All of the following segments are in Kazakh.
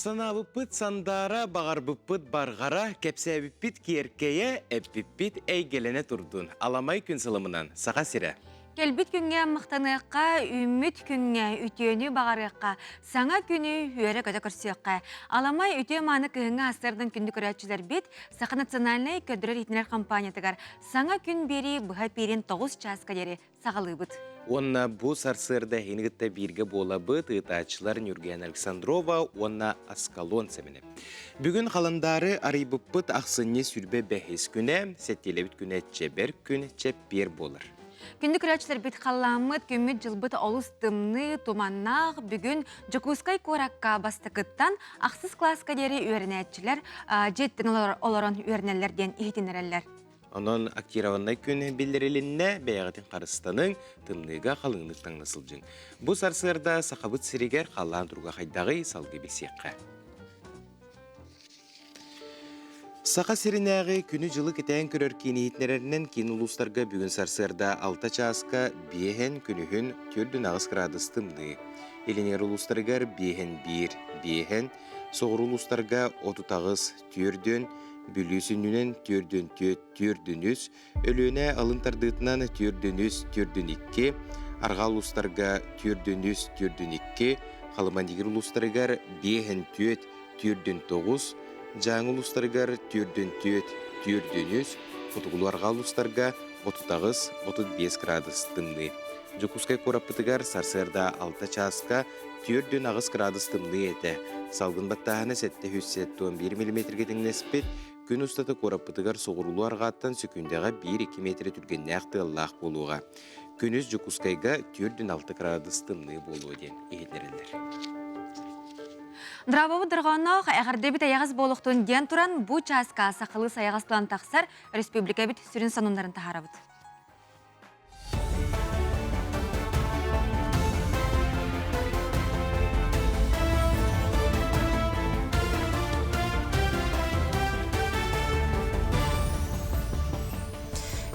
Санабыппыт сандара бағарбыппыт барғара, кепсәбіппіт киеркeye, әппіппіт әйгелене тұрдun. Аламай күн сылымынан, саға сірі. Келбит күнге мақтаныққа, үміт күнге, үтені бағарыққа, саңа күні үйері көті көрсіққа. Аламай үте маны күйіңі астырдың күнді көрәтшілер бет, Сақы национальный көдірер етінер компаниятығар. Саңа күн бері бұға перен 9 часқа дері сағалы бұд. Онна бұ сарсырда хенігітті бірге бола бұд, ұтачылар Нүрген Александрова, онна Аскалон сәміні. Бүгін қаландары арайбыппыт ақсыне сүрбе бәхес күні, сәттелебіт күні чебер күн чеппер болыр. Күнді күрәтшілер бет қаламыд, көміт жылбыт олыс тымны, туманнақ, бүгін Жокускай коракка бастықыттан ақсыз класска дері үйерінәтчілер, жеттін оларын үйерінәлерден ехетінерелер. Onun актированы күні білдірілінне бәйғатын қарыстаның тымныға қалыңлықтан насылжың. Бұл сарсырда сақабыт сірегер қалан тұрға қайдағы салғы бесеққа. Сақа сиринәғі күні жылы кетәйін көрер кенейтнерерінен кен ұлыстарға бүгін сарсырда 6 часқа бейхен күнігін түрдің ағыз градус тымны. Еленер ұлыстарғар бейхен 1, бейхен, соғыр ұлыстарға 30 ағыз түрдің, Бүлісінінен түрдің түрдіңіз, өліне алынтардығытынан түрдіңіз түрдің 2, арғал ұстарға түрдіңіз түрдің 2, қалымандегір ұлыстарғар 5 түрдің 9, жаңыл ұлыстарғар түрдің түрдіңіз, құтығылу арғал ұлыстарға 30-35 градус тымны. Жокускай кораппытыгар сарсырда 6 часқа түрдің ағыз градус тымны еті. Салғын баттағаны сәтті 111 мм теңнеспет, күн ұстаты кораппытыгар соғырулу арғаттан сөкіндеға 1-2 метр түргенне ақты Аллах болуға. Күніз Жокускайға түрдің 6 градус тымны болуы ден егетнерелер. Драбабы дырғанақ әғірде біт аяғыз болуқтың ден тұран бұ часқа сақылы саяғастылан тақсар республика біт сүрін санундарын тахарабыд.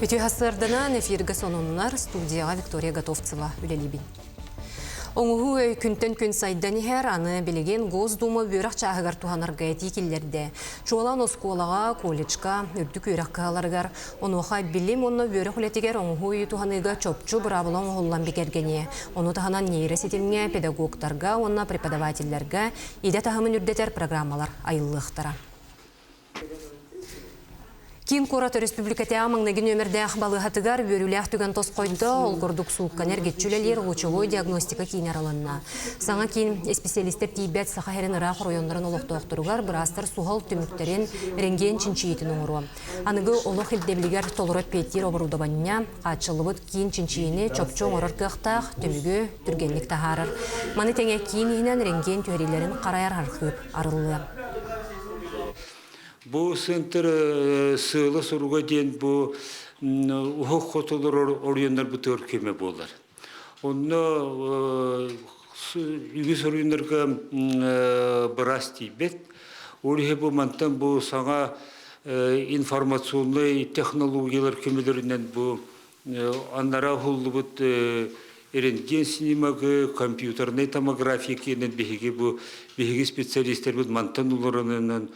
Үті хасырдынан эфирге сонунлар студияға Виктория Готовцева үлелебін. Оңығы күнтен күн сайдан ехер аны білеген Госдума бөріқ чағығар туғанарға әтекелерді. Жуалан осколаға, колледжға, үрдік үйраққаларғар, онуға білім оны бөріқ үлетігер оңығы туғаныға чопчу бұрабылан оғылан бекергене. Оны тағанан нейресетіліңе педагогтарға, оны преподавательлерға, еде тағымын үрдетер программалар айыллықтара. Кин Кораты Республикаты амаңнагин өмірді ақбалы ғатығар бөрілі ақтүген тос қойды олғырдық суыққан әргетчілелер лучевой диагностика кейін араланна. Саңа кейін специалистер тейбәт сақайрын ұрақ райондарын олықты оқтыруғар бірастыр суғал түміктерін ренген чинчиетін оңыру. Анығы олық елдебілігер толыры петтер обырудабанына қатшылыбыт кейін чинчиені чопчу оңырыр қықтақ түмігі түргенлік тағарыр. Маны тәңе кейін енен ренген түйерелерін қарайар арқып арылы. Бұл сентр сылы сұруға ден бұл ұхық қотылыр орыяндар бұтыр көме болар. Оны үйгі сұрыйындарға біраз дейбет. Олығы бұл мантан бұл саңа информационный технологиялар көмелерінен бұл аннара ғылы бұт рентген синемагы, компьютерный томография кенен беге бұл беге специалистер бұл мантан оларының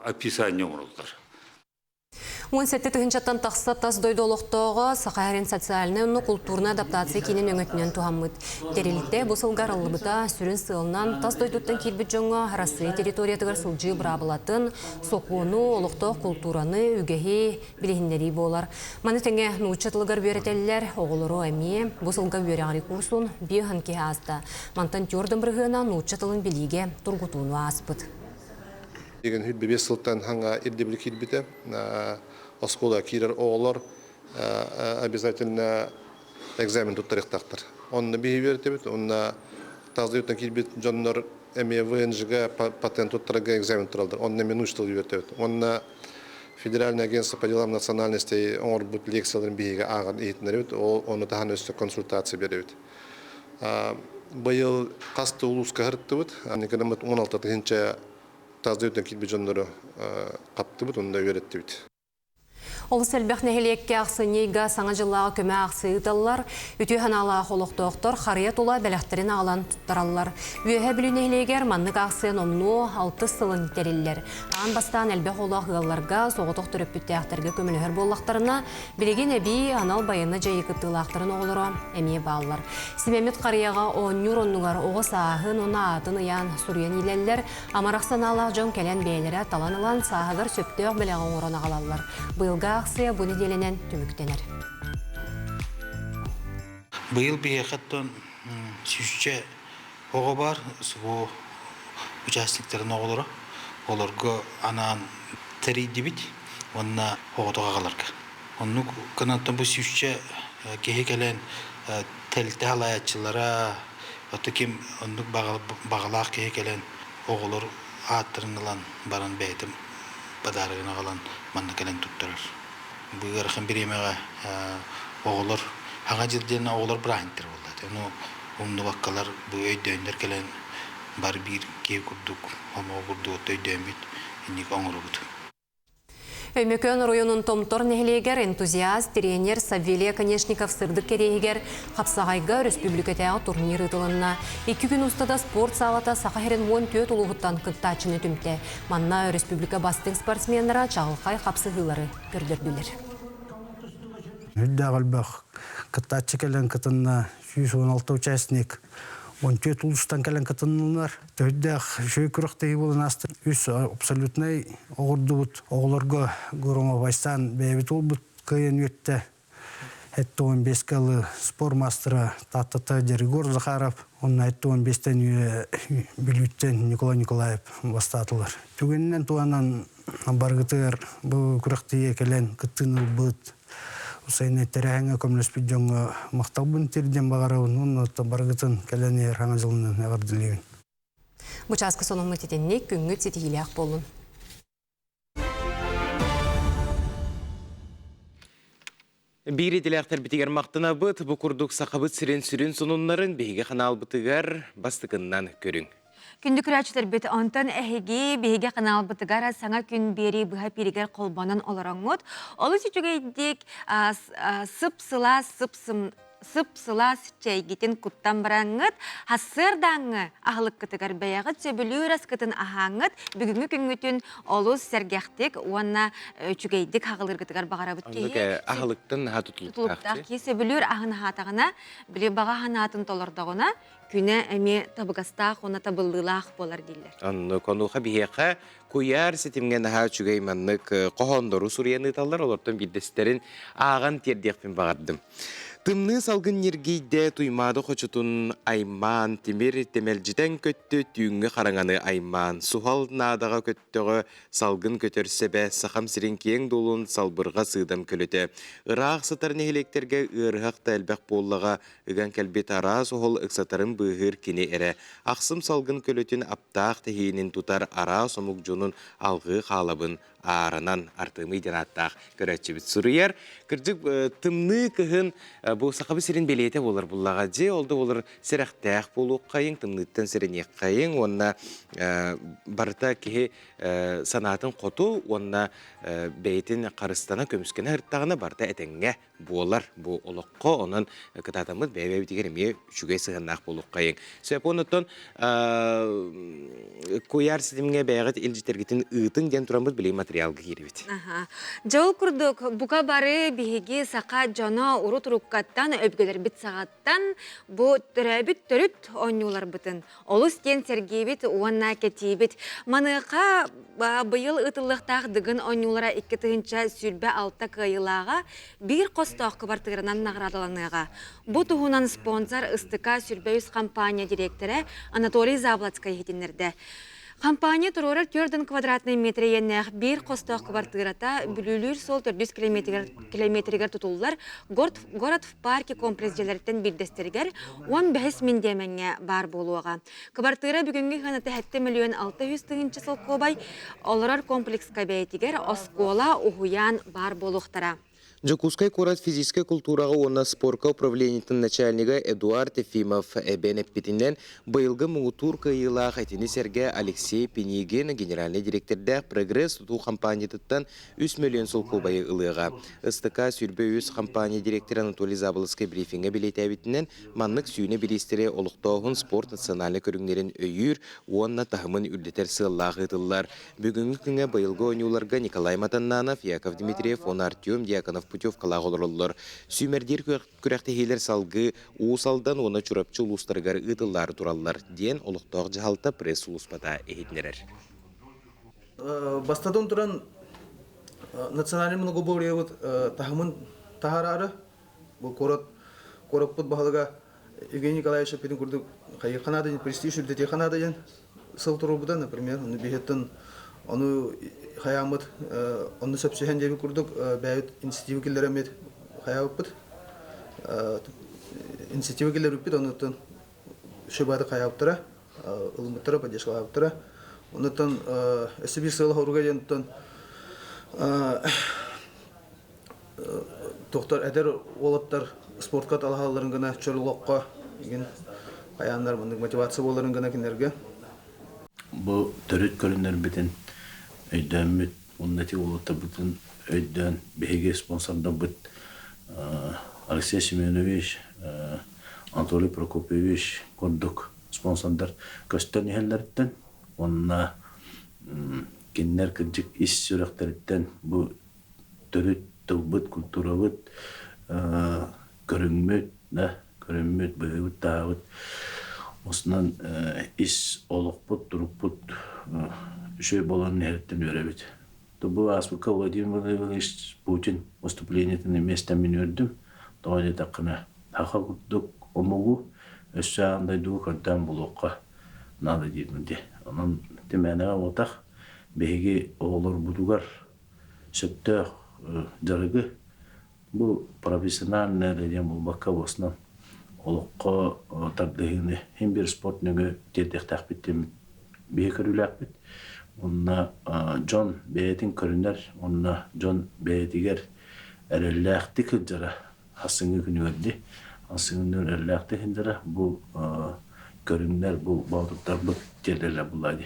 описание орылдар. 17-тігіншаттан тақсы тас дойды олықтауға сақайрын социальны ұнны культурны адаптация кенен өңітінен туғамыд. Терелікте бұсылғар ұлыбыта сүрін сылынан тас дойдыттан келбіт жоңға Россия территориятығыр сылжы бұрабылатын соқуыны олықтау культураны үгеге білігіндері болар. Маны тәңе нұчатылығар бөретелілер оғылыру әмие бұсылға бөрегari курсын бейхін ке азды. Мантан түрдің бірғына нұчатылын біліге тұрғытуыны аспыд. Деген хүлбе 5 сылттан ханға ирдебілік келбеті. Оскола кирер оғылар обязательно экзамен тұттарықтақтыр. Онны бейі беретебет, онна тазды өттен келбет жонлар әме ВНЖ-ға патент тұттарға экзамен тұралдар. Онна мен ұштыл беретебет. Онна Федеральное агентство по делам национальностей оңыр бұт лекцияларын бейіге ағын ейтінер өт, оны таған өсті консультация берет. Байыл қасты ұлысқа ғыртты бұд, 16-тігінші тазды өттен келбет жонлары қапты бұд, онда өретті бұд. Олыс әлбәқ нәхелекке ақсынейга саңа жыллаға көмі ақсы ұталылар, үті ханала қолықтоқтор қария тұла бәләқтерін ағалан тұттаралылар. Үйе білі нәхелегер маннық ақсын омну 6 сылын терелілер. Аған бастан әлбәқ олақ ғылларға соғытық түріп бүтті ақтарға көмілігер боллақтарына білеген әбі анал байыны жайы күттілақтарын оғылыры әмие бағылар. Семемет қарияға оңнюр оннуғар оғы сағын оны атын ұян сұриян илелілер, амарақсан ала жон кәлен бәйлері таланылан сағығыр сөптеуқ білеғын орын ағалалар. Бұйылға ақсыя бұны деленен түміктенер. Бұйыл бейқаттан сүйшче оғы бар, сұғы участниктерін оғылыры. Оларға анан тәрей дебет, онына оғытыға қаларға. Оны қанаттан бұл сүйшче кеге кәлен тәлті халаятчылара, оты кем ондық бағалақ кеге кәлен оғылыр аттырыңылан баран бәйтім бадарығына қалан манны кәлен тұттырыр. Бұйғар қын бір емеға оғылыр, аға жылдеріне оғылыр бірайынтыр болды. Оны ұмды баққалар бұл өйдейіндер кәлен бар бір кей күрдік, ома күрді өтті өйдейін бет, енек оңыры бұды. Өймекөн районун томтор нехлегер энтузиаст тренер Савелия Конешников сырдык керегер қапсағайға республикатағы турнир ытылынна. 2 күн устада спорт салата сақахерен 14 улуғыттан кыттачыны түмте. Манна республика бастың спортсменлера чағылқай қапсығылары көрдірділер. Үдді ағылбақ кыттачы кәлін кытынна 116 участник 14 улустан кәлін кытыннылар. Төйдәқ жөй күріқтегі болын асты. Үс абсолютнай оғырды бұд. Оғыларға ғұрыңа байстан бәйбет ол бұд күйен өтті. Әтті 15 кәлі спор мастера Таттата Дерегор Захаров. Оның әтті 15-тен білуттен Николай Николаев бастатылар. Түгеннен туанан барғытыр бұл күріқтегі кәлін кыттыныл бұд. Усайны тәрәңі көміліспі жоңы мақталбын терден бағарауын, оны барғытын кәләнер аңа жылының әғардылығын. Бұчасқы соныңны тетенне күңгі тетігілі болын. Бири дилектор битигер мактына быт, бу курдук сақабыт сирен-сүрен сонунларын бейге қанал бытыгар бастықыннан көрің. Күнді күрәчілер бет онтан әхеге бейге қанал бұтығара саңа күн бері бұға перегер қолбанан олараңғыд. Олы сүтігейдік сып-сылас чәйгетін күттан бараңғыд, хассырдаңы ағылық кітігар бәяғы сөбілі раскытын ағаңғыд, бүгінгі күнгітін олыс сәргәқтік, уанна чүгейдік ағылыр кітігар бағара бұт кейі. Ағылықтың ға тұтылықтақ. Сөбілі ағын хатағына, біле баға ханатын толырдағына, күні әме табығастақ, оны табылылақ болар дейлер. Анны конуға бейеқа көяр сетімген аға чүгей маннық қоғандыру сұрияны талдар, олардың бидестерін аған тердекпен бағардым. Тымны салгын нергейде туймады қочытын айман, темір темелжіден көтті түйінгі қараңаны айман, сухал надаға көттіғі салгын көтерсебе сақам сирен кең долын салбырға сыдам көліті. Ырақ сатар нехелектерге ырғақты әлбәқ боллаға үгін кәлбет ара соғыл ұқсатарын бұғыр кене әрі. Ақсым салгын көлітін аптақ тәхейінен тұтар ара сомук жонын алғы қалабын арынан артымы денаттақ көрәтші біт сұрыяр. Кірдік тымны кіхін бұл сақабы сирен белеті болар бұллаға же, олды олар сірәқтәқ болу қайын, тымныттан сіренек қайын, онына барыта кеге санатын қоту, онына бәйтін қарыстана көміскені ұрттағына барта әтенге болар. Бұл олыққы, онын кітатамыз бәйбәй дегереме шүгей сығыннақ болу қайын. Сөп оныттан көяр сетімге бәйғыт елжітергетін ұйтын ден тұрамыз білей материалға керебет. Жол күрдік, бұға бары бейге сақа жана ұру тұрыққаттан, өбгелер бит сағаттан, бұ түрәбіт түріт оңюлар бұтын. Олыс кен сергейбет, уанна кәтейбет. Маныққа бұйыл ұтылықтақ дығын оңюлара 2 тұғынша сүлбә 6 қайылаға бір қостақ қыбартығырынан нағырадыланыға. Бұ тұғынан спонсор ұстықа сүлбәйіз компания директоры Анатолий Заблацкай етінерді. Компания тұрорар 4 квадратный метр еннәқ бір қостақ квартирата бүлілер сол 400 километргер тұтулылар город в парке комплекс желерттен білдестергер 15 min деменге бар болуға. Квартира бүгінгі ғанаты 7 миллион 600 тыңынчы сол қобай оларар комплекс кабәйтігер оскола ұғуян бар болуқтара. Жокускай курат физическая культурага онна спортка управлениятын начальнига Эдуард Ефимов эбенеппитинен быйылгы мугутур кыйылах этини серге Алексей Пенигин генеральный директорда прогресс туту компаниятыттан 3 миллион сулкубайы ылыга. СТК сүрбө үз компания директоры Анатолий Заболоцкий брифинге билетебитинен маннык сүйүнө билистере олуктоогун спорт национальный көрүңнерин өйүр, онна тахымын үлдетер сыллағы ытыллар. Бүгүнгү күнгө быйылгы ойнуларга Николай Матаннанов, Яков Дмитриев, он Артем Дьяконов путевкалар олороллор. Сүймердер күрәктехилер салгы уусалдан оны чурапчы улустаргар ытыллары тураллар. Ден олуктоог жахалта пресс улуспата эхитнерер. Бастадон туран национальный многоборье тахмын тахарары бу коротпут бахалга Евгений Николаевич педин курдук хайырханадын престиж үрдете ханадын сыл турубуда, например, он бихеттен onu hayamıt, onu söpsühen diye bir kurduk, bayut inisiyatif gilleremet hayapıt, inisiyatif gilleremet onu tun şubadı hayaptıra, ılmıtıra, padeşka hayaptıra, onu tun esibir sığla horugayan tun doktor eder olatlar sportkat alhaların gına çörülokka, igen hayanlar bunun motivasiya oların gına kinerge. Bu törüt körünler biten öydönmüt, onneti olutta bütün öydön BG sponsorda bit Alexey Semyonovich, Anatoly Prokopyevich kurduk sponsorlar köstön ihellerden onna kinler kıcık iş süreklerden bu törüt tılbıt kulturabıt körünmüt bıyıvıt dağıt osnan iş olukput duruput şey bolan neretten öğrebit. Bu aspıka Vladimir Vladimirovich Putin vыступлениятын местен мен өрдім. Тоғын етаққына тақа күттік омығу өсі андай дуы көрден бұл оққа нады деймінде. Onun temene otak begi oğulur budugar söptö jarıgı bu profesyonel dediğim bu bakka bosnan olukka tabdehini hem bir sport nögü dedek takbittim bir körülakbit. Onna John Bey'in körünler, onna John Bey'iger erellekti kıcara hasıngı günü verdi. Hasıngı erellekti kıcara bu körünler bu bağlıklar bu yerlerle bulaydı.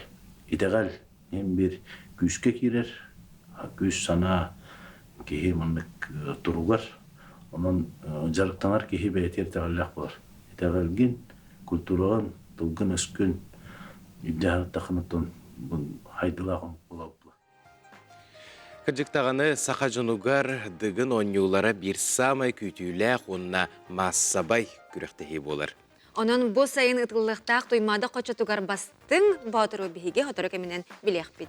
İdeal hem bir güçke girer, güç sana ki manlık turugar, onun jarıktanar ki Bey'e tertevallak var. İdeal gün kültürün, tılgın üskün, İbdahat takınıtın haydılağın bulabıla. Кырдьыктаганы сахажынугар дыгын онюлара bir самай күтүлэх онна массабай күрәктеһи болар. Onun bu sayın ıtıllıqtaq duymada qoçatugar bastın batırı bihige hotoru keminen bilekbit.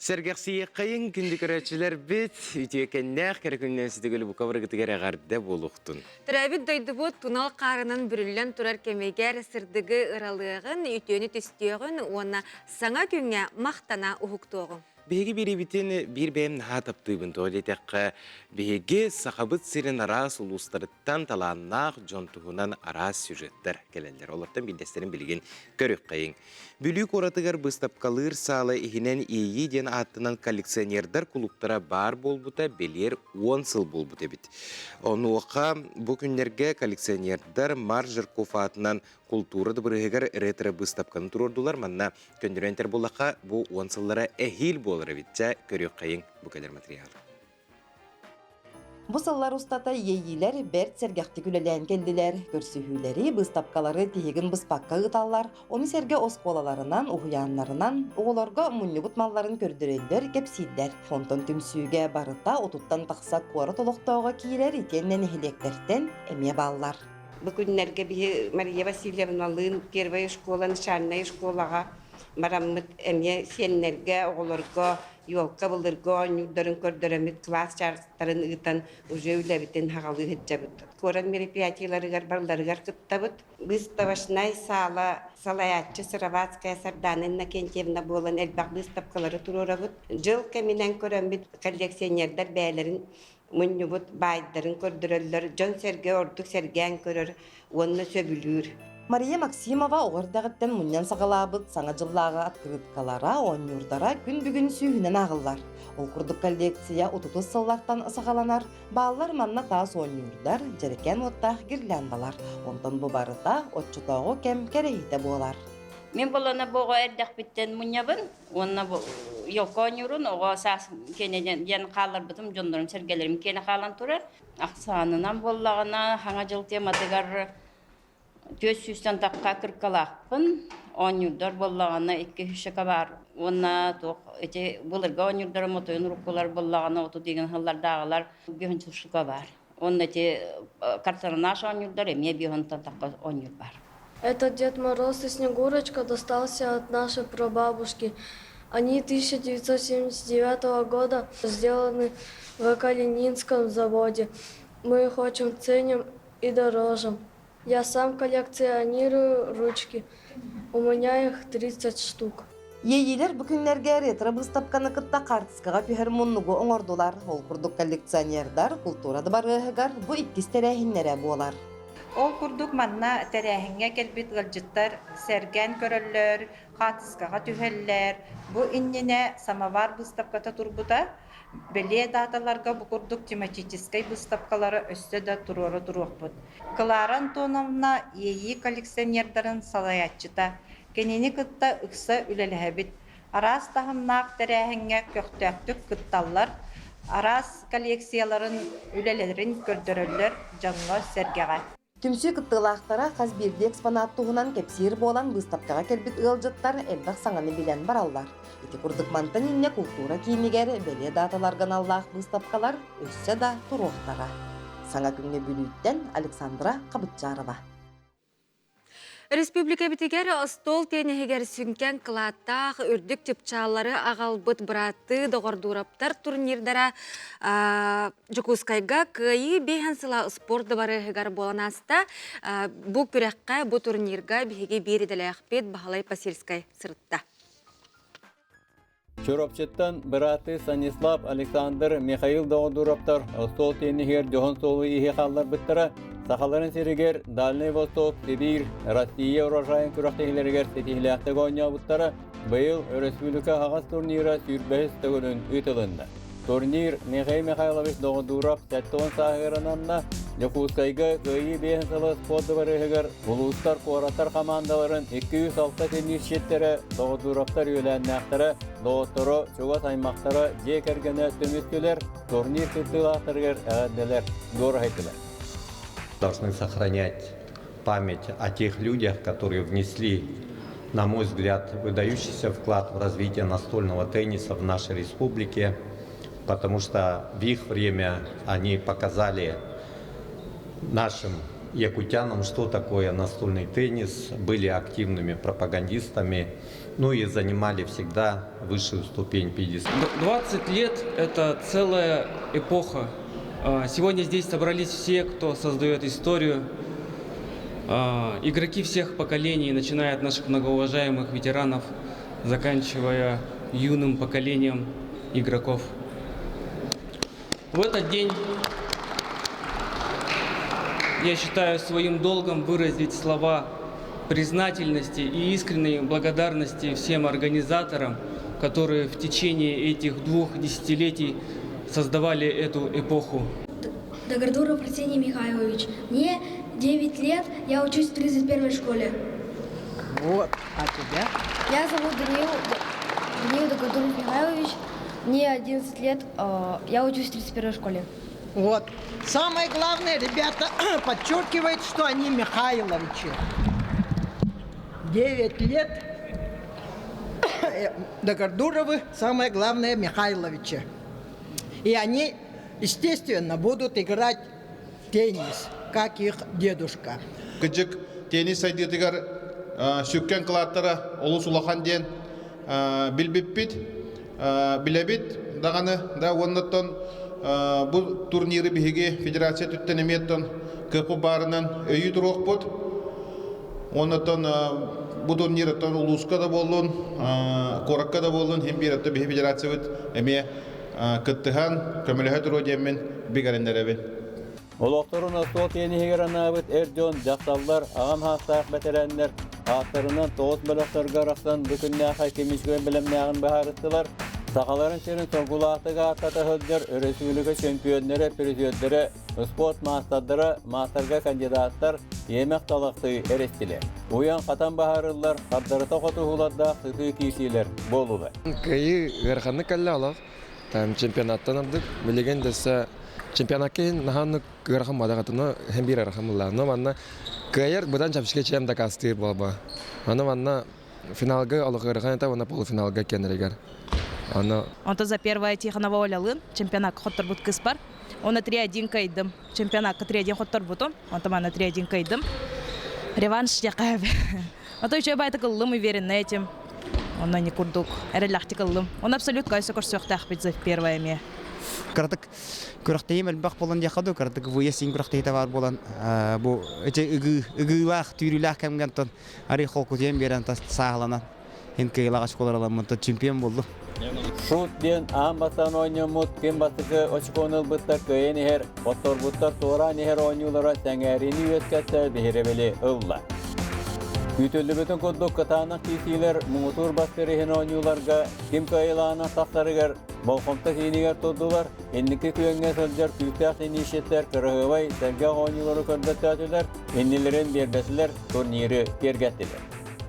Сергексие кайын күндү көрөчүлөр бит үтүекеннәк керекүннән сидегел бу кавыргытыгар агарда болуктун. Трабит дойдубут тунал қарынан бүрілен турар кемегер сырдыгы ыралығын, үтөні түстеуғын, оны саңа күнге мақтана ұхуктоғын. Беги бирибитин bir бэм наха таптыйбын тоолетекка беги сахабыт сирин арас улустарыттан талааннаах жонтуһунан арас сюжеттер келелер. Олардан билдестерин билген көрүк кайын. Бүлүк оратыгар быстапкалыр салы ихинен ийи ден аттынан коллекционердар клубтара бар болбута белер 10 сыл болбута бит. Онуока бу күннерге коллекционердар Маржырков атынан культурада бырыгар ретро быстапканы турордулар. Манна көндүрентер болака бу 10 сыллара эхил болары битча көрүк кайын бу кадер материал. Bu sıllar ustata yeyiler bert sergahti gülelen geldiler. Görsühüleri, bыстапкалары тегін быспаққа ıtallar. Onu serge oskolalarından, uhuyanlarından, oğularga munlubut malların kördürender, kepsiydiler. Fonton tümsüge barıta, otuttan taqsa kuara toloqtağıga kiyiler, itennen ehileklerden emye ballar. Bu günlerge bir Maria Vasilyevnalığın первая школа, начальная школаға мараммыт эмye senlerge, oğularga, yolka bulurga, nüdörün kördüremit, klas çarstарын ıtan, уже үлebiten hağalı hıccabıt. Koran meripiyatiyaları barıları kıttabıt. Выставочнай сала, салаятчы Сыроватская Сарданынна Кентьевна болан элбақ выставкалары турурабыт. Жыл кеминен көрөмбит коллекционердар бәйлерин мұннубыт байдарын көрдірөллөр, жон серге ордук серген көрөр, онны сөбүлүр. Мария Максимова оғырдағыттен мұньян сағалабыт саңа жыллағы открыткалара, онюрдара күн бүгін сүйінен ағылар. Ол күрдік коллекция 30 сыллартан сағаланар, балалар манна таас онюрдар, жерекен оттақ гирляндалар. Онтан бұл барыта отчутауғы кем керейті болар. Мен болана боға әрдәк біттен мұнябын, онна елко онюрын, оға сас кенеден қалар бітім, жондырым сәргелерім кені қалан тұрар. Ақсанынан болағына хаңа жыл тематығар 400-тен таққа кіркалақпын, 10 юрдар болағына 2-3 бар. Онна бұлырға 10 юрдар мұтойын рұққылар болағына 30 деген ғыллардағылар 5 жылшыға бар. Онна картарына 10 юрдар, еме 5 таққа 10 юр бар. Этот Дед Мороз и Снегурочка достался от нашей прабабушки. Они 1979 года сделаны в Калининском заводе. Мы их очень ценим и дорожим. Я сам коллекционирую ручки. У меня их 30 штук. Ейелер бүкінлерге ретро бұстапқаны қытта қартысқаға пүйір мұннығы оңордулар. Ол күрдік коллекционердар, культурады барығығар бұ иккіз тәрәхінлері болар. Ол күрдік манна тәрәхінге келбет ғылжыттар, сәрген көрілер, қатысқаға түйелер. Бұ иннене самавар бұстапқата тұрбыда. Беле даталарға бұ күрдік тематическай бұстапқалары өсті да тұроры тұруқпыд. Клара Антоновна ейі коллекционердарын салаятчыта. Кенені кытта ұқса үлеләбіт. Арас тағымнақ тәрәхінге көқтәктік кытталар. Арас коллекцияларын үлелерін көрдірілер жаңға сәргеға. Түмсі кыттылақтара қазберді экспонаттығынан кепсир болан бұстапқаға келбет ұлжыттар әлбақ саңаны білен баралар. Ити күрдік мантан инне культура киімігер беле даталарған Аллах бұстапқалар өссе да тұруқтара. Саңа күнге бүлүйттен Александра Қабытжарова. Республика бітігер стол тенегер сүнкен қылаттақ үрдік тепчалары ағалбыт бұраты доғырдураптар турнирдара жүкускайға күйі бейхен сыла спорты бары ғығар боланаста бұл күрәққа бұл турнирға бейге береділі әқпет бағалай Пасельскай сырытта. Чоропчеттан бұраты Станислав Александр Михаил доғырдураптар стол тенегер жоғын солы ехе қалар бұттыра Сахаларын серегер Дальний Восток, Сибирь, Россия урожайын күрақтегілергер сетихіліяқтығы ойна бұттары бұйыл Республика Хағас турнира сүрбәхіс түгілін үтілінді. Турнир Михаил Михайлович доғыдурап сәттіғын сағырынанна Якускайға көйі бейін сылы спорты барығығыр ұлыстар қоратар командаларын 206 теннис шеттері доғыдураптар үйләннәқтірі доғыттыры, чуғат аймақтары жекергені төміскілер турнир күттілақтырғыр әғәдделер гор хайтылар. Должны сохранять память о тех людях, которые внесли, на мой взгляд, выдающийся вклад в развитие настольного тенниса в нашей республике, потому что в их время они показали нашим якутянам, что такое настольный теннис, были активными пропагандистами, ну и занимали всегда высшую ступень пьедестала. 20 лет – это целая эпоха. Сегодня здесь собрались все, кто создает историю. Игроки всех поколений, начиная от наших многоуважаемых ветеранов, заканчивая юным поколением игроков. В этот день я считаю своим долгом выразить слова признательности и искренней благодарности всем организаторам, которые в течение этих 2 десятилетий создавали эту эпоху. Догордуров Арсений Михайлович. Мне 9 лет, я учусь в 31-й школе. Вот, а тебя? Я зовут Даниил Догордуров Михайлович. Мне 11 лет, я учусь в 31-й школе. Вот. Самое главное, ребята подчеркивают, что они Михайловичи. 9 лет Догордуровы, самое главное, Михайловичи. И они, естественно, будут играть в теннис, как их дедушка. Кыджык теннис айдытыгар сүккен кылаттара олус улахан ден билбиппит, билебит дағаны да оннаттан бұл турниры бігеге федерация түттенеметтен көпі барынан өйі тұруқ бұд. Оннаттан бұл турнирыттан улуска да болын, коракка да болын, хем биратты бігі федерация бұд әме Кыттыхан көмілігі тұру демен бігәріндер әбін. Олоqtorun astol tenihigер anabıt Erjon, Jaksallar, ağam hastaq beterenler, ağıtlarından toğuz bölüklerge arasından bütünne hakimişgön bilimnağın baharıttılar. Sakaların serin sorgulatıga atata hölder, öresülüge çempiyonları, prezidentleri, sport masterları, masterga kandidatlar yemek talaktı erestili. Uyan katan baharılar, kardarı toqotu huladda sıtı kişiler bolulu. Kayı garxanı kalle alaq. Tam çempionattan aldık. Bilegen desa çempionatken nahanı garxan madaqatını hem bir garxanlar. Manna kayır budan çapışke çem da kastır baba. Manna finalga alaq garxan ta ona polfinalga kenreger. Он за первое Тихонова Олялын, чемпионат хоттор бут кыспар. Он 3-1 кайдым. Чемпионат 3-1 хоттор бутом. Он там на 3-1 кайдым. Реванш якав. А то еще байта кыллым уверен этим. Он не курдук. Эрелахти кыллым. Он абсолютно кайсы корсёхтах бит за первое ме. Картык көрөктейм элбак болон якаду картык бу ясин көрөктейте бар болон бу эче ыгылах түйрүлах кемгентон ари холкутем берен тас саглана. Ен кыйлагаш коларалам чемпион болду. Шут ден амбасан ойнымут кем басыкы очконыл бытта кыйын ехер, оттор буттар тууран ехер ойнулара сәңәрини өскәттер бехеребели ылла. Күтөлі бүтін көддік кытанық кейсейлер мұңытур бастерихин ойнуларға кем кыйлағына тақтарығар болқомта кейінігер тоддулар, еннікі күйенге сөлдер күйтақ енешеттер кырығывай сәрге ойнулары көрбеттәтілер, еннелерін бербесілер турниры кергеттілер.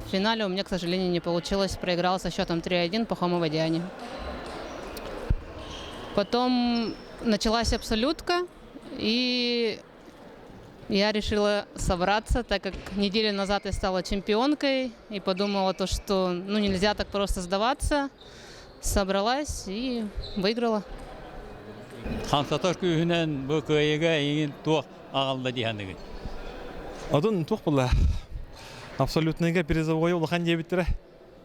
В финале у меня, к сожалению, не получилось. Проиграл со счетом 3-1 по Хомоводяне. Потом началась абсолютка, и я решила собраться, так как неделю назад я стала чемпионкой, и подумала, что нельзя так просто сдаваться. Собралась и выиграла. Хансатар күйінен бұл көйеге ең туақ ағалда дейхандығы. Одын туқ бұла. Абсолютныйга перезовой улахан дебиттире.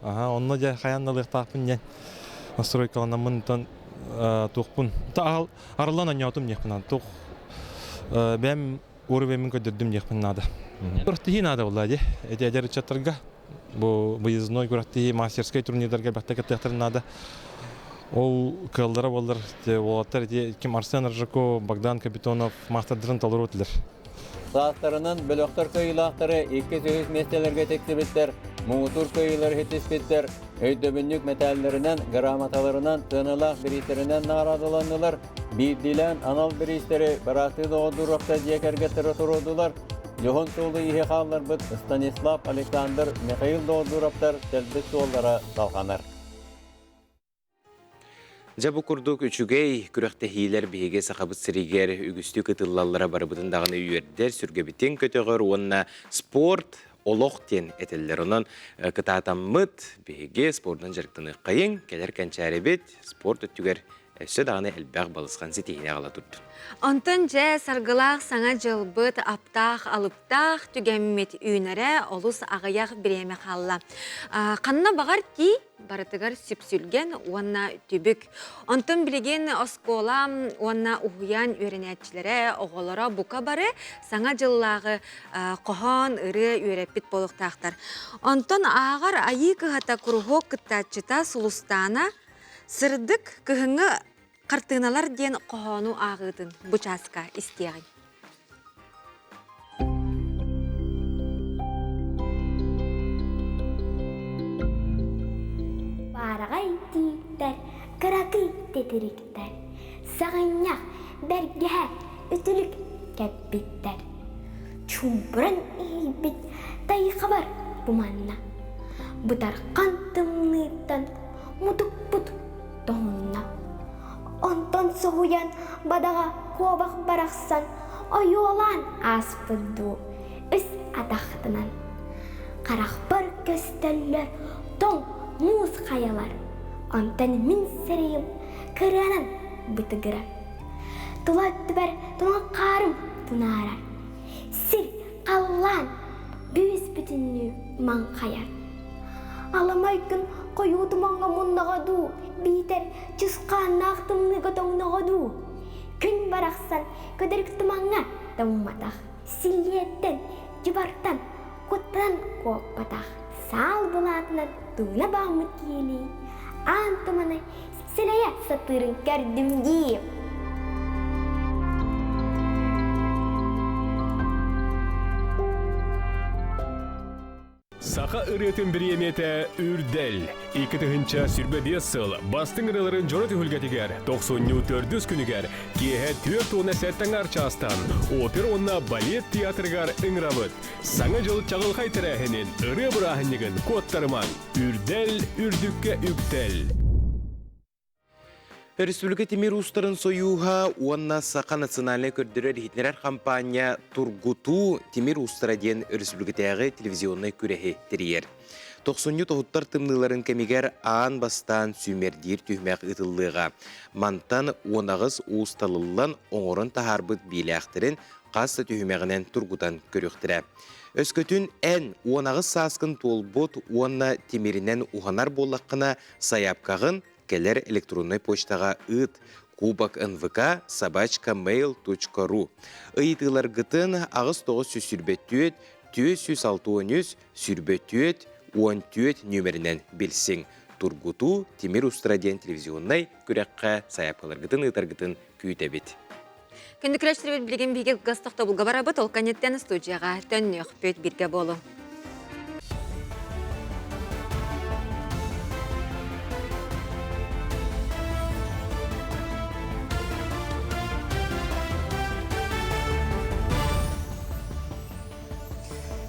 Онно же хаянналык тақпын ден. Настройкаланамын тон туқпын. Та арылан анятым нехпын. Туқ бәм уровень көдірдім нехпын нада. Күрәттіхи нада олла де. Эти әдер чаттырға. Бұл выездной күрәттіхи мастерской турнирдерге бәқтәкі тәқтірін нада. Ол кылдыра болыр. Олаттар кем Арсен Ржако, Богдан Капитонов мастerdырын талыр өтілер. Саастарынан бөлөктөр көйлақтары 200 местелерге тексебеттер, мұңытур көйлер хетеспеттер, өйдөбіннік металлерінен, грамоталарынан, тынылақ біристерінен нарадыланылар, бейділен анал бірістері бараты доғдурақта декергеттері тұрудылар, Жохон солы ihe қаллар бұд Станислав Александр Михаил доғдурақтар тәлбіс солдара салғанар. Жабы күрдік үчігей күрәқтәхейлер бейге сақабыт сірігер үгісті күтіллалара барыбытындағыны үйердер сүргебітен көтіғыр онына спорт олоқтен әтелер. Онын күтатаммыт бейге спорттың жарықтыны қайын, кәлер кәнчәрі бет спорт өттігер өсі дағыны әлбәқ балысқан сетейіне ала тұрды. Онтын жә сарғылақ саңа жылбыт аптақ, алыптақ түгәммет үйнәрі олыс ағаяқ біреме қалла. Қанына бағар ки барытығар сүпсүлген уанна түбік. Онтын білеген оскола уанна ұғыян үйренәтчілері оғылара бұқа бары саңа жыллағы қоған ұры үйреппет болықтақтар. Онтын ағар айы кығата күрғо күттатчыта сұлыстана сырдық кығыңы қартыналар ден қоғану ағыдын бұчасқа істеғін. Барағай тиіктер, қырақы тетіріктер, сағынақ, бәргеһә, үтілік кәппеттер. Чумбырын ейбет, тайқы бар бұманна. Бұтарқан тымнықтан, мұтық-бұт тоғынна. Онтон соғуян бадаға қуабақ барақсан, ойуалан аспыду үс атақтынан. Қарақпар көстәллер, тоң муыз қаялар. Онтан мін сірейім, кыранан бұтығыра. Тұла түбәр, тұна қарым тұнарар. Сір қаллан, бүйіз бүтінні маң қаяр. Аламай күн қойуды маңға мұндағаду, бейтер чысқан нақтымны ғытоңнағаду. Күн барақсан, көдірікті маңға дауыматақ. Силеттен, жыбартан, құттан қоқпатақ. Сал бұлатынан туына бағмыт келі. Антыманы сілая сатырын кәрдім дейіп. Саха ырытын бір емете үрдел. 2-тігінші сүрбе 5 сыл бастың ырыларын жоры түхілгетігер 94 күнігер кеге 4 оны сәттің арчастан опер онна балет театргар ыңрабыт. Саңа жыл чағыл қайтырахынын ыры бұрахынығын кодтарыман. Үрдел үрдікке үктел. Республика Тимир устарын союға уанна сақа национальный көрдірер хитнерер компания Тургуту Тимир устара ден республикатағы телевизионный күрәхі тірiyер. 90-90 тымныларын кәмегер аан бастан сүмердер түймәк ұтылыға. Мантан онағыз усталылан оңырын тахарбыт бейләқтірін қасы түймәғінен Тургутан көріқтірі. Өскөтін ән онағыз сасқын толбот уанна Тимирінен уханар болаққына саяпқағын келер электронной почтаға ыт кубак nvk @mail.ru ыйтылар гытын ағыз 9 сүрбеттүйет 260 сүрбеттүйет 14 нөмірінен білсің. Тургуту Тимир устраден телевизионнай күрәққа саяпқалар гытын ыйтар гытын күйтәбет. Күнді күрәштірбет білген бейге ғастықта бұлға барабыт, ол кәнеттен студияға төннеқ бөт бірге болу.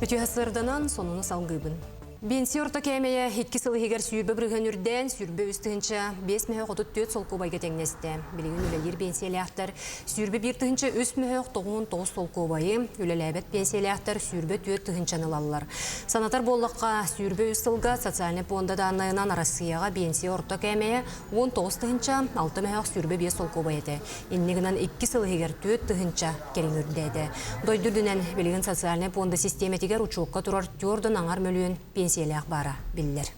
Өте ғасырданан сонуны салғыбын. Бенси орта кәмея 2 сылығығар сүйбі бірген үрден сүрбі үстігінші 5 мүхіқ 34 солқу байға тәңнесті. Білген үлелер бенсиялі ақтар сүрбі 1 тігінші 3 мүхіқ 9 солқу байы, үлеләбет бенсиялі ақтар сүрбі 4 тігіншаны алалар. Санатар болыққа сүрбі үст сылға социальный понда данайынан Россияға бенси орта кәмея 19 тігінші 6 мүхіқ сүрбі 5 солқу байыды. Иннігінен 2 сылығығар 4 тігінші керен үрдейді. Дойдүрдінен білген социальный понда системетігер учуққа тұрар түрдің аңар мөлуін пенсиялық бара білдер.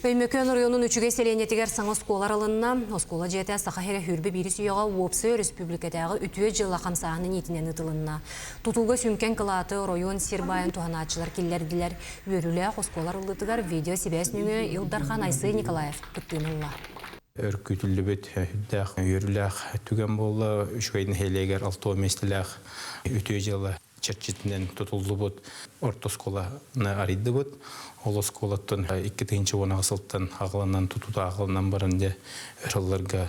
Өймөкөн районун үчүгей селенетигер саңа сколар алынна, оскола жете сақахере хүрбі бирис үйеға уопсы республикадағы үтуе жылла қамсағының етінен ұтылынна. Тутулға сүнкен кылаты район сирбайын туғаначылар келлерділер. Өрілі осколар ұлдытығар видео себес нүңі Илдархан Айсы Николаев күттімілла. Өркүтілі бет өріләқ түген болы, үшкайдың хейлегер алтуа местіләқ үтуе жылла чәрчетінен тұтылды бұд, орта сколаны аридды бұд. Ол сколаттың 2-тінші онағысылттан ағыланнан тұтуды ағыланнан барынде өрілерге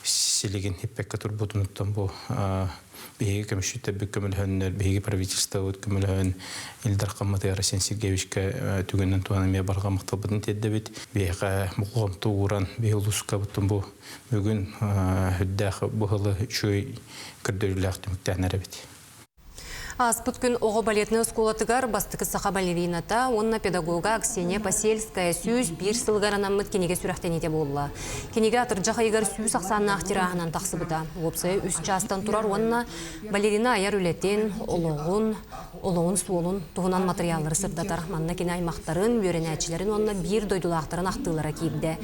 селеген еппекке тұр бұдыныттан бұл бейгі көмішітті бүк көмілхөннер, бейгі правительство бұд көмілхөн Илдархан Арсен Сергеевичке түгеннен туанымия барға мықтал бұдын тедді бет. Бейгі мұқылымты ұғыран бейгі ұлысқа бұттың бұл бүгін хүддәқі бұғылы үшөй күрдөріләқ түміктәнәрі бет. Аспыт күн оғы балетны сколатыгар бастықы сақа балерината, онна педагога Аксения Пасельская сүйіз бір сылғаранамыд кенеге сүрәқтенеде болла. Кенеге атыржаға егер сүйіз ақсанына ақтирағынан тақсы бұда. Опсы үс частан тұрар онна балерина аяр үлеттен, олығын суолын туғынан материаллары сырдатар. Манна кене аймақтарын, өренәчілерін онна бір дойдулақтарын ақтылара кейді.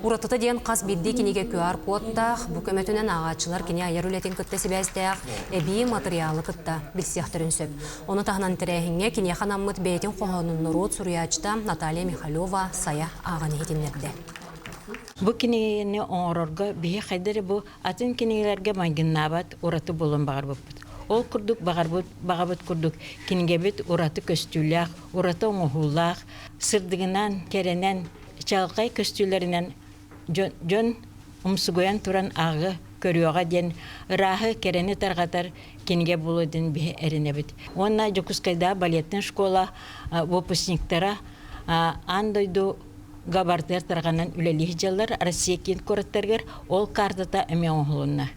Уратыта ден қас бірде кенеге QR кодтақ, бүкөметінен ағачылар кене аяр үлеттен күтті себәстәқ, әбей материалы күтті білсияқтырын. Оны тағынан тірәхінге кене қанаммыт бәйтін қоғанын нұрот Сурьячта Наталья Михайлова сая ағаны етінерді. Бұл кенегені оңырорға бейі қайдары бұл атын кенегелерге маңгыннабат ұраты болын бағар бұппыд. Ол күрдік бағабыт күрдік кенеге бет ұраты көстүләқ, ұраты оңығулақ, сырдығынан, керенен, чалқай көстүлерінен жон ұмсығуян тұран ағы көріоға ден рахы керені тарғатар кенге болудың бе әрінебіт. Онна Жокускайда балеттің школа выпускниктара андойду габардер тарғанан үлелі жалар Россия кен көріттергер ол картата әме оңғылынна.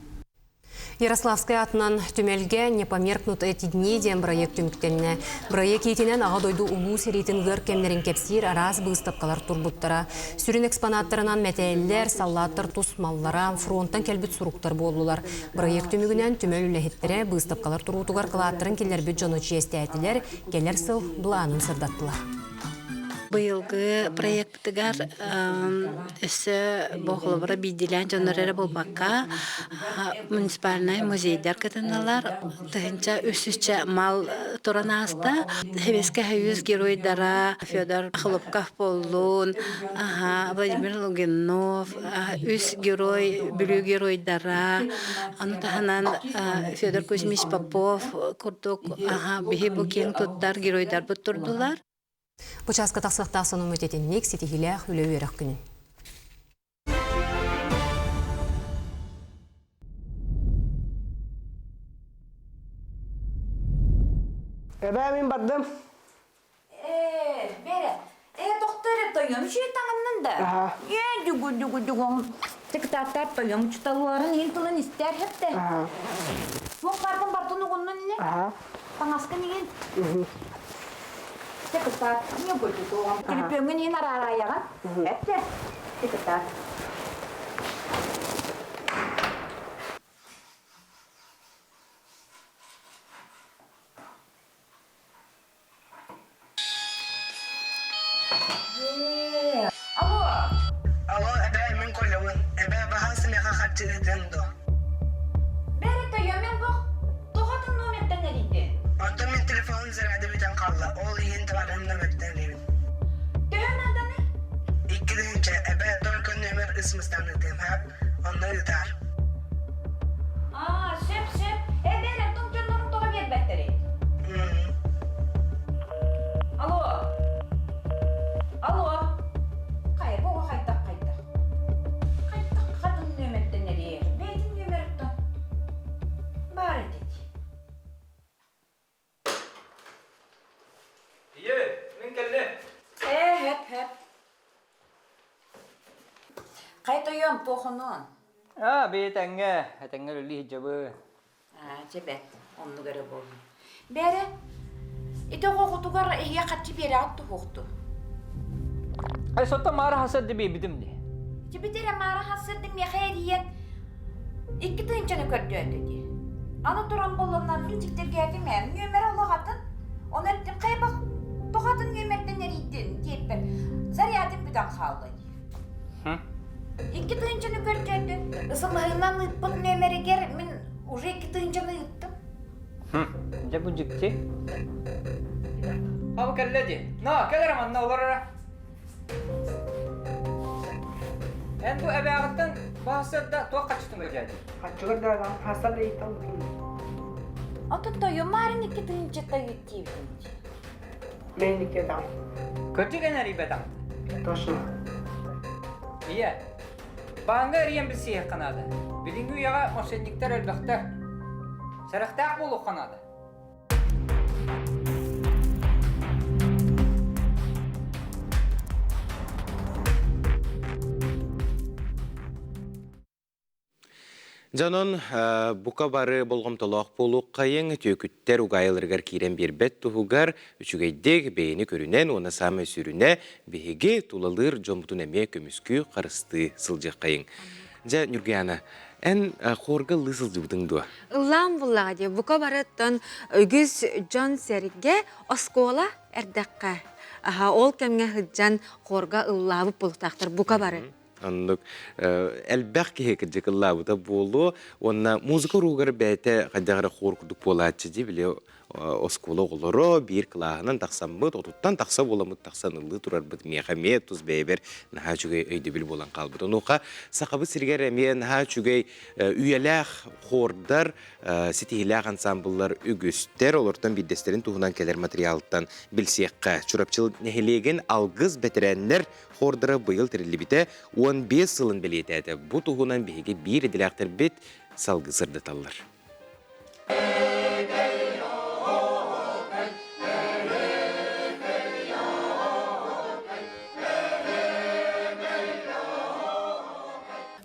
Ярославская атынан түмелге не померкнут эти дни ден проект түміктенне. Проект етінен аға дойду улу серейтін ғыр кемлерін кепсир араз бұғыстапқалар турбуттара. Сүрін экспонаттарынан мәтәлілер, саллаттар, тусмаллара, фронттан кәлбіт сұруқтар болулар. Проект түмігінен түмел үләхеттері бұғыстапқалар турутуғар қылаттырын келер бүт жоны чиесті әтілер, келер сыл бұланын сырдаттылар. Быйылгы проекттыгар өссө бохолобора бидилен жонорere болбакка муниципальный музейдер кытыналар. Тыгынча өссүччө мал туранаста хебеске хаюз геройдара Федор Хлопков боллун, Владимир Лугинов, үс герой, бүлүү геройдара, анутаханан Федор Кузьмич Попов, курдук, бихи бу кең туттар геройдар буттурдулар. Бучаска тақсықтақ соның өтетіннек сетихилях үлі өріқ күнін. Мен бардым. Бере. Доктор тоyum şu tağımdan da. Dugu. Sekreter toyum çutalıların iltilen ister hep de. Bu pardon ondan ne? Pangaska niye? Sekreter niye koydu? Kirpiğimin yine araya. Hep de. Sekreter. Alo, ebe min koyumun. Ebe bahasını yakakatçı edendo. Beri toyum ben bu. Doğatın nometten nereydi? Orta min telefonun zirade biten kalla. Oğlu yiyin tavarım nometten nereydi. Dövün adı ne? İki deyince ebe dorkun nömer ısmıstan ödeyim hep. Onları yutar. Şep. Benim toncanlarım doğa bir betteri. Alo. Kayır bu kayda. Kadın nömetten nereye? Benim nömetten. Bari dedi. İyi, min kelle. Hep. Kaytoyum poğunun. Bir tenge lili jabı. Cebet, onu göre bol. Bere, ite hoğutugar ehya kaçı bere attı hoğutu. Ay sotta mara hasad dibi bidim di. Cibitere mara hasırdım ya hayriyen. İki tınçanı kördü dedi. Ana duran bollanlar mincikler geldi men. Nömer Allah'atın. Onu ettim kaybak. Tohadın nömerden nereydin deyip ben. Zaryadım bir dan kaldı. İki tınçanı kördü. Isılığından ıtpık nömeri ger. Min uje iki tınçanı ıttım. Jabu jikti. Abi kelle di. Na kelle raman na olara. Ben bu ebe ağıttan bahsede tuğa kaçtım öcedi. Kaçılır da lan. Hasta da iyi tanıdım. Ata toyum marin iki tınçı da yutayım. Ben nikeden. Kötü gene ribedan. Toşna. İyi. Bana eriyen bir siyah kanadı. Bilingü yağa mosenlikler elbekte. Sarıktak bulu kanadı. Жанон бука бары болгомтолоқ болуқ қайын төкүттер угайылыргар кирен бербет туһугар үчүгейдег бейни көрүнен оны самы сүрүнө беге тулалыр жомутун эме көмүскү карысты сылжы қайын. Жа Нургияна, эн хорга лысылжыбытың дуа? Ыллам буллагы бука барыттан үгүз Джон Серге оскола эрдакка. Ол кемге хыджан хорга ыллабы бултактар бука бары. Аннык элбэх кехекеджек ыллабыта болу, онна музыка ругар бәйте қадағыры хоркудук болатчы ди биле оскола олоро бир клаһынан тақсамбыт, отуттан тақса боламыт тақсанылы турар бит мехамет туз бейбер наха чугай өйді бил болан қалбыт. Онуқа сақабы сиргер әме наха чугай үйеләх хордар, сетихиләх ансамблар үгістер, олортан биддестерін туғынан келер материалттан білсеққа чурапчыл нехелеген алгыз бәтірәнлер хордары бұйыл тірілі біте 15 сылын білеті әді. Бұ туғынан бейге бір еділәқтір бет салғызырды таллар.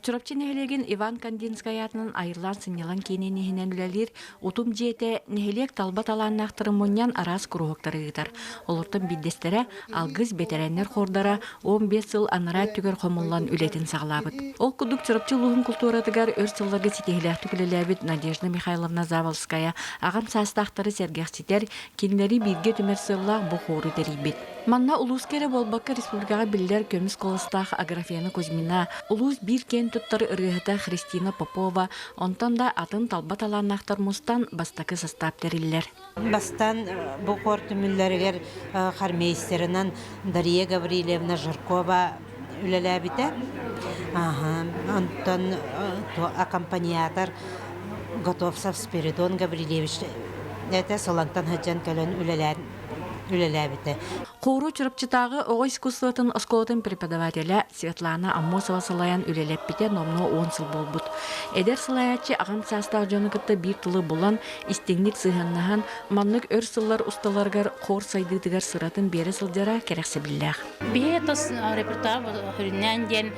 Чурапчы нехелеген Иван Кандинскаятынан айырлан сынялан кенен нехенен үлелер, утум жете нехелек талбат аланнақтырын мұньян арас күріғықтары ғытар. Олыртын биддестері алгыз бетереннер хордара 15 сыл анара түгер қомылан үлетін сағылабыд. Ол күдік чурапчы луғын культуратыгар өр сылларға сетехілер түкілеләбіт Надежда Михайловна Заволская, ағам састақтары сәргәқсетер, кенлері бирге түмер сыллақ бұ хоры дәрейбет. Манна улус кере болбакка республикага биллер көмүс колостах Аграфена Кузьмина, улус бир кен туттары ырыгыта Христина Попова, онтон да атын талбат аланнахтар мустан бастакы состав териллер. Бастан бу кортумүлләргәр хармейстеринан Дарья Гаврилевна Жиркова үлеләбите. Онтон аккомпаниатор Готовцев Спиридон Гаврилевич. Это солантан хаджан кален үлеләбите. Қору чырыпчытағы оғы искусствотын осколотын преподавателя Светлана Аммосова салаян үлелеппите номно 10 сыл болбут. Эдер салаячы ағам састағы жоны кытты бір тылы болан истеңнік сыханнахан маннык өр сыллар усталаргар қор сайдыдыгар сыратын бері сылдара керексе білләқ. Бие тос репертуар хүрінен ден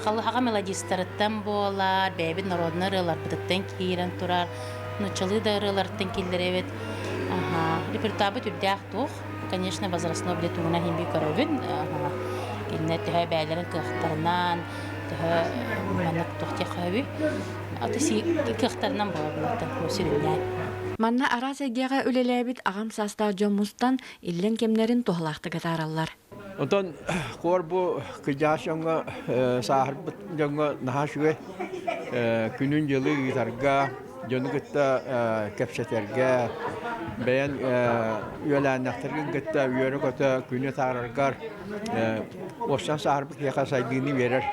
қалыға мелодистарыттан болар, бәйбі народны рылар бұдыттан кейрен тұрар, нучалы да рыларттан келдер әвет. Репертуар түрдәқ тұқ. Конечно, возрастной билет уна химби коровин. Кинне тәһә бәйләрен кыхтарнан, тәһә манак тохтя хави. Атыси кыхтарнан булат көсүрүнә. Манна аразагага үлеләбит агам саста жомустан иллен кемнәрен тохлактыга тараллар. Онтон корбу кыжашыңга сахар жонга нахашуе күнүн жылы гитарга жонугытта кепшетерге бәян үеләнәхтәргән гытта үере көтә күне тараргар осан сахар бия сайдыны берер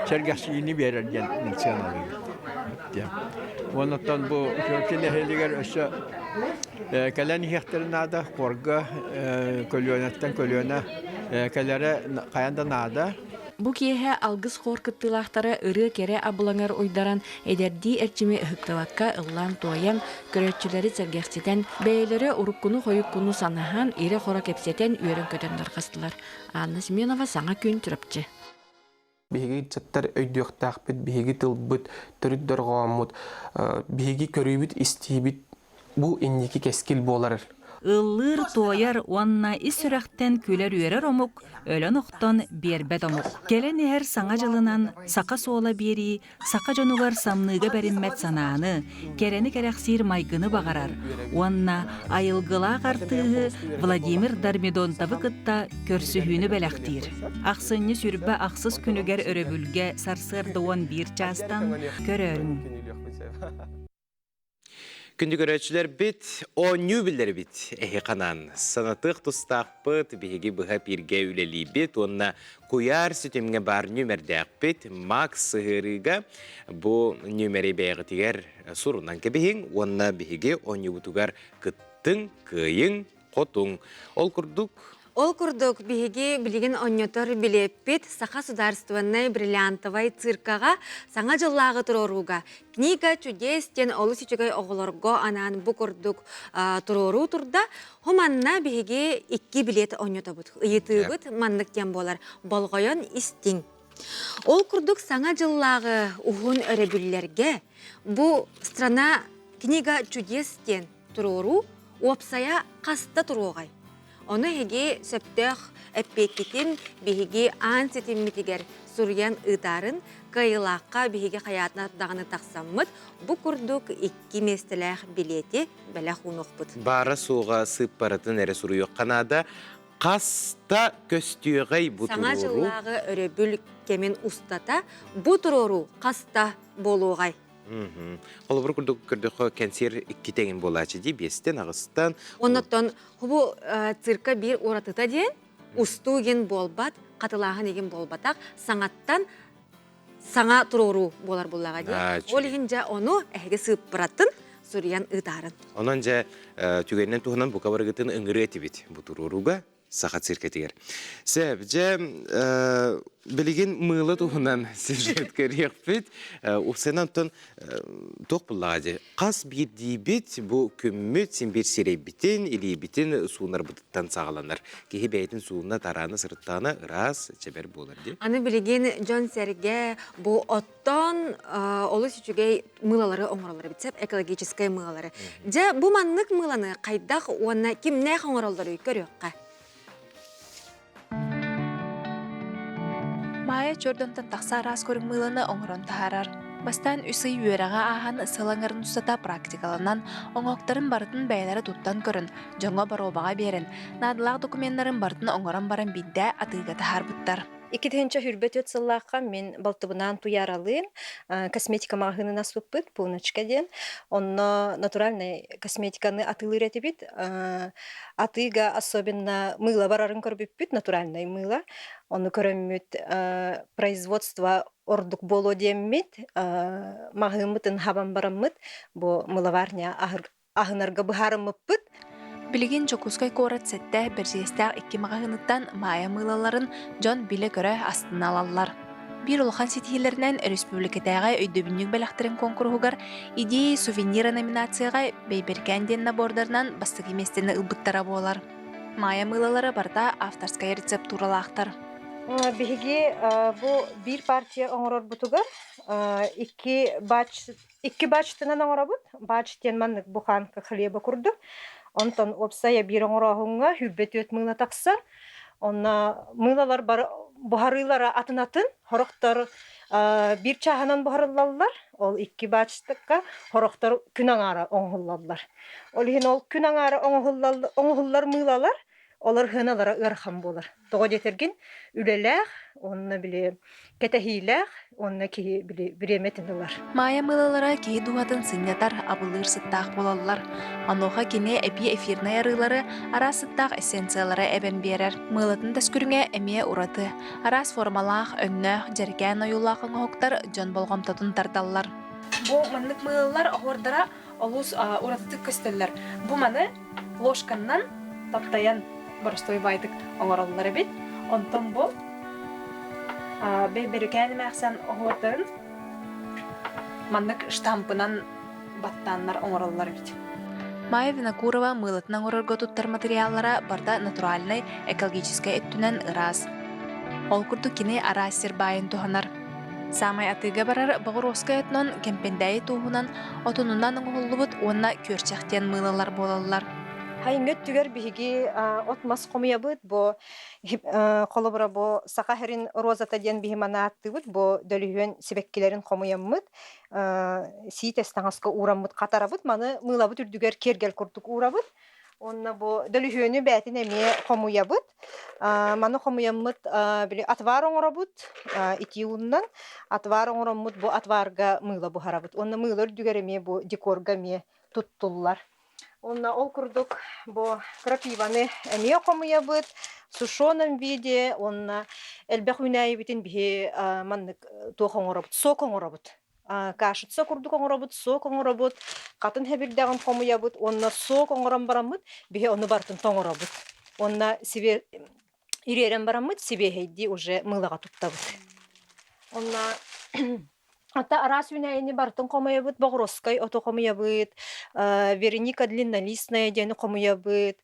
сәргәсине берер дигән милиционер. Оннан бу көпчене хәлигәр өсә калән ихтәрнада корга көлөнәттән көлөнә каләре каянда нада. Бу киһә алгыс хоркыттылахтары ыры кере абылаңар уйдаран эдерди эрчими ыктылакка ыллан тоян көрөччүләре сәргәхсетен бәйләре уруккуну хойуккуну санахан ире хора кепсетен үерен көтөндөр кыстылар. Анна Семенова саңа күн түрөпчү. Биһиги чаттар өйдөктәк бит, биһиги тылбыт, төрүддөр гамут, биһиги көрүбүт истибит бу инники кескил болар. Ыллыр тояр уанна исүрәхтен күлер үерер омук, өлөн оқтон бербет омук. Келен әр саңа жылынан сақа сола бери, сақа жонугар самныга беринмет санааны, керени керексир майгыны бағарар. Уанна айылгыла артыгы Владимир Дармидонтабы кытта көрсүхүүнү белектир. Ақсынны сүрбә ақсыз күнүгер өрөбүлге сарсыр дуан бир частан көрөрүн. Күнді көрәтшілер бит, о нюбілер бит, қанан. Санатық тұстақ бұт, бейгі бұға пирге үлелі бит, онына қойар сүтімге бар нөмірдәк бит, Макс Сығырыға бұл нөмірі бәйгі тегер сұрынан кәбейін, онына бейгі о нюбітугар күттің, күйін, қотың. Ол күрдік бейге білген оннетор білеппет Саха сударстванной бриллиантовай циркаға саңа жыллағы тұроруға. Книга чудестен олы сүйчегай оғылырго анан бұ күрдік тұрору тұрда, хоманна бейге 2 билет оннета бұд. Иетігіт маннықтен болар. Болғайын истин. Ол күрдік саңа жыллағы ұғын өребілерге бұ страна книга чудестен тұрору опсая қаста тұроғай. Оны хеге сөптөх әппекетін бейге ансетен метігер сүрген ұдарын қайылаққа бейге қаятына дағыны тақсаммыд, бұ күрдік 2 местіләқ билеті бәләқ ұнық бұд. Бары суға сып баратын әрі сұру yok қанада, қаста көстүйғай бұ тұрору. Саңа жыллағы өребіл кемен ұстата, бұ тұрору қаста болуғай. Олыбыр күрдіқі кәнсер 2 тәңін болачы дей, 5-тен ағыстан. Оннаттан, бұл цирка бір оратыта дейін, ұстуген болбат, қатылағын еген болбатақ, саңаттан саңа тұрору болар болаға дейін. Ол егенже оны әйге сып бұраттын, сүрген ұдарын. Онан жа түгеннен туғынан бұқа барғытын үңірі әті бет бұл тұроруға. Сақат сиркетігер. Сәп, жа білген мұйлы туғынан сюжет көрек бет, ұқсайнан тұн тоқ бұллағады. Қас бір дейбет бұл көммет сен бір серей бітін, или бітін суынар бұдыттан сағаланар. Кейі бәйтін суына тараны сұрыттаны ұрас чәбер болар де. Аны білген Джон Серге бұл оттан олы сүчіге мұлалары оңыралары бітсеп, экологическай мұлалары. Жа бұл маннық мұланы қайдақ оны кімне қоңыралдары көрекқа? Майя чордонтан тақса арас көрің мыланы оңырын тағарар. бастан үсүй үераға ахан сылаңарын ұстата практикаланан, оңоқтарын бартын бәйлері туттан көрін, жоңа баробаға берін, надылақ документтарын бартын оңыран баран бидді атыға тахар бұттар. Икидхенча хүрбет өтсыллаққа мен балтыбынан туяралын, косметика мағынын аспыппыт, пуночка ден. Онно натуральный косметиканы атылыр етебет. Атыга особенно мыло барарын көрбіппіт, натуральный мыло. Оны көрімміт производство ордук боло деммет, мағынмытын хабан бараммыт, бо мыловарня ағынарға бұхарымыппыт. Билигин Жокускай корат сетте берзестәр 2 мағыныттан мая мылаларын жон биле көрі астына алалар. Бир улхан сетихилерінен республикатаға өйдөбіннік бәліқтерін конкурғығар идея сувенира номинацияға бейберкен денна бордарынан бастық еместені ұлбыттара болар. Мая мылалары барда авторскай рецептуралақтар. Биһиги бу бир партия оңорор бутугар 2 бачтынан оңорабыт. Бачтен маннык буханка хлеба курдук. Онтон опсая бир оңорохунга хүрбет өт мыла такса. Онна мылалар бар бухарылара атынатын, хороктор бир чаханан бухарылалар. Ол 2 бачтыкка хороктор күн аңара оңгулалар. Ол хин ол күн аңара оңгуллар мылалар. Олар хыналара ырхам болар. Тоға жетерген үлеләх, онна биле кетехиләх, онна ки биле биреметинлар. Мая мылалара кей дуатын сыннятар абылыр сыттақ болалар. Аноха кене эпи эфирна ярылары арас сыттақ эссенциялары әбен берер. Мылатын төскүріңе әмие ураты. Арас формалақ, өннөх, жерген ойулақын хоқтар жон болғамтатын тарталар. Бу маннык мылалар оғырдара олус ураты көстеллер. Бу маны ложканнан таптаян барыстой байдык оңораллары бит. Онтон бұл бейберікәні мәқсан оғырдарын маннык штампынан баттаннар оңораллары бит. Майя Винокурова мылытын оңорорго туттар материаллара барда натуральный экологический өттүнен ырас. Ол курду кини арас сирбайын туханар. Самай атыга барар бағыроска өтнон кемпендәйі туғынан отунунан оңолубут онна көрчәқтен мылалар болалар. Хайнгөт түгер биһиги отмас комуябыт, бо колобра бо сахахерин розата ден бихимана аттыбыт, бо дөлүһөн себеккилерин комуяммыт, сиитестаңаска ураммыт катарабыт, маны мылабыт үрдүгер кергел курдук урабыт. Онна бо дөлүһөнү бәтин эме комуябыт, маны комуяммыт биле атвар оңорабыт, итиуннан атвар оңораммыт, бо атварга мыла бухарабыт. Онна мыла үрдүгер эме бо декорга ме туттуллар. Онна ол курдук бо крапиваны эме комуябыт, в сушеном виде, онна элбэх үнайбитин бихи маннык туох оңорабыт, сок оңорабыт. Кашыт сок курдук оңорабыт, сок оңорабыт, катын хебирдаган комуябыт, онна сок оңорам барамыт, бихи оны бартын тоңорабыт. Онна себе иререн барамыт, себе хейди уже мылага туттабыт. Онна Ата арас үнәйіні бартын комуябыт, бағыроскай ото комуябыт, Вероника длиннолистная дені комуябыт,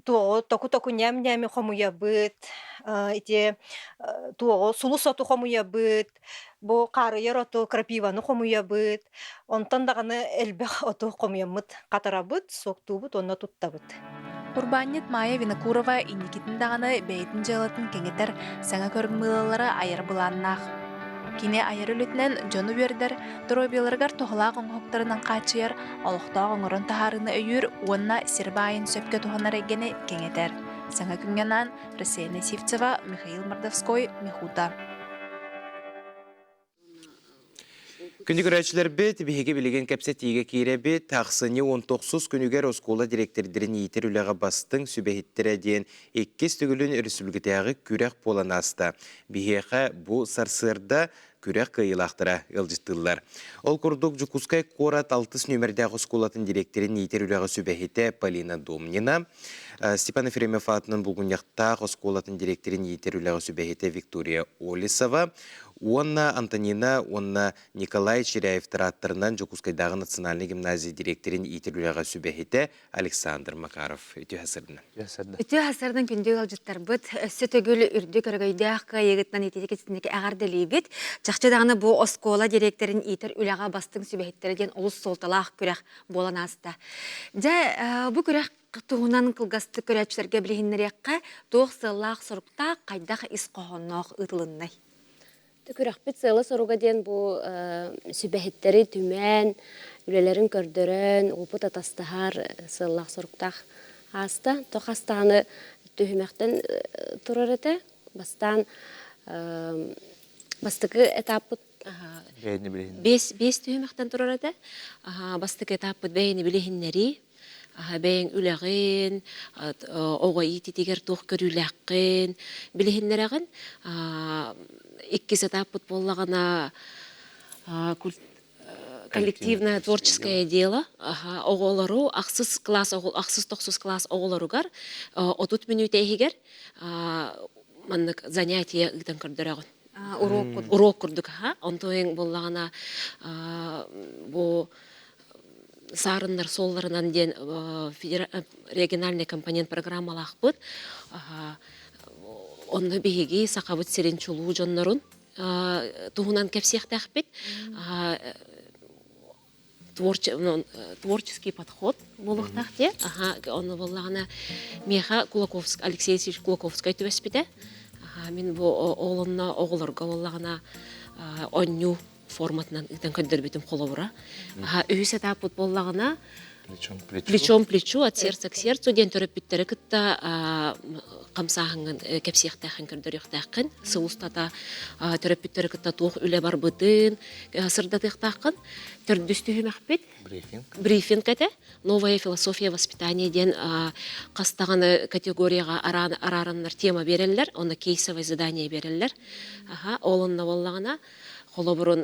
току-току ням-нями комуябыт, сулус оту комуябыт, бо қарыер ото крапиваны комуябыт, онтан дағаны әлбәқ ото комуябыт, қатарабыт, соқтубыт, онна туттабыт. Урбанет Майя Винокурова инникетін дағаны бәйтін жалатын кеңетер саңа көрін мылалары айыр бұланнақ. Кine ayarı lütnen Jonu Berder, Dorobiyalargar toğlaq oңhoqtarынан qaçıyar, oluqtaq oңырын taharını öyür, onna sirbayın söpke tuhanar egeni kengeder. Саңа күнгенан Россия Насивцева, Михаил Мордовской, Михута. Күнді көрәтшілер бет, бігеге білеген кәпсетіге кейре бет, тақсыны 19 күнігер оскола директордерін етер үліға бастың сүбәхеттері дейін 2 түгілін республикатағы күрек болан асты. Бігеға бұл сарсырда күрек қиылақтыра ылжыттылар. Ол күрдік Жукускай Корат 6 нөмірдегі осколатын директорін етер үліға сүбәхеті Полина Домнина, Степан Ефремов атының бұлғыняқтағы осколатын директорін етер үліға сүбәхеті Виктория Олисова, Онна Антонина, онна Николай Черяевтар аттарынан Жукускайдағы национальный гимназия директорин итерлуяға сүбәхеті Александр Макаров. Өте хасырдың. Өте хасырдың күнде ғалжыттар бұд. Өсі төгілі үрді көргейдіғқа егіттен ететі кетсіндегі әғарділей бет. Жақчыдағына бұл оскола директорин итерлуяға бастың сүбәхеттерден олыс солталақ күрек болан асты. Бұл күрек туғынан қылғасты көрәтшілерге білігіннерекқа тоқ сылақ сұрықта қайдағы іс қоғыннақ ұтылыннай. Күрәхпет сыйлы соруга ден бу сүбәһиттәре түмән, үлеләрен көрдөрөн, опыт атастахар сыллах соруктах аста, тохастаны төһүмәктен турар эте, бастан бастыкы этаппыт бес төһүмәктен турар эте, бастыкы этаппыт бәйни билехиннәри, бәйін үләғін, оғайы тетегер тоқ көріләқін, білігінлерәғін, иккіз этаппыт боллағына коллективное творческое дело, оғылару, ақсыз тоқсыз класс оғыларуғар, 30 минут әйгер, занятие ұйтан көрдірәғын. Урок күрдік, онтойын боллағына бұл сарындар солларынан ден региональный компонент программалақ бұд. Онны бейге сақабыт серен чулу жоннарын туғынан кәпсияқтақ бет. Творческий подход болуқтақ де. Онны болағына меха Алексей Алексеевич Кулаковскай түвеспеде. Мен бұл оғылына оғылырға болағына онню форматынан итен көддер битим қолабыра. Үйіс этапыт боллағына плечом к плечу, от сердца к сердцу, ден төріп биттері кітті қамсағын кәпсияқтақын көрдіріқтақын, сылыстата төріп биттері кітті тоқ үлі бар бұтын, сырдатықтақын, түрдісті хүмәқ бет, брифинг әті, новая философия воспитания ден қастағаны категорияға арарынлар тема берелілер, оны кейсовый задание берелілер, олынна боллағына, Қолы бұрын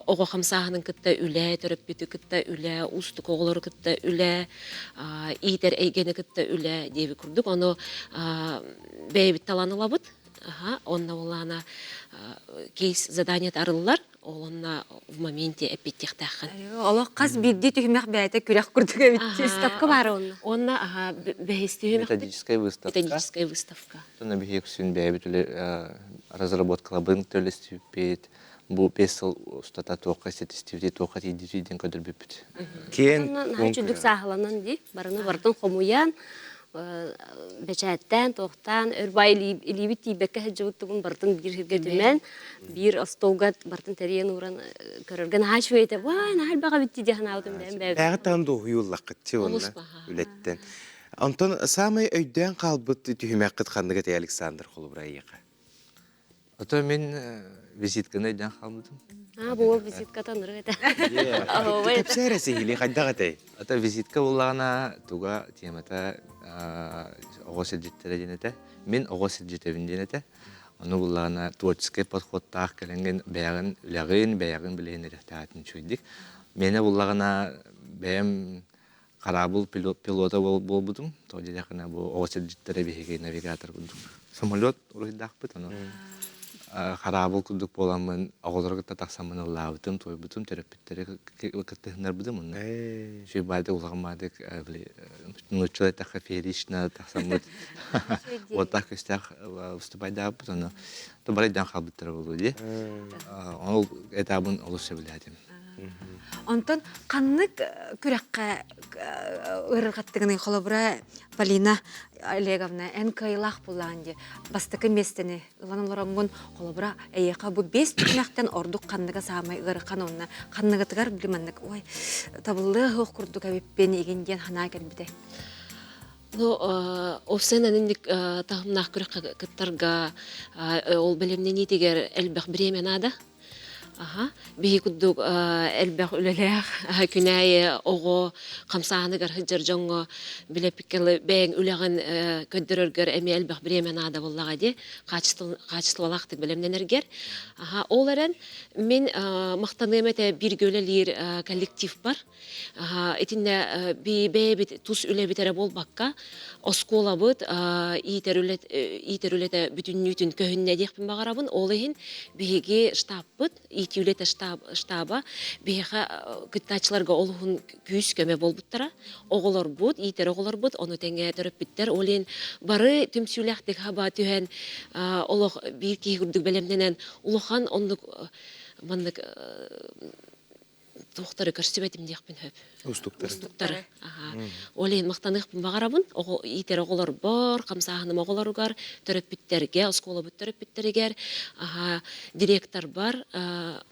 оғы қамсағының күтті үлі, түріп біті күтті үлі, ұсты қоғылыр күтті үлі, иетер әйгені күтті үлі дейбі күрдік. Оны бәйбіт таланыла бұд. Онна олана кейс заданият арылылар, олына в моменте әппеттектақын. Олы қаз бірді түхімек бәйті күрек күрдігі бітті. Выставка бар онна? Онна бәйісті хүмек Методическая выставка. Методическая выставка. Тона бігек сүн бәйбіт үлі разработкала бұн төлісті үппет. Бұл 5 жыл ұстата тоққа сетістівде тоққа тейдерден көдір бөппіт. Кен? Жүдік сағыланын де, барыны бардың қомуян, бәчәттен, тоқтан, өрбай илебет дейбәкке әджіуіттігін бардың бір хіргедімен, бір остолғат бардың тәрен ұран көрірген ашу еті, вай, нәл баға бітті дегін аудым бәйін бәйін. Әғіттан доғый ұллаққытты онына үлеттен. Антон, самай өйден қалбыт түйімәк қытқандығы тей Александр Қолыбырайыға. Ото мен визитканы өйден қалмыдым. Бұл визитка таныры еті. Кәпсәрі сейілі қайдағы тей? Ото визитка олағына туға темата оғы сәджеттері денеті. Мен оғы сәджеттебін денеті. Оны олағына творческий подходтақ кәленген бәяғын үләғын білейін әріқтағатын чөйдік. Мені олағына бәйім қарабыл пилота болбудым. Тоғды дәқіна бұл оғы сәджеттері бейге навигатор бұдым. Самолет ұрғыдақ бұд. Қарабыл күлдік боламын, оғылырғытта тақсамын ұлауытым, тойбытым, терапиттері кіттігінер бұдым. Жүй байды ұлғамадық, нұчылай таққа феришна тақсамыд. Отақ көстәқ ұстыбайды бұд. Барайдан қалбыттары болу де. Ол этабын олысы біләдім. Онтон қаннық күрәққа ұрырғаттығының қолыбыра Полина Олеговна ән кайлақ болған де бастықы местені ұланыларыңын қолыбыра әйеқа бұл 5 түкінәқтен ордық қанныға сағамай ұрыққан онына қанныға біліманнық ой табылы ғық күрдік әбеппен егенден хана кәлбіде. Овсен әніндік тағымнақ күрәққа күттарға ол білімнен етегер әлбәқ біремен ады. Бихи куддук элбэх үлелэх күнәйе оғы қамсағыныгар хыджар жоңғы білепіккелі бәйін үлеген көддіріргер әме элбэх біремен ада боллаға де қачыстылалақтық білемненергер. Ол әрін мен мақтанығым әті бір көлелер коллектив бар. Етінде бәйбет тұс үле бітері бол баққа оскола бұд иетер үлеті бүтін нүтін көхінне дейқпін бағарабын. Ол ең бейге штаб бұд. Итюлета штаба беха кыттачларга олхун күс көмө болбуттара оголор бут итер оголор бут ону теңге төрөп биттер олен бары түмсүлэхтик хаба түһен олох бир кийгүрдүк белемденен улухан ондук мандык Тухтары көрсөбетим диякпин хөп. Устуктары. Устуктары. Олейн мактанык багарабын. Итер оголор бар, камсаһыным оголоругар, төрөппүттерге, оскола бүттөрөппүттеригер, директор бар,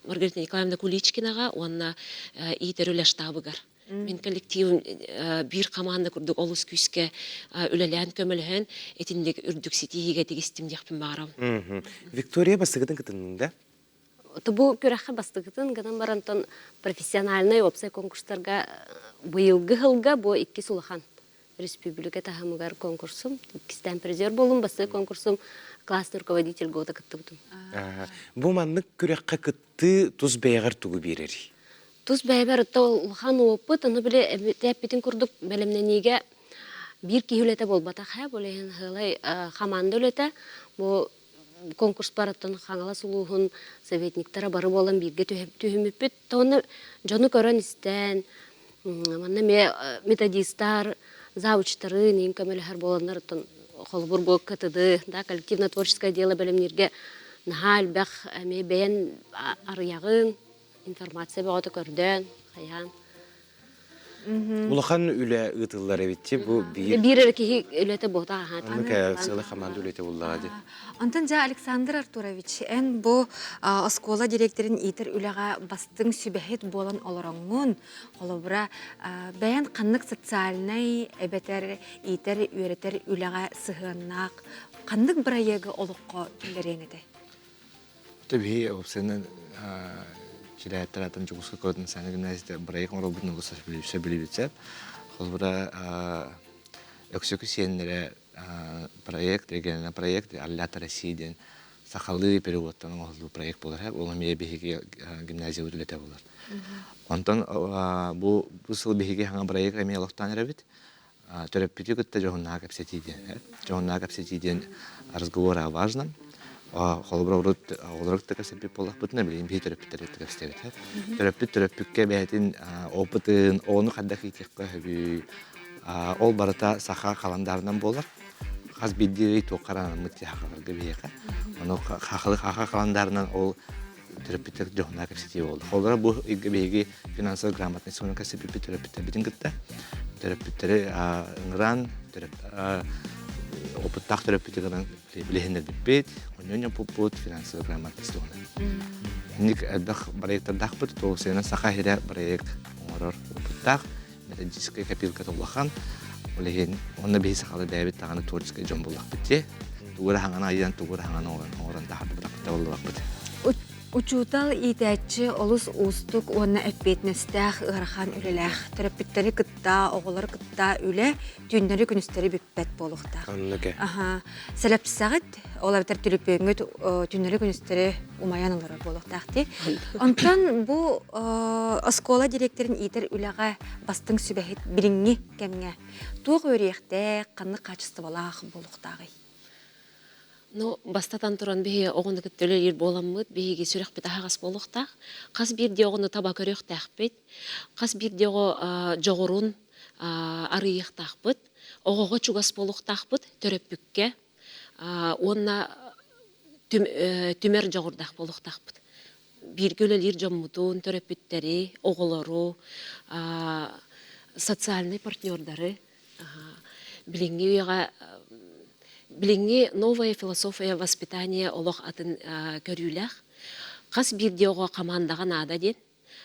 Маргарита Николаевна Куличкинага, онна итер үле штабыгар. Мен коллективым бир команда курдук олус күскө үлелән көмөлһөн, этиндик үрдүк ситиге тигистим диякпин багарабын. Виктория бастыгытын кытынында? Бу көрәхе бастыгытын гынан барантон профессиональный опция конкурстарга быйылгы хылга бу 2 сулахан республика тахамыгар конкурсум, 2 призер болум, басты конкурсум классный руководитель года кыттыбытым. Бу маннык көрәккә кытты туз бәягыр тугу берери. Туз бәйбәр улхан опыт, аны биле тәппитин курдук белемнениге бир киһүләтә болбата ха, болен хылай хаманда үләтә. Бу конкурс бараттан хаңала сулуһун советниктара бары болан бирге төһүмүппүт. Тоны жону көрөн истен, манна методисттар, заучтары, нин көмөлөр боландар тон холбур бу кытыды, да коллективно-творческое дело белемнерге нахал бах эме бен арыягын информация багыты көрдөн, хаян. Улахан үле ытыллар эбитти, бу бир ки үлете бота ха. Анка сылы команда үлете буллады. Антон жа Александр Артурович, эн бу оскола директорин итер үлега бастың сүбәхет болан олорongун, холобра бәян каннык социальный эбетер итер үеретер үлега сыгыннак, каннык проекты олукко килереңеде. Tabii opsiyonel jilayetlerden çok sık gördüm sen gimnazide bırakın robotun olursa söyleyeceğim. Kolbura öksükü siyenlere proyekt, regional proyekt, Allata Residin, Sakhalı periyottan olduğu proyekt olur hep. Onun bir bihigi gimnaziye udulete olur. Ondan bu sıl bihigi hangi proyekt emiye loktan rabit. Törepiti kutta johunna kapsatidin. Johunna kapsatidin разговора важном. Холбра olarak da kasıp bir polak bütüne bileyim bir törepitleri kasıp törepükke behetin opıtın onu kaddaki tekka hebi ol barata saha kalandarından bolar. Kaz bildiği tokaran mıtı haklar gibi yaka. Onu haklı kalandarından ol törepitler johna kasıp oldu. Холбра bu gibi finansal gramatını sonra kasıp bir törepitler bitin gitti. Törepitleri ngran опыттах терапевтикадан билехинер биппет, оньоня пупут финансовый грамотность оны. Ник эдбах проекттардах бит, то сена сахахире проект орор опыттах, методическая копилка толлахан, олеген онна бейс халы бәбит таганы творческая жон буллах битте. Тугура хангана айдан тугура хангана оран тахты бутакта боллак бит. Учутал итәче олус устук онна әппетнестәх ырхан үлеләх. Терапевттәре кытта, оғылар кытта үле, түйіндері күністері бүппәт болуқта. Анныке. Сәләпсәғыт, олабытар түліппеңгіт түйіндері күністері умаян олар болуқтақты. Онтан бұл оскола директорин итер үләға бастың сүбәхет біліңі кәмге. Туғы өріяқті қанны қачысты балақ болуқтағы. Ну, бастатан туран беге оғынды күттөлер боламмыд, беге сүрек бет ағас болуқтақ. Қас бірде оғыны таба көріқтақ бет, қас бірде оғы жоғырын арыйықтақ бет, оғыға чугас болуқтақ бет, төріп бүкке, онна түмер жоғырдақ болуқтақ бет. Bir gölelер жоммутун, төріп бүттері, оғылару, социальный партнердары, біліңге уяға Билинги новая философия воспитания олох атын көрүләх. Кас бир диого командага нада ден,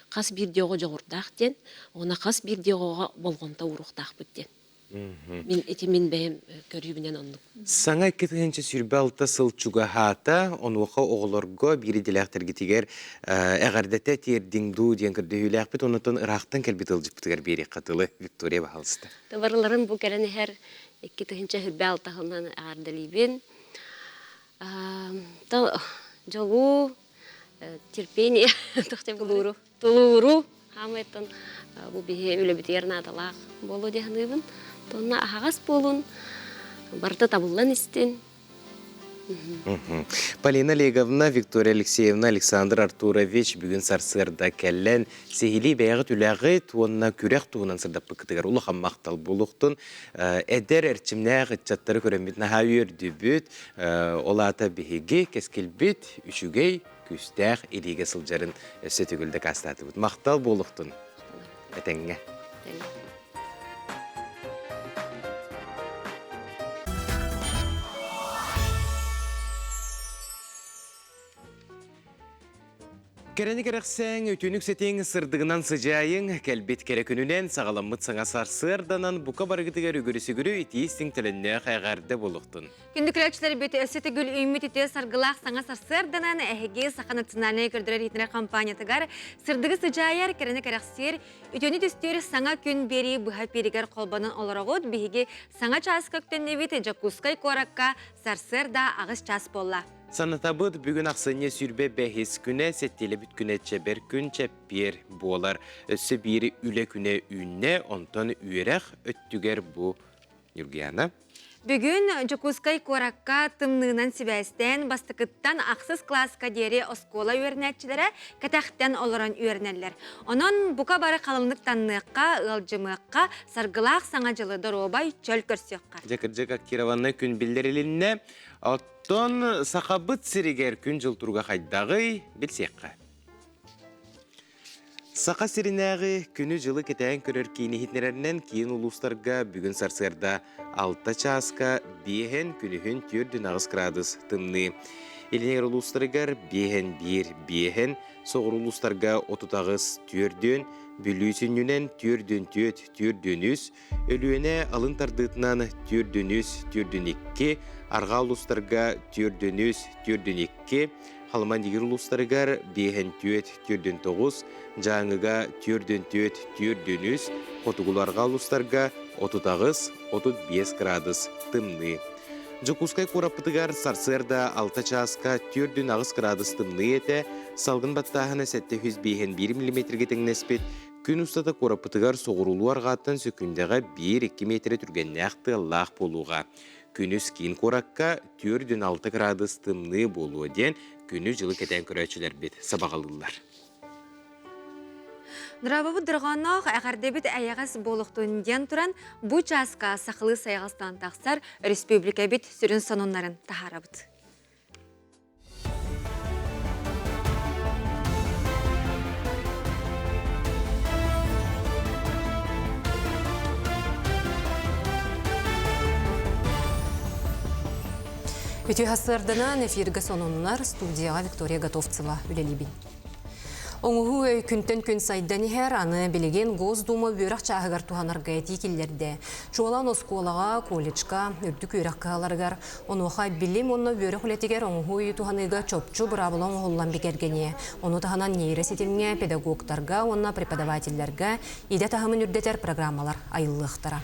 кас бир диого жогурдак ден, она кас бир диого болгонта уруктак бит ден. Мен бәйем көрүбүнен ондук. Саңа кетенче сүрбалта сылчуга хата, онука оголорго бири дилектер гитигер эгардете тердиңду ден көрдөйләк бит, онутон Ирактан келбит ылжыптыгар бери катылы Виктория Бахалсты. Товарларын бу келени her iki tühünçe hübbel tahılından ağırdalıyım. Жолу, терпение, тохтеп гулуру, тулуру, хаметтон бу бие үле битерне аталак болу дегенибин. Тонна агас болун, барта табылган истен. Полина Олеговна, Виктория Алексеевна, Александр Артурович бүгін сарсырда кәллән сехили бәйғыт үләғыт, онына күрек туғынан сырдап бұқытығар ұлыған мақтал болуқтын. Әдер әрчімнәғ үтчаттары көрімбет наға өрді бүт, олата бігеге, кәскел бүт, үшігей күстәх илиге сылжарын өссө түгілді кастаты бұд. Мақтал болуқтын. Әтәңге. Керені керексен, өтөнік сетең сырдығынан сыжайың, кәлбет керекөнінен сағаламыт саңа сарсырданан бұқа барғытығар үгірісігірі етейістің тілінне қайғарды болуқтын. Күндікіләкшілер беті өсеті гүл үймет ете сарғылақ саңа сарсырданан әхеге сақа национальный көрдірер етінер компаниятығар сырдығы сыжайар керені керексер, өтөні түстер саңа күн бері бұға перегер қолбанын оларағыд бігеге саңа час көктен неветі жакускай коракка сарсырда ағыз час болла. Санатабыд бүгін ақсыне сүрбе бәхес күні, сәттелі бүт күні чәбір күн чәппер болар. Өссі бері үлі күні үнне, онтан үйерақ өттігер бұ. Юргияна? Бүгін Жокускай коракка тымнығынан сібәстен бастықыттан ақсыз класска дері оскола үйернәтчілері кәтәқтен олыран үйернәлер. Онын бұқа бары қалымлық танныққа, ылжымыққа, сарғылақ саңа жылы дұробай чөл көрсеққа. Жакыржық Аккированны күн білдерілінне, оттон сақабыт сірігер күн жылтырға қайдағы білсеққа. Сақа сиринәғі күні жылы кетәйін көрер кейіні хитнерерінен кейін ұлыстарға бүгін сарсырда 6 часка 5 күнігін 4 градус тымны. Елінер ұлыстарығар 5 соғыр ұлыстарға 30 4 бүлісінінен 4 өліуіне алын тардытынан 4 арға ұлыстарға 4 Халман дегір ұлыстарығар 5 жаңыға 4 қотығыларға ұлыстарға 30-35 градус тымны. Жокускай қорапытығар сарсырда 6 часка 4 градус тымны еті, салғын баттағына сәтті 101 мм теңнеспет, күн ұстата қорапытығар соғырулу арғаттан сөкіндіға 1-2 метрі түргенне ақты лақ болуға. Күнүс кейін қораққа 4-6 градус тымны болуы ден күні жылы кетен көрәчілер бет сабағалылар. Нұрабабы дұрғанақ әғарда бет әйағас болуқтың ден тұран бұ жасқа сақылы сайғастан тақсар республика бет сүрін санонларын тахарабыд. Өте хасырдынан эфирге сонунлар студияға Виктория Готовцева үлелебін. Оңығы күнтен күн сайдан ехер аны білеген Госдума бөріқ чағығар туғанарға әті келдерді. Жуалан осколаға, колледжға, үрдік үйрек қағаларғар, онуға білім онына бөріқ үлетігер оңығы туғаныға чопчу бұрабылан оғылан бекергене. Оны тағанан нейрі сетіліне педагогтарға, онына преподавательлерға, иде тағымын үрдетер программалар айылықтара.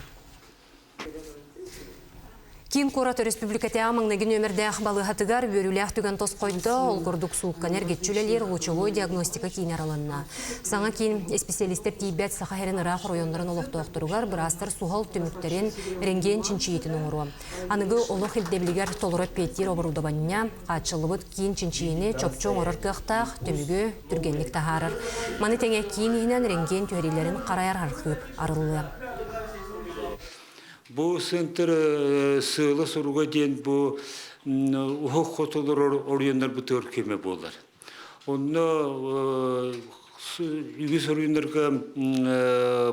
Кин Кораты Республикаты амаңнагин өмірді ақбалы хатыгар бөрілі ақтыган тос қойды, олғырдық суыққан әргетчілелер лучевой диагностика кейін араланна. Саңа кейін специалистер тейбәт сақайрын ұрақ райондарын олықты оқтыруғар бірастыр суғал түміктерін ренген чинчиетін оңыру. Анығы олық елдебілігер толыры петтер обырудабанына қатшылыбыт кейін чинчиені чопчу оңырыр қықтақ түмігі түргенлік тағарыр. Маны тәңе кейін еңінен ренген түйерелерін қарайар арқып арылы. Бұл сентр сылы сұруға ден бұл ұхық қотылыр орыяндар бұтыр көме болар. Оны үйгі сұрыйындарға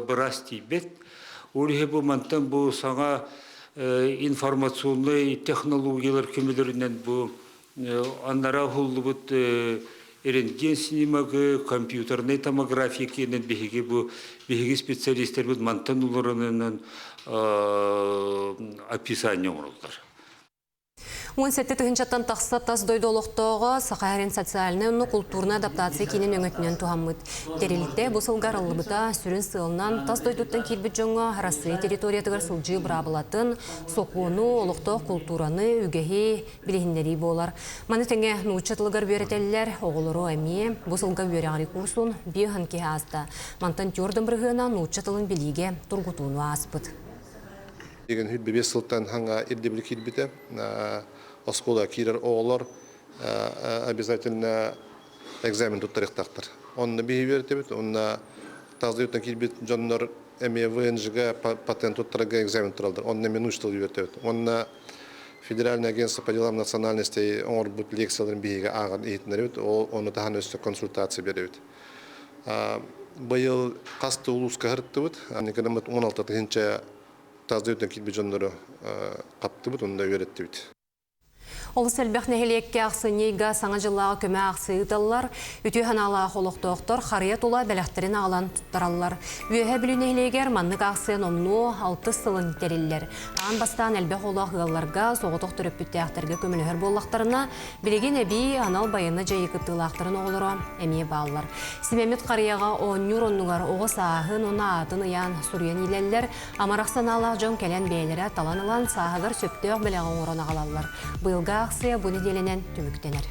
біраз дейбет. Олығы бұл мантан бұл саңа информационный технологиялар көмелерінен бұл аннара ғылды бұт рентген синемагы, компьютерный томография кенен беге бұл беге специалистер бұл мантан оларының описание орылдар. 17-тігіншаттан тақса тас дойды олықтауға сақайрен социальны ұнны культурны адаптация кенен өңітінен туғамыд. Терелікте бұсылғар ұлыбыта сүрін сылынан тас дойдуттан келбіт жоңға Россия территориятығыр сылжы бұрабылатын соқуыны олықтау культураны үгеге білігіндері болар. Маны тәңе нұчатылығар бөретелілер оғылыру әмие бұсылға бөрегari курсын бейхін ке азды. Мантан тёрдың бірғына нұчатылын біліге тұрғытуыны аспыд. Деген хүлбе 5 сылттан ханға ердебілі келбеті, оскола кирер оғылар обязательно экзамен тұттарықтақтыр. Онны бейі беретебет, онна тазды өттен келбет жонлар әме ВНЖ-ға патент тұттарға экзамен тұралдар. Онна мен ұштыл беретебет. Онна Федеральное агентство по делам национальностей оңорбут лекцияларын биһиге ағын ейтінер ол оны тахан өсті консультация беребит. Быйыл қасты улуска хырттыбыт, анекенемет 16-тыгынча тазды өтен килби жондору қаптыбыт, онда үйреттибит. Олыс әлбәқ нәхелекке ақсынейга саңа жыллағы көмі ақсыйдалар, үті ханала қолықтоқтор қария тұла бәләқтерін ағалан тұттаралар. Үйе білі нәхелегер маннық ақсыйын омну 6 сылын терілер. Аған бастан әлбәқ олақ ғылларға соғытоқ түріп бүтті ақтарға көмілігер боллақтарына білеген әбей анал байыны жайы күттілақтарын оғылыры әмей балылар. Симемет қарияға оңнюр оннуғар оғы сағын оны атын ұян сұриян илелер, амарақсан ала жон кәлен бәйлері таланылан сағығыр сөптеуқ білеғын орын ағалалар. Бұйылға ақсыя бұны деленен түміктенер.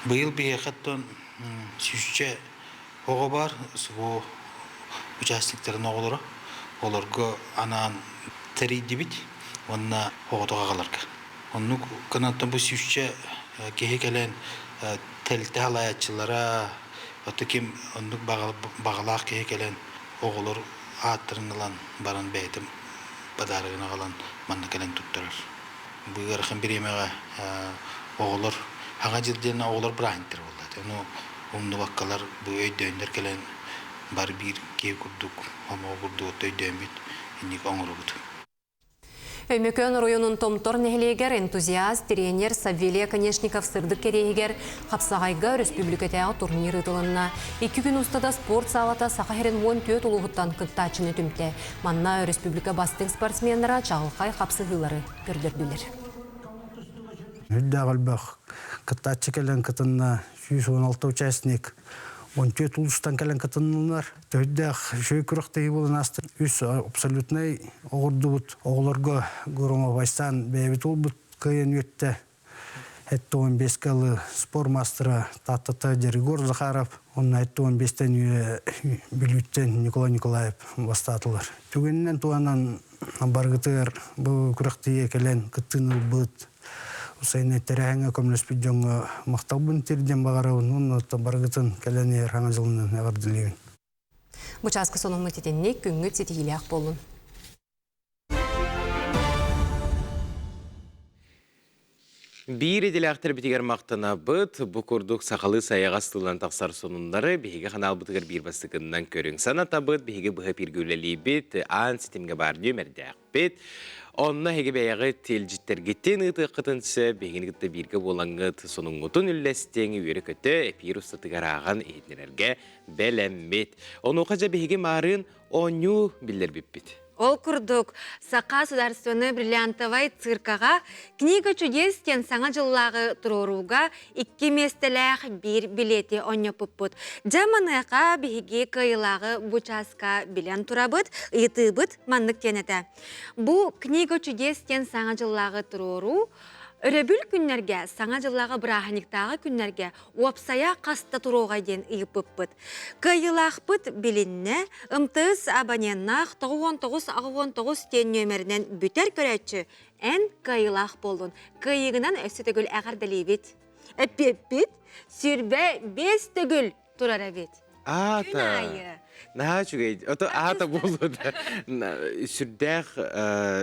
Бұйыл бейқаттан сүйшче оғы бар, сұғы участниктарын оғылыры. Оларға анан тәрей дебіт, онына оғытыға қаларға. Оны қанаттан бұл сүйшче кеге кәлен тәлті халаятчылара, оты кем ондық бағалақ кеге кәлен оғылыр аттырыңылан баран бәйтім бадарығына қалан манны кәлен тұттырыр. Бұйғар қын бір емеға оғылыр, аға жылдеріне оғылыр бірайынтыр болды. Оны ұмды баққалар бұл өйдейіндер кәлен бар бір кей күрдік, ома күрді өтті өйдейін бет, енек оңыры бұд. Өймекөн районун томтор нехлегер энтузиаст тренер Савелия Конешников сырдык керегер қапсағайға республикатағы турнир ытылынна. 2 күн устада спорт салата сақахерен 14 улуғыттан кыттачыны түмте. Манна республика бастың спортсменлера чағылқай қапсығылары көрдірділер. Үддағылбақ кыттачы кәлін кытынна 116 участник 14 улустан кәлін кытыннылар. Төйдәқ жөй күріқтегі болын асты. Үс абсолютнай оғырды бұд. Оғыларға ғұрыңа байстан бәйбіт ол бұд күйен өтті. Әтті 15 кәлі спор мастера Таттата Дерегор Захаров. Оның әтті 15-тен бүліттен Николай Николаев бастатылар. Түгеннен туанан барғытыр бұл күріқтегі кәлін кыттыныл бұд. Усайны тәрәңі көміліспі жоңы мақталбын терден бағарауын, оны барғытын кәләне раңа жылының әғардылығын. Бұчасқы соның мұтетенне күңгі цетігілі ақ болын. Bir edilақтыр бітігер мақтана бұд, бұ күрдік сақалы саяға стылан тақсар сонындары бейге қанал бұтығыр бір бастықыннан көрің саната бұд, бейге бұғы пергілі бет, аң сетімге бар нөмірді ақ бет. Онна хеге бәяғы телжіттерге ұты қытынсы, бейгенігітті бірге болаңғыт соның ұтын үлләстеңі өрі көті әпир ұстатығар аған етнерерге бәләммет. Оны оқажа бейге марын оңю білдер беппет. Ол күрдік Сақа Сударственный бриллиантовай циркаға книга чудес тен саңа жыллағы тұруруға 2 местеләқ 1 билеті оңя пұппыт. Жаманыға бейге кайылағы бұчасқа билен тұрабыт, ұйытыбыт маннық тенеті. Бұл книга чудес тен саңа жыллағы тұруру Өрөбүл күннерге, саңа жыллағы біраханиктағы күннерге уапсая қаста тұруға ден ұйыппыт. Кайылақпыт білінне, ымтыз абоненнақ 99-99 тен нөмерінен бүтер көрәтші ән кайылақ болын. Кайығынан өсі түгіл әғардалейбет. Әппеппет, сүрбе 5 түгіл тұрар әбет. Ата. Наға чүгей, ото ата болуды. Сүрдәқ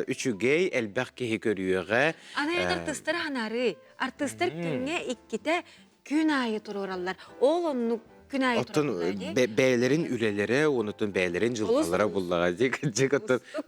үшігей әлбәқ кеге көріуіға. Ана артыстар ханары, артыстар күнге 2-те күн айы тұруралар. Ол оны күн айы тұруралар. Оттын бәйлерін үлелері, онытын бәйлерін жылғалара болуға дек.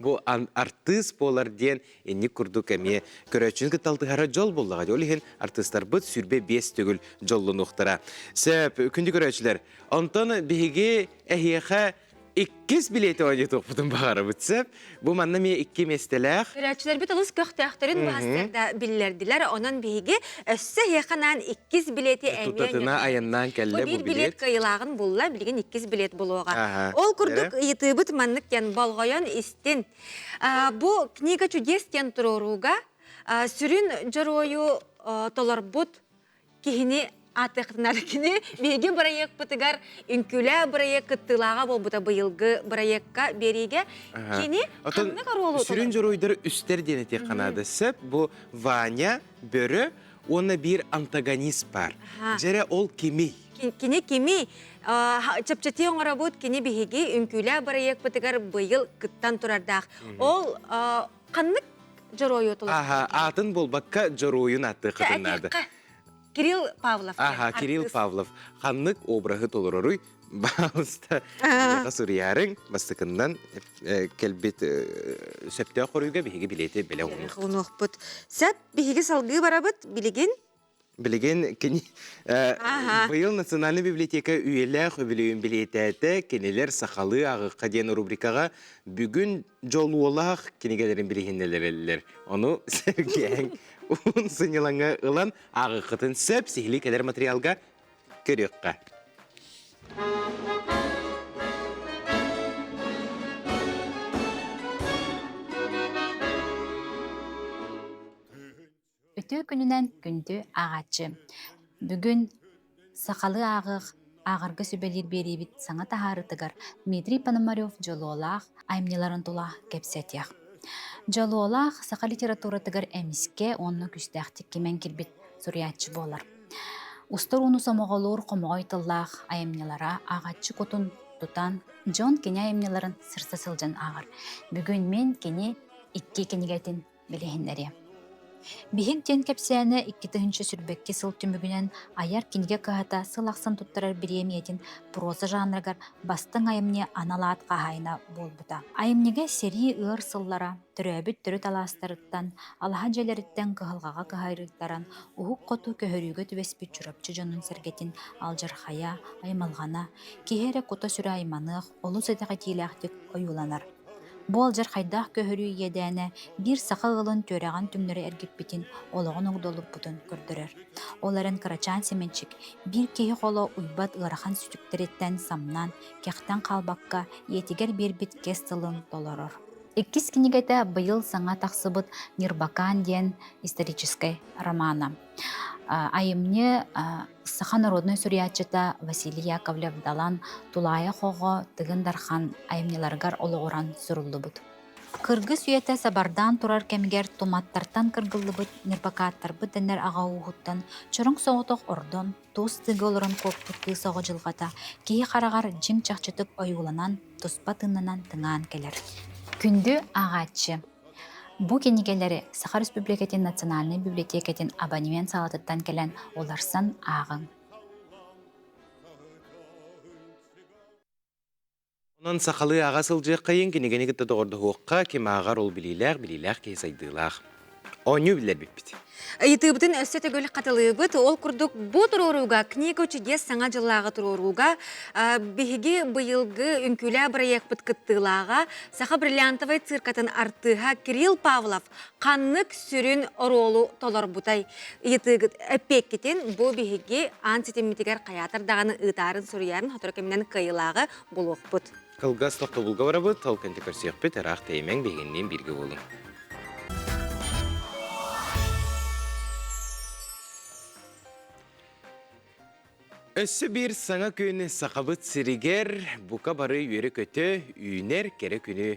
Бұл артыс болар ден әнні күрдік әме көрәтшін кіталтығара жол болуға. Олеген артыстар бұд сүрбе 5 түгіл жолы нұқтара. Сәп, күнді көрәтшілер, онтан бейге әйеға 2 билеті оңы тоқпытын бағары бұтсып, бұл манна ме 2 местеләқ. Көрәтшілер біт ұлыс көқтәқтірін бағыстарда білдерділер. Онан бейге өссі еқанан 2 билеті әмейен Тұтатына аяннан кәлі бұл билет. Бұл билет қайылағын болуға, білген 2 билет болуға. Ол күрдік етібіт маннық кен балғайан істен. Бұл книга чудес кен тұруруға сүрін жыройы толар бұд кейіне атықтынаркini беге проект бұтығар үнкілі проект кыттылаға бол бұта бұйылғы проектқа береге кені қанны қаруылы сүрін жұройдыр үстер денете қанады сөп, бұл Ваня, бөрі, оны бір антагонист бар. Жәрі ол кемей. Кені кемей. Чапчати оңыра бұд кені беге үнкілі проект бұтығар бұйыл кыттан тұрардақ. Ол қанны Жорою толы. Аха, атын болбакка жоройын атты кытыннады. Кирилл Павлов. Аха, Кирилл Павлов. Ханнык обрахы толоруй. Бауста сурьярың бастыкыннан келбет сөптө коруйга биһиги билети беле ону. Онохпут. Сәп биһиги салгы барабыт билеген. Билеген кини быйыл Национальный библиотека үйелер хөбүлүн билетети кенелер сахалы агыкка ден рубрикага бүгүн жолуолах кинигелерин билигеннелер. Ону Сергей ун сынылаңа ылан агыкытын сөп сихли келер материалга көрөккө. Өтө күнүнен күндү агачы. Бүгүн сакалы агык агыргы сүбелир берибит саңа тахарытыгар Дмитрий Пономарев жолуолах аймнеларын тула кепсетях. Жолуолах сака литературатыгар эмиске онну күстәхтик кемен кирбит сурьячы болар. Устор уну самоголур комой тыллах аймнелара агачы котун тутан Джон кене аймнеларын сырса сылжан агар. Бүгүн мен кене икки кенегетин билехиннери. Биһин тен кепсәне 2-нче сүрбәккә сыл түмүгүнән аяр кинге кахата сылаксан туттарар биремиятин проза жанрыгар бастың айымне аналаат кахайна болбута. Айымнеге сери ыр сыллара төрөбүт төрөт аластарыттан алаха желериттен кыһылгага кыһайрыттаран уһук коту көһөрүүгө түбеспит чурапчы жонун сергетин алжархая аймалгана киһере кота сүрэ айманых олус этеге тиилэхтик оюланар. Бу алжар хайдах көһөрүү иедәне бир сака ылын төрәгән түмнәре эргиппитин ологон огдолуп бутун көрдөрөр. Оларын карачан семенчик бир кеһи холо уйбат ырахан сүтүктәреттән самнан кехтан калбакка етигер бир бит кестылын толорор. Иккис кинигете быйыл саңа тахсыбыт Нирбакан ден исторической романа. Айымне саха народной сурьячыта Василий Яковлев далан тулая хого тыгындархан айымнеларгар ологоран суруллубут. Кыргыз үйете сабардан турар кемигер туматтартан кыргыллыбыт Нирбакаттарбыт деннер ага угуттан чорың соғытық ордон туыс тыгы олорон кокпутты соғы жылғата кей қарағар жим чақчытык ойуланан туспа тыннанан тыңаан келер. Күндү агачы. Бу кенигелери Саха Республикатын Национальный библиотекатын абонемент салатыттан келен оларсан агың. Онан сақалы аға сылжы қайын кенегені кітті тоғырды хоққа кем ағар ол білейләқ кейсайдылақ. Оңю білер беппіді. Итыбытын өссөтө гөл катылыбыт, ол курдук бу туруруга, книга чудес саңа жыллага туруруга, биһиги быйылгы үнкүлә проектбыт кыттылага, Саха бриллиантовый циркатын артыга Кирилл Павлов каннык сүрүн оролу толорбутай. Итыгыт эппеккетин бу биһиги антитемитигер каятар даганы ытарын сурьярын хоторкемнен кайылагы булукбут. Кылгас тоқты бұлға барабыт, толканты көрсеқпет, арақ теймен бегеннен бірге болу. Өссі бір саңа күні сақабыт сірігер, бұқа бары үйері көті, үйінер кері күні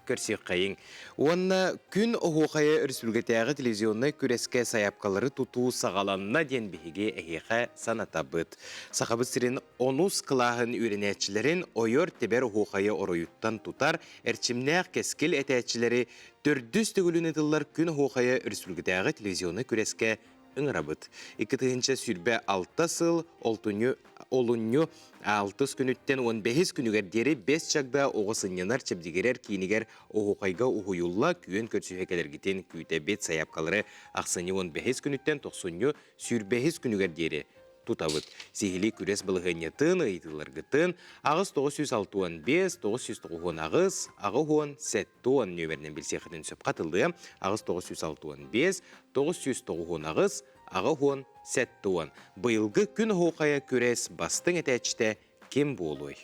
көрсек қайын. Онна күн оғуқайы Республикатағы телевизионны күреске саяпқалары тұту сағаланына ден бігеге әйеға санатабыт. Сақабыт сірін онус қылағын үйренетчілерін ойор тебер оғуқайы оройыттан тұтар, әрчімнәқ кескіл әтәтчілері төрдүс түгілін етілер күн оғуқайы Республикатағы телевизионны күреске ыңырабыт. 2-нче сүрбе 6 сыл, олунню 6 күніттен 15 күнігер дері 5 чагда оғысыннанар чепдегерер кейінігер оғуқайға оғуюлла күйен көрсүйекелергітен күйте бет саяпқалары ақсыны 15 күніттен 90 сүрбе 5 күнігер дері тутабыт. Сихили күрес бұлығынетін, ұйтыларғытын, ағыз 965, 990 ағыз, ағы 10 нөмерінен білсеқетін сөп қатылды, ағыз 965, 990 ағыз, ағы 10 Бұйылғы күн хоқая күрес бастың әтәчті кем болуй?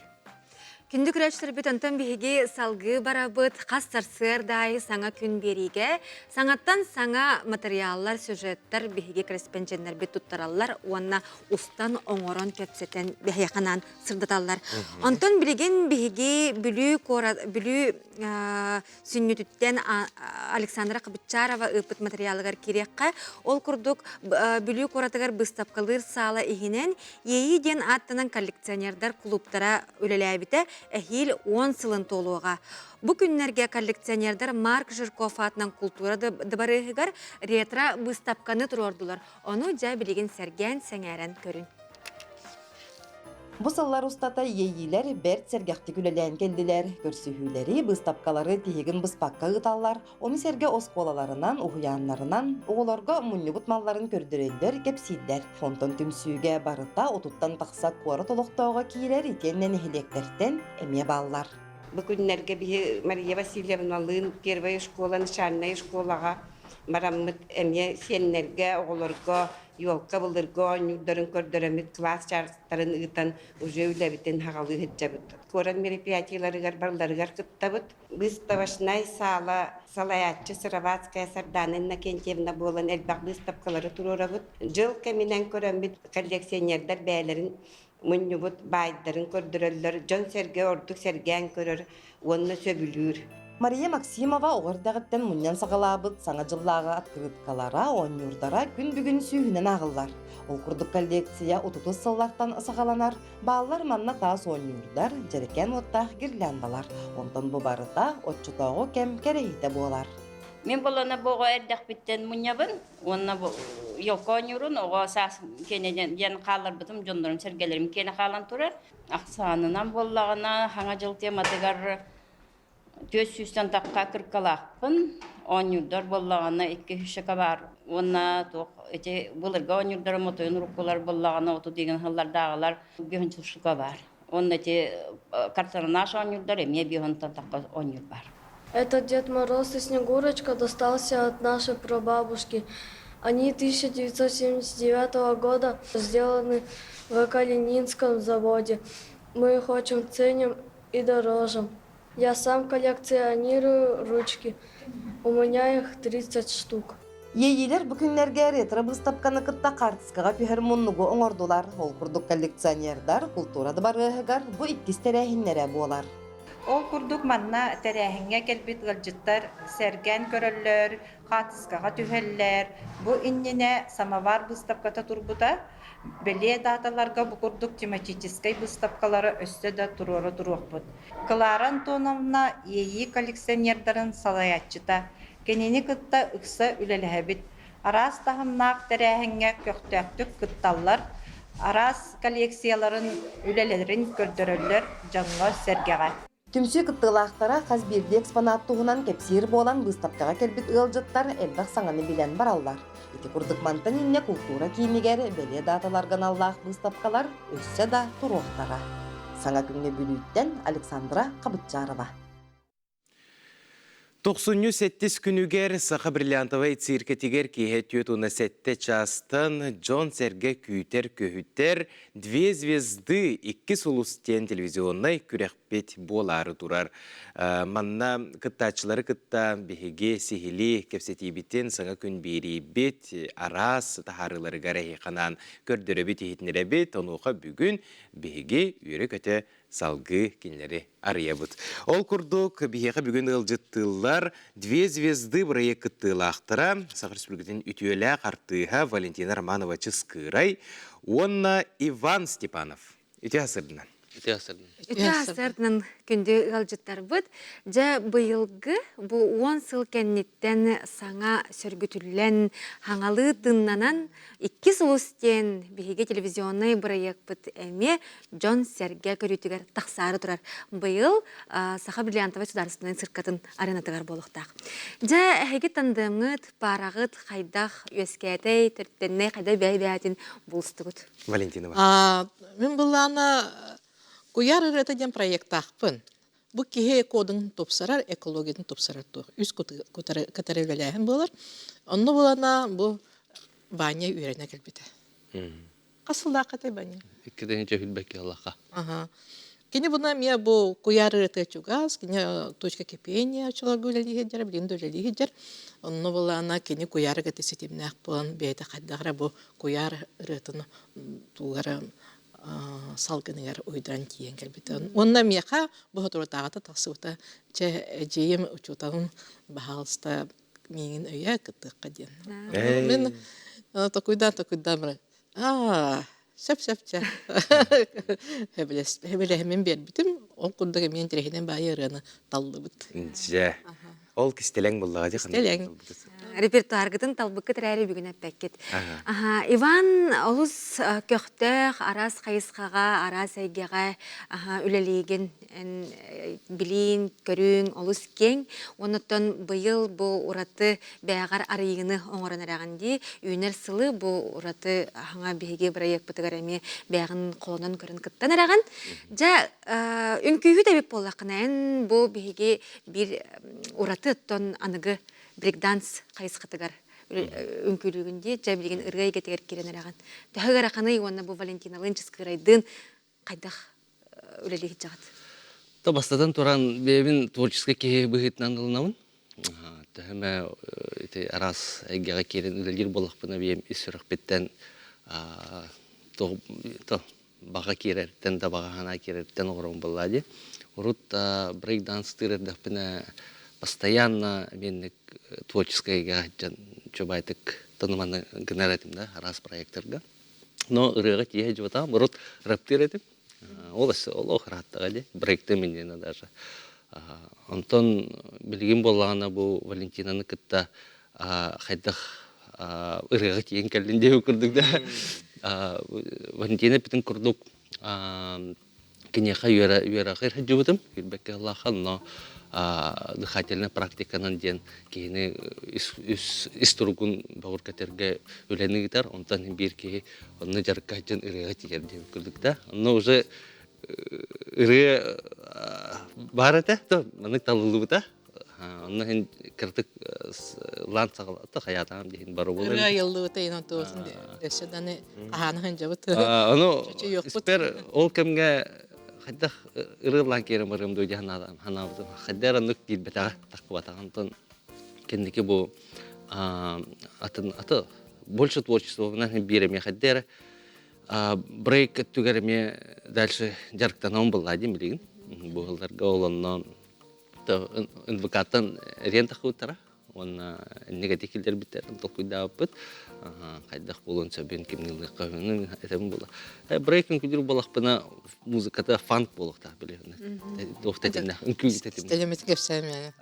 Күнді күрәчтер бит антон биһиги салгы барабыт, қастар сырдай саңа күн бериге, саңаттан саңа материаллар, сюжеттер биһиги корреспонденттер бит туттараллар, уанна устан оңорон көпсетен биһияканан сырдаталлар. Антон билеген биһиги бүлү сүннүтүттен Александра Кабычарова ыпыт материалыгар кирекка, ол курдук бүлү коратыгар быстапкалыр сала ихинен, ейи ден аттанан коллекционердар клубтара үлеләбите әхил 10 сылын толуға. Бұ күннерге коллекционердар Марк Жирков атынан культура дыбарығығар ретро выставканы тұрордылар. Оны жа білеген сәрген сәңәрен көрін. Бу сыллар устата ейилер бәрт сәргәхти күлелән келдилер. Көрсүһүләри быстапкалары тиһигин быспакка ыталлар. Ону сәрге осколаларынан, уһуяннарынан, оголорго муннубут малларын көрдөрөйлөр кепсиддер. Фонтон түмсүүгө барыта отуттан такса куары толоктоого киилер итеннен эхилектертен эме баллар. Бу күннерге бии Мария Васильевналын первая школа, начальная школага мараммыт эме сеннерге оголорго Yolka bulurgo, nüdörün kördöremit, klas çarşıtların ıtan, ucu ülebitten hağalı hıccabıt. Koran meripiyatiyaları barıları kıttabıt. Biz tavaşnay salayatçı Sıravatskaya sardanınna kentiyevna bolan elbaq biz tapkaları tururabıt. Jıl keminen körömbit kolleksiyonerler beylerin munnubut baydarın kördöröller, John Serge orduk sergen körör, onunla söbülür. Мария Максимова оғырдағыттен мұннан сағалабыт саңа жыллаға открыткалара, онюрдара күн бүгін сүйінен ағылар. Ол күрдік коллекция 30 сыллартан сағаланар, балалар манна таас онюрдар, жерекен оттақ гирляндалар. Онтан бұ барыта отчутауғы кем керейті болар. Мен болана боға әрдәқ біттен мұнябын, онна елкі онюрын, оға сас кенеден қалар бұтым жондырым сәргелерім кені қалан тұрар. Ақсанынан болағына хаңа жыл тематығар Төс сүстен таққа кіркалақпын, 10 юрдар болағына 2-3 бар. Онна бұлырға 10 юрдар мұтойын рұққылар болағына 30 деген ғылардағылар 5 бар. Онна картарына 10 юрдар, еме 5 таққа 10 юр бар. Этот Дед Мороз и Снегурочка достался от нашей прабабушки. Они 1979 года сделаны в Калининском заводе. Мы их очень ценим и дорожим. Я сам коллекционирую ручки. У меня их 30 штук. Ейилер бүкүннерге ретро быстапканы кытта картискага пихер муннугу оңордулар. Ол курдук коллекционердар культурада барыгар бу иккис терехиннере болар. Ол курдук манна терехинге келбит гылжыттар, серген көрөллөр, картискага түһеллер. Бу иннене самовар быстапката турбута. Беле даталарга бу курдук тематической быстапкалары өстө да туруру туруқпут. Клара Антоновна ейи коллекционердарын салаятчыта. Кенени кытта ыкса үлелехебит. Арас тахымнақ терехинге көктөктүк кытталлар. Арас коллекцияларын үлелерин көрдөрөллөр жаңго сергега. Түмсү кыттылақтара қазбирді экспонаттуғынан кепсир болан быстапкаға келбит ылжыттар элбақ саңаны билен бараллар. Ити курдык мантан инне культура кийинигер беле даталарган аллах быстапкалар өссө да туруқтара. Саңа күнне бүлүйттен Александра Кабытчарова. 97 күнүгер Саха Бриллиантовай циркетигер киһетүет уна сетте частан Джон Серге күйтер көһүттер 2 звезды 2 сулустен телевизионнай күрәхпет болары турар. Манна кыттачылары кытта беһиге сихили кепсетибитен саңа күн бирибит арас тахарылары гарахи канан көрдөрөбит ихитнеребит онуха бүгүн беһиге үйрө көтө салгы кинлери арыябыт. Ол курдук бихеха бүгін ылжыттылар 2 звезды проекттылақтыра Сахар Республикатын үтүөлә қартыға Валентина Романова чыскырай, онна Иван Степанов. Үті асырдынан. Үті асырдынан күнді ылжыттар бұд. Жа бұйылғы бұ 10 сыл кәннеттен саңа сөргүтүллән хаңалы тыннанан 2 сулустен бихиге телевизионный проект бұд әме Джон Серге көрүтігер тақсары тұрар. Бұйыл Саха Бриллиантовай сударственный циркатын аренатығар болуқтақ. Жа әйге тандымыд, парағыд, қайдақ, өскәтей, түрттенне қайда бәй-бәйтін болыстығыд. Валентинова. Мен бұлана Куяр ырытыден проекттақпын. Бұ кеге кодың топсарар, экологияның топсарар тұқ. Үз көтәрелеләйін болар. Онны болана бұ баня үйрене келбеті. Қасылда қатай баня? Иккеден жефілбәкі Аллаға. Кені бұна мен бұ куяр ырыты чугаз, кені точка кипения чолар гөлелігедер, білінді өлелігедер. Онны болана кені куяр ырыты сетемнәқ болан бейті қайдағыра бұ куяр ырытын туғара салгынығар ойдран киен келбеті. Онна меқа бұғы тұртағыта тақсыуыта жейім ұчутағын бағалыста менің өйе күттіққа ден. Мен тақуйдан бұра. Шәп-шәп-шәп. Хәбілі әмен бер бітім, ол курдук мен терехинен баайы ырыаны таллыбыт. Же. Ол кистелең буллага же. Кистелең. Репертуаргытын талбыккы тәрәри бүгін әппәккет. Иван олус көқтөк арас қайысқаға, арас әйгеға үлелеген білейін, көрің, олус кең. Оныттан бұйыл бұл ұраты бәғар арыйыны оңырын әрәғанди, үйінер сылы бұл ұраты аңа бейге бірайек бұтығар әме бәғын қолынан көрін кыттан әрәған. Жа үнкүйі дәбіп болақынайын бұл бейге бір ұраты ұттан анығы брейкданс қайысқытығар үнкүлігінде жабілген ырғай кетегер керен араған. Тәғығар ақаны онна бұл Валентина Лынчысқы райдың қайдақ өлелігі жағады. Бастадан туран бебин творческий кеhe быгытнан кылынабын. Тәһәмә арас әгәгә керен үлелер болақпына бем исүрәк беттен бага керерден да бага хана керерден орын булады. Урут брейк-данс тирәдәпенә постоянно мен творческая гаждан чобайтык таныманы генератим да раз проекторга. Но ырыга тие жыта мурут рэптиретим. Оласы олох раттага брейкте менен даже. Антон билгин болгана бу Валентинаны кытта хайдах ырыга тиен келдинде көрдүк да. Валентина битин курдук кинеха юра хыр жыбытым. Билбекке Аллахан, но дыхательная практиканан ден кейіне истургун бауыр кәтерге өлені гитар, онтан бір кей оны жарқайчын ырыға тегер деп көрдік да. Оны уже ырыға бар әті, мұны талылы бұта. Оны хен кірдік лан сағалаты хаятам дейін бару болар. Ырыға елді бұта ең отуысын де. Өсідәні қағаны хен жабыты. Оны спер ол кемге Хаддах ырылан керем ырымды жаһаннан ханабды. Хаддар аннык дилбетага такбатагантан кендики бу аты больше творчества менен береме хаддар брейк түгәрме дальше жарктанам булады билген. Бу гылдарга олоннан инвокаттан рента хутара. Он негативлер битер токуйдапыт. Хайдах болонча бен кимнилге кавының этем була. Брейкинг күдүр балакпына музыкада фанк болокта билген. Доктетинде үнкүйтетим. Телемет кепсәме.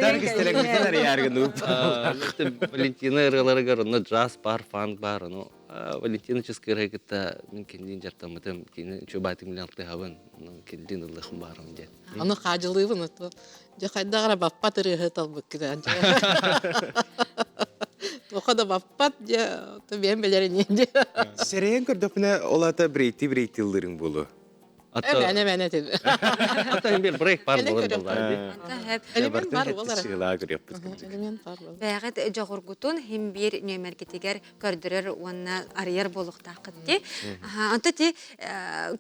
Даргистелеңдер яргыны. Валентина ыргаларга ронна джаз бар, фанк бар, но Валентина ческере гитта мен кендин жартамытым, кени чобатым менен тагын, кендин ылыхым барым де. Аны кажылыбын то. Жакайдагара баппат ырыгы талбык кирән. Тоқада баппат я то бем белерин инде. Серен көрдөпне олата брейти ылдырың болу. Әне теп. Ата бир брейк бар болар булды. Элемент бар булар. Элемент бар булар. Бәгыт жагыргутун һәм бир нөмеркетегер көрдөрөр уанна арьер болукта кытты. Anta ti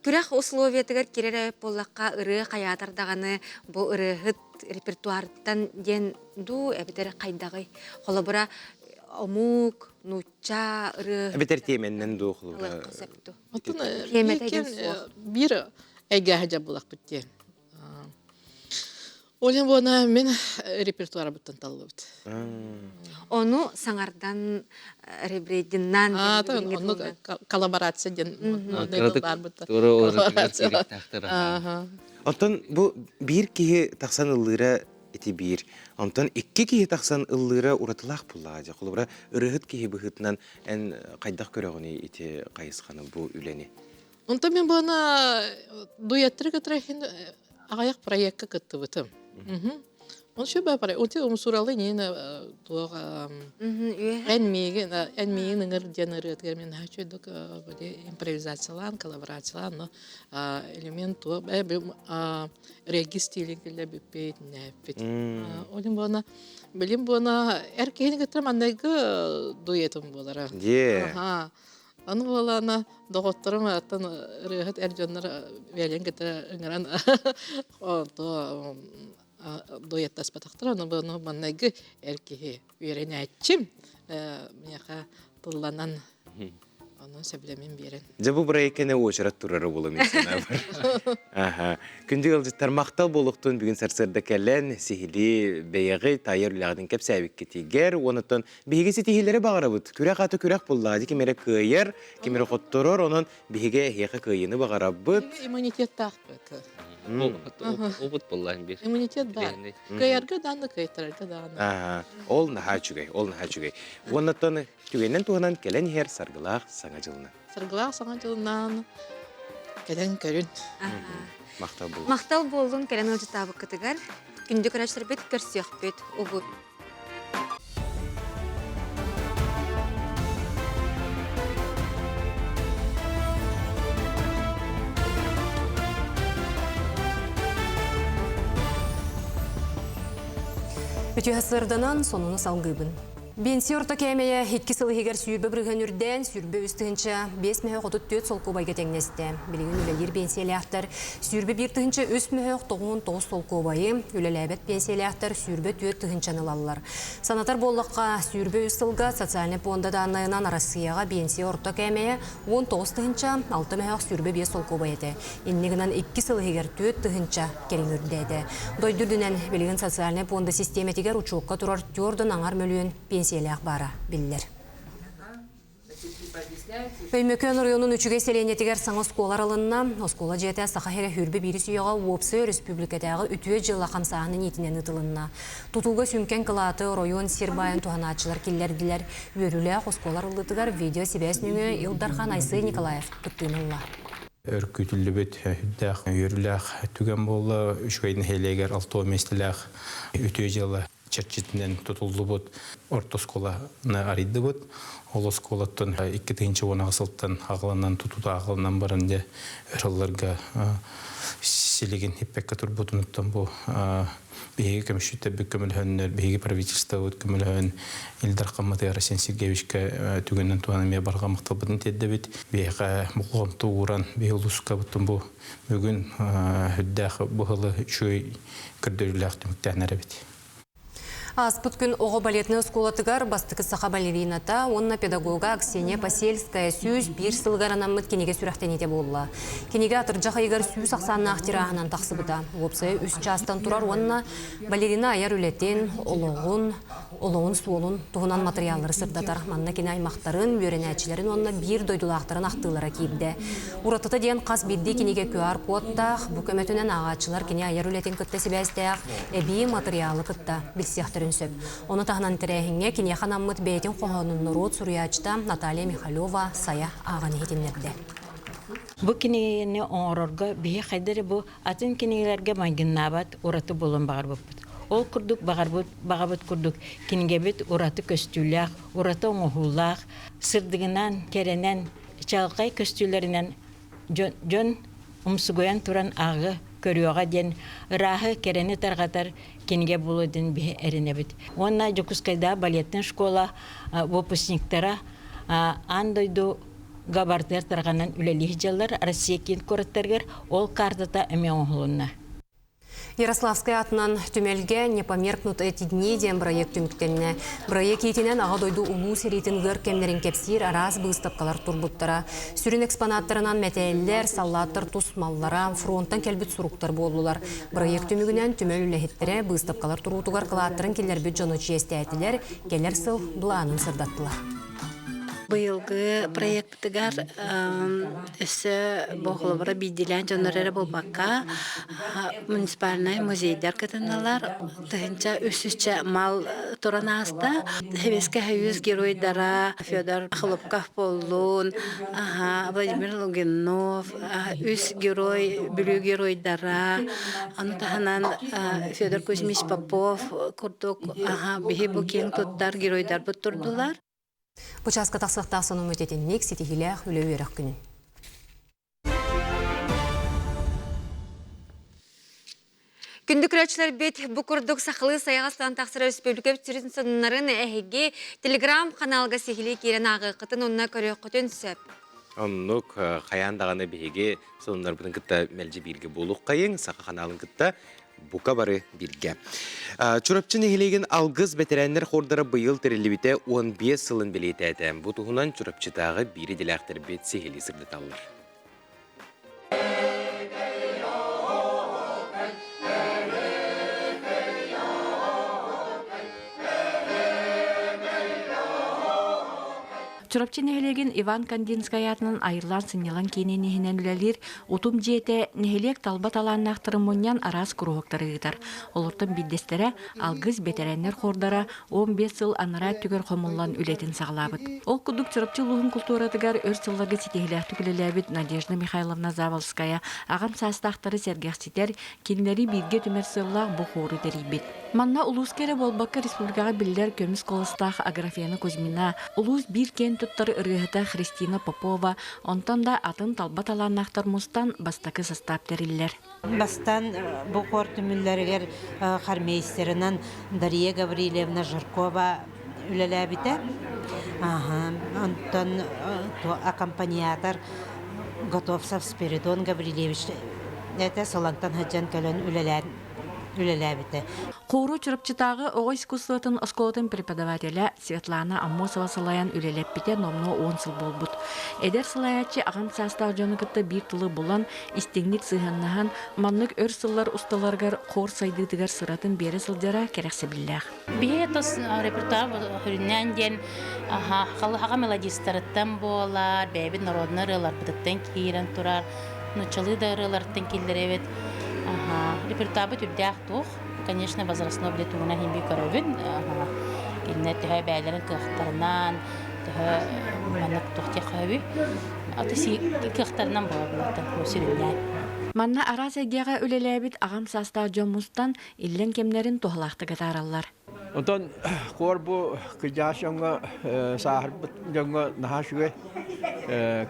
күрәх условиятыгар кирәре боллакка ыры каятардаганы бу ырыгыт репертуардан ден ду әбетер кайдагы. Холобура омук, нуча, ыры. Әбетер теменнен ду холобура. Bir әгәһәҗә булак битте. Олен буна мен репертуар буттан таллыбыт. Ону саңардан ребрейдиннан оны коллаборация ден бар бутта. Антон бу бир кие таксан ыллыра эти бир. Антон икки кие таксан ыллыра уратылак буллага. Холобура ырыгыт кие быгытнан эн кайдак көрөгүнү ити кайысканы бу үлени. Онта мен буна дуяттыр кетрехин агаяк проектка кыттыбытым. Он şu böyle, o te umsuralı yine tuğa enmiğin nırdiyanır termin haçıydık böyle improvizasyonlar, kolaborasyon, no element tuğa böyle registrlikle bir peyt nefet. Onun bana bilim bana erkeğin getirmendeki duyetim bolara. Yeah. Onu bolana doktorum atan rehat erjonlar velen getiren o to doyattas pataqtara no bunu managi erkeği öğrençim meka tullanan Onun seblemin берен. Жабу брейкене очерат турары болу месена бар. Күнді ғылжыттар мақтал болуқтың бүгін сарсырда кәлін сихили бейіғі тайыр үләғден кәп сәбік кетегер. Онытын бейге сетихилері бағара бұд. Күрек аты күрек боллады. Кемері күйер, кемері қоттырыр, оның бейге еқі күйені бағара бұд. Иммунитет тақ бұд. Опыт боллайын бір. Иммунитет бар. Кайырға даны, кайтырға даны. Ол наға чүгей, ол наға чүгей. Онытын түгеннен туғынан кәлін ер сарғылақ саңа жылына. Сарғылақ саңа жылынан кәлін көрін. Мақтал бол. Мақтал болдың кәлен ұлжы табы кітігер. Күнді көрәчілер бет, көрсек бет, ұғы. Үті ғасырданан сонуны салғыбын. Бенси орта кәмея хитки сылығығар сүйірбі бірген үрден сүйірбі үстігінші 5 мөһөк 34 солқу байға тәңнесті. Білген үлелер бенсиялі ақтар сүйірбі 1 тігінші 3 мөһөк 99 солқу байы, үлеләбет бенсиялі ақтар сүйірбі 4 тігіншаны лалылар. Санатар болыққа сүйірбі үст сылға социальный понда данайынан Россияға бенси орта кәмея 19 тігінші 6 мөһөк сүйірбі 5 солқу байыды. Иннегінен 2 сылығығар 4 тігінші керен үрдейді. Дойдүрдінен білген социальный понда системетігер учуққа тұрар тёрдың аңар мөлуін пенсиялық бара білдер. Өймөкөн районун үчүгө селенетигер саңа сколар алынна, оскола жете сахахере хүрбі бирис үйоға Уопсы республикадагы үтүө жылла камсааны нетинен ытылынна. Тутулга сүнкен кылаты район Сирбайын туханачылар киллердилер. Өрүлө осколар ылдытыгар видео себесүнүngө Илдархан Айсы Николаев кыттыынылла. Өркүтүллү бит хүддах өрүлөх түгөн болла үчгөйдүн хелегер 6 местелах үтүө жылла чертчитинен тутулду бут орто сколаны арыйды бут. Ол сколаттан 2-нче онагысылттан агыланан тутуда агыланан барынде өрөллөргө силеген иппекке турбутунуттан бу беги көмүшүттө бүкөмөлһөннөр беги правительство өткөмөлһөн Илдар Камматы Арсен Сергеевичке түгөннөн туанымя барга макталбытын теддебит бега мукомту уран беулуска бутун бу бүгүн хүддах бухылы чөй көрдөрүлөк түмүктәнәрбит. Аспыт күн оғы балетны сколатыгар бастықы сақа балерината, онна педагога Аксения Пасельская сүйіз бір сылғаранамыд кенеге сүрәқтенеде болла. Кенеге атыржаға егер сүйіз ақсанына ақтирағынан тақсыбыда. Опсы үс частан тұрар онна балерина аяр үлеттен олығын суолын туғынан материаллары сырдатар. Манна кене аймақтарын, өренәчілерін онна бір дойдулақтарын ақтылары кейді. Уратыта ден қас бидді кенеге QR кодтақ, бүкөметінен ағачылар кене аяр үлеттен күтті себәстәқ, әбей материалы күтті білсияқтырын. Оны тағынан тірәхінге кене қанаммыт бәйтін қоғанын нұрот Сурьячта Наталья Михайлова сая ағаны етіндерді. Бу кинени оңорорго бие хайдары бу атын кинелерге маңгыннабат ураты болон багар буппут. Ол курдук багабыт курдук кингебит ураты көстүллах, ураты оңохуллах, сырдыгынан керенен чалкай көстүллеринен жон умсугоян туран агы көрүөга ден рахы керени таргатар кинге булудын бие эринебит. Онна жокускайда балеттин школа выпускниктара андойду габартер тарганан үлелих жаллар Россия кен кораттаргер ол картата эме оңолунна. Ярославская атынан түмелге непомеркнут эти дни ден проект түміктенне. Проект етінен аға дойду улу серейтін ғыр кемлерін кепсир араз бұғыстапқалар турбуттара. Сүрін экспонаттарынан мәтәлілер, саллаттар, тусмаллара, фронттан кәлбіт сұруқтар болулар. Проект түмігінен түмел үләхеттері бұғыстапқалар турутуғар қылаттырын келер бүт жоны чиесті әтілер, келер сыл бұланын сырдаттылар. Быйылгы проекттыгар өсі боғылыбыра бейділен жонорары болбаққа муниципальный музейдер кытыналар. Тыгынча өсүчче мал туран аста. Хевеске хаюз геройдара Федор Хлопков болуын, Владимир Лугинов, үс герой, бүлүү геройдара. Антаханан Федор Кузьмич Попов курдук, бихи букин туттар геройдар бұттырдылар. Бұчасқа тақсықтақ соның өтетін нек сетихілі үлі өрек күнін. Күндік күрәтшілер бет бұқырдық сақылы саяғастан тақсыра республика бітірін сонынларын әйге телеграм каналға сехілі керен ағы қытын онына көрі құтын сөп. Оннук қаяндағаны бейге сонынлар бұтын күтті мәлжі білгі болуқ қайын, сақы қаналын күтті бука бары бирге. Чурапчын эхилеген алгыз бетереннер хордары быйыл терилибите 15 сылын билетеді. Бу туһунан чурапчытағы бири дилактер бет сехили сырдыталлар. Чурапчы нехелеген Иван Кандинскаятынан айырлан сынялан кененехинен үлелер, утум жете нехелек талбат аланнақтыры мұньян арас күріғықтары ғытар. Олыртын биддестері алгыз бетереннер хордара 15 сыл анара түгер қомыллан үлетін сағылабыд. Ол күдік чурапчы луғын культуратыгар өр сылларға сетехіләхті күлеләбіт Надежда Михайловна Заволская ағам састақтары сәргәхситер кенлері бирге түмер сыллақ бұ хоры дәрейбет. Манна улус кере болбаққа республикаға білдер көміс қолыстақ Аграфена Кузьмина, улус бір кен туттары ырғыта Христина Попова, онтан да атын талбат аланнақтар мұстан бастакы состав териллер. Бастан бұл қортымылләрігер қармейстерінен Дарья Гаврилевна Жиркова үлеләбіті. Онтан аккомпаниатор Готовцев Спиридон Гаврилевич. Это солантан хаджан көлін үлеләбіті. Қору чурапчытағы оғы искусствотын осколотын преподавателя Светлана Аммосова салаян үлелеппите номно 10 сыл болбут. Эдер салаячы ағам састау жоны кытты бір тылы болан истеңнік сыханнахан маннык өр сыллар ustalargar қор сайдыдыгар сыратын бері сылдара керексе білләқ. Бие тос репертуар хүрінен ден қалыға мелодистарыттан болар, бәйбі народны рылар бұдыттан кейрен тұрар, нұчылы да рыларттан келдер репертуар түддәқ тоқ. Конечно, возрастной билет у нас не бикаровин. Кинет тихай бәйләрен кыхтарнан, тихай манак тохтехави. Атыси кыхтарнан булаттан көсүрүнә. Манна арас эгеге үлеләбит агам саста жомустан иллен кемнәрен тохлактыга тараллар. Онтон корбу кыжашыңга сахарбыт жаңга нахашуе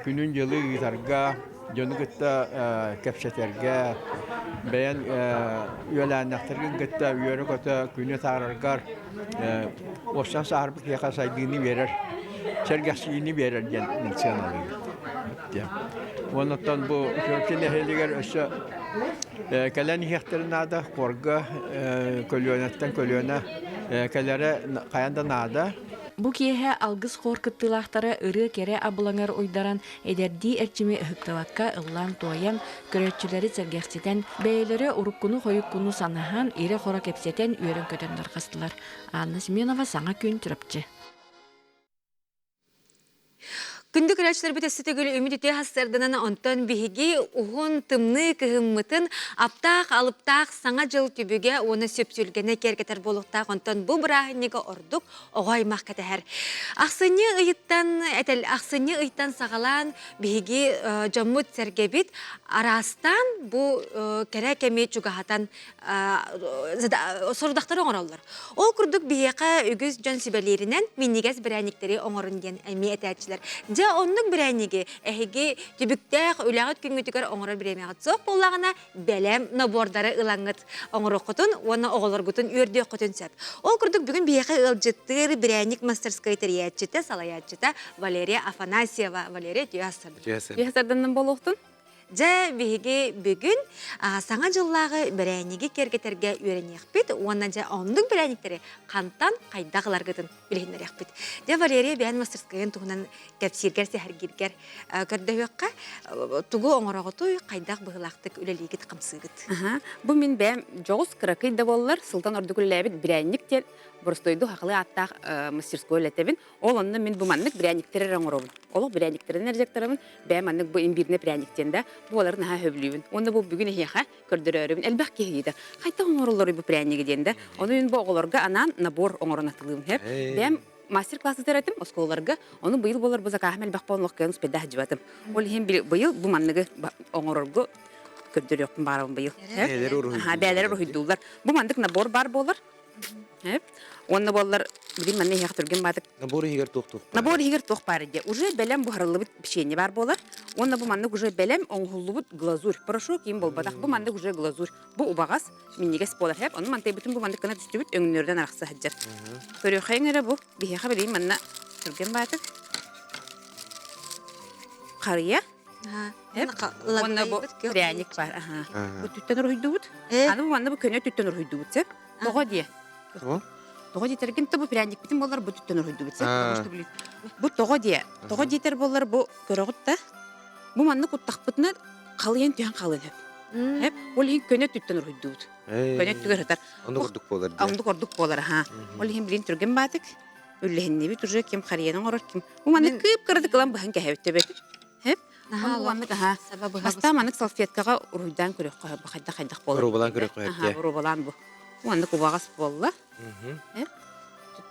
күнүн жылы гитарга жонугутта кепшетерге бәян үеләннәхтәргә гытта үере көтә күне тараргар осан сахарбык яка сайдыны берер сәргәсине берер дигән милиционер. Оннан бу көпчене хәлегәр өсө кәлән ихтәрнада корга көлөнәттән көлөнә кәләре каянда нада. Бу киеһе алгыс хоркыттылахтары ыры кере абылаңар ойдаран эдерди эрчими ыхыкталакка ыллан тоян көрөтчүләри сәргәхсетен бәйләре уруккуну хойуккуну санахан ире хора кепсетен үйрен көтөндөр кастылар. Анна Семенова саңа күн турапчы. Күнді күрәчілер бітесі төгілі үміді хастардынан онтан бігігі ұғын тымны кығыммытын аптақ, алыптақ, саңа жыл түбіге оны сөпсүлгені кергетер болуқтақ онтан бұл бірағынығы ордық оғаймақ кәтәхәр. Ақсыны ұйттан сағалан бігігі жоммыт сәргебіт арастан бұл кәрі кәме чуғағатан сұрдақтары оңыралылар. Ол күрдік бігіға үгіз жон сібәлерінен миннигез бірәниктері оңырын ден әме әтәтшілер. Жа онның бірәнеге әхеге түбіктәқ үләғыт күнгітігер оңырыр біремеғыт соқ болағына бәлем набордары ылаңыт оңыры құтын, оны оғылыр құтын үрде құтын сөп. Ол күрдік бүгін бейеқі ылжыттыр бірәнек мастерскай тәриятчыты, салаятчыты Валерия Афанасьева. Валерия түйасырды. Түйасырдының болуқтын? Жа беге бүгін саңа жыллағы бірәнеге кергетерге үйренек бет, онан жа ондың бірәнектері қантан қайдағылар ғытын білгендер яқ бет. Жа Валерия бән мастерскайын тұғынан кәпсергер сәхіргергер көрді тұғы оңырағыты қайдақ бұғылақтық үлелегет қамсығыт. Бұл мен бәм жоғыз қырақыйда болылар, сылтан орды күлләбет бірәнектер бұрыстойды хақылы аттақ мастерской ләтебін. Ол онны мен бұманлық бірәнектері раңыровын. Олық бірәнектерін әржектерімін бәм анлық бұл имбиріне бірәнектенді бұл оларын ха хөблүйін. Онда бұл бүгін еха көрдірерімін әлбәқ кейді. Қайта оңырылары бұл бірәнеге денді. Оны мен бұл оғыларға анан набор оңырын атылығым хеп. Бәм мастер-классы тәрәтім осколарға. Оны бұйыл болар бұза қағым әлбәқ болынлық кәйін спәді әжібатым. Ол ең бұйыл бұманлығы оңырылғы көрдір еқпін барауын бұйыл. Бәлері рухидулар. Бұмандық набор бар болар. Онны болар билим манне яктырген бадык. Наборы егер тоқ. Наборы егер тоқ бар иде. Уже белем бухарылы печенье бар болар. Онны бу манны уже белем оңгуллы глазурь. Порошок ким бол бадак. Бу манны уже глазурь. Бу убагас миннигес болар хеп. Оны мантай бүтүн бу манны кана түстүбүт өңнөрдөн аракса хаджар. Көрө хайңара бу бияха билим манна түрген бадык. Карыя Онна бу пряник бар. Бу түттен уройдубут. Аны бу манна бу көнө түттен уройдубут сеп. Тога дие. Тога дитерген бу пряник битин болар бу түттен уройдубут сеп. Бу тога дие. Тога дитер болар бу көрөгүтта. Бу манна куттакпытына калыйын түйөн калын хеп. Хеп, ол хин көнө түттен уройдубут. Көнө түгөр хатар. Онда көрдүк болар. Онда көрдүк болар, Ол хин билин түрген батык. Үллехинне бит уже ким харыянын орор ким. Бу манна кып кырдык кылан бахан кәһәбитте бет. Хеп. Хаста манык салфеткага уройдан көрөк кой бахайда болар. Урубалан көрөк кой. Урубалан бу. Манна кубагас болла. Хеп.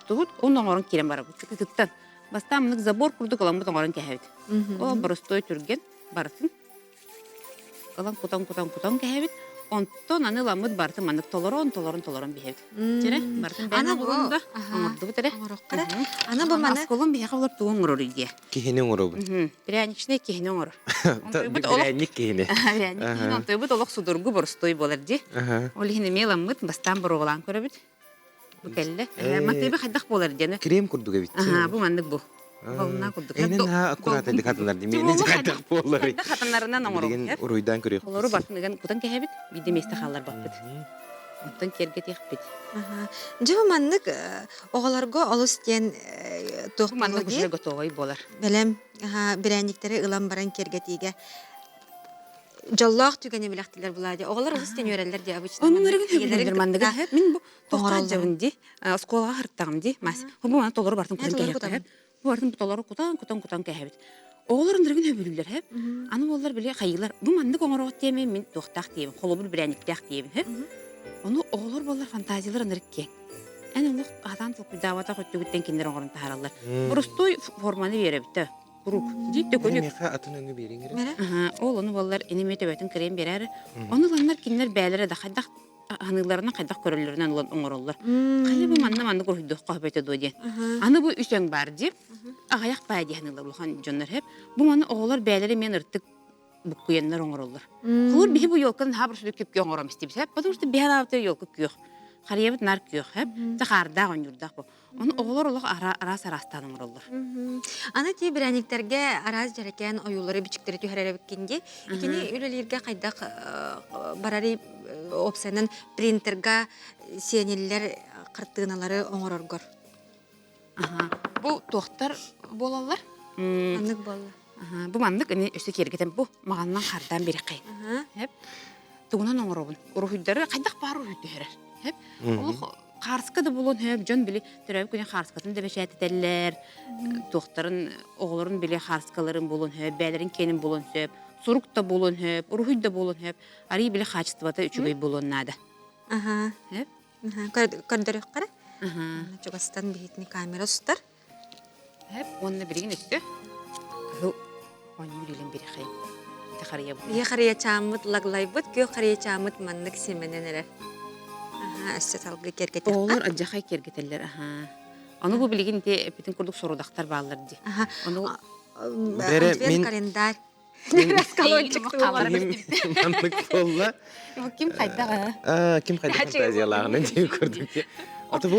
Туттут онун орун кирен бара бу. Туттан. Баста манык забор курдук кылан бу орун кәһәбит. Ол простой түрген бартын. Кылан кутан кәһәбит. Онтон аны ламыт бартын манык толорон бихет. Жере бартын бана бурунда. Аңырды бутере. Аны бу маны асколун бия калып туун урор иде. Кихине уруб. Пряничне кихине урор. Пряник кихине. Пряник. Онтой бут олок судургу борстой болар ди. Ол хине меламыт бастан буругулан көрөбүт. Бу келле. Матыбы хайдак болар дени. Крем курдуга бит. Бу мандык бу. Болна курдук. Энен аккурат эди хатындар деме. Не хайдак болар. Хатындарынан оңору. Деген уруйдан көрөк. Олору бартын деген кутан кәһәбит. Биде месте халлар бакпыт. Онтон керге текпит. Жо маннык оголорго олус тен тох мандык уже готовый болар. Белем, берәниктәре ылан баран керге тиге. Жаллах түгәне биләхтиләр булады. Оголор олус тен йөрәләр ди обычно. Оннарын мандыгы. Мин бу тохтан жабынди, сколага хырттам ди. Мас. Бу мана толору бартын кутан кәһәбит. Бу бартын толору кутан кәһәбит. Оголорун дөргөн хөбүлүлөр хеп. Аны болар биле хайылар. Бу мандык оңорот теме мин тохтак тием. Холобул берәниктәк тием хеп. Оны оголор болар фантазиялар нырыкке. Әне улук атан тылпыдавата көттүгүттен киндер оңорун тахаралар. Бурустой форманы беребитте. Бурук. Дитте көнүк. Меха атының бериңер. Ол оны болар инеметебетин крем берер. Оны ланнар киндер бәлере да хайдак аныларына хайдак көрөллөрүнөн оңороллар. Кайы бу манна көрүдүк кабете доди. Аны бу үсөң бар дип, агаяк байди анылар улхан жоннор хеп. Бу манна оголор бәлере мен ыртык букуяннар оңороллар. Кулур бихи бу ёлкан хабыр сүдүк кеп оңором истеп хеп. Потому что бехалавты ёлку күйөк. Харыябыт нар күйөк хеп. Тахарда оңурдак бу. Оны оголор улак арас-арастан оңороллар. Аны ти берәниктерге араз жаракен оюлары бичиктери түһәрәбеккенде, икени үлелерге кайдак барары опсанын принтерга сенеллер кыртыналары оңороргор. Бу тохтар болалар. Мандык болла. Бу мандык эне өсө кергетен бу маганнан кардан бери кай. Хеп. Тугунан оңоробун. Урухуйдары кайдак бар урухуйдары. Хеп. Ол Харска да болон хеп жон били төрөп күнү харскатын да бешетелер. Тохтарын оголорун били харскаларын болон хеп, бәлерин кенин болон хеп, сурук да болон хеп, урухуй да болон хеп, ари били хачтыбата үчүгөй болон нада. Хеп. Көрдөрөк кара. Чугастан битни камера устар. Хеп, онны билген үстө. Ху. Оны билген бери хай. Тахария бу. Я хария чамыт лаглайбыт, кө хария чамыт мандык симененер. Ассаталгы кергетер. Олар аджахай кергетерлер. Аны бу билген те битин курдук сорудактар баалар ди. Аны бере календарь. Скалончик туалар. Мандык болла. Ким кайда? Ким кайда фантазияларны дип көрдүк. Аты бу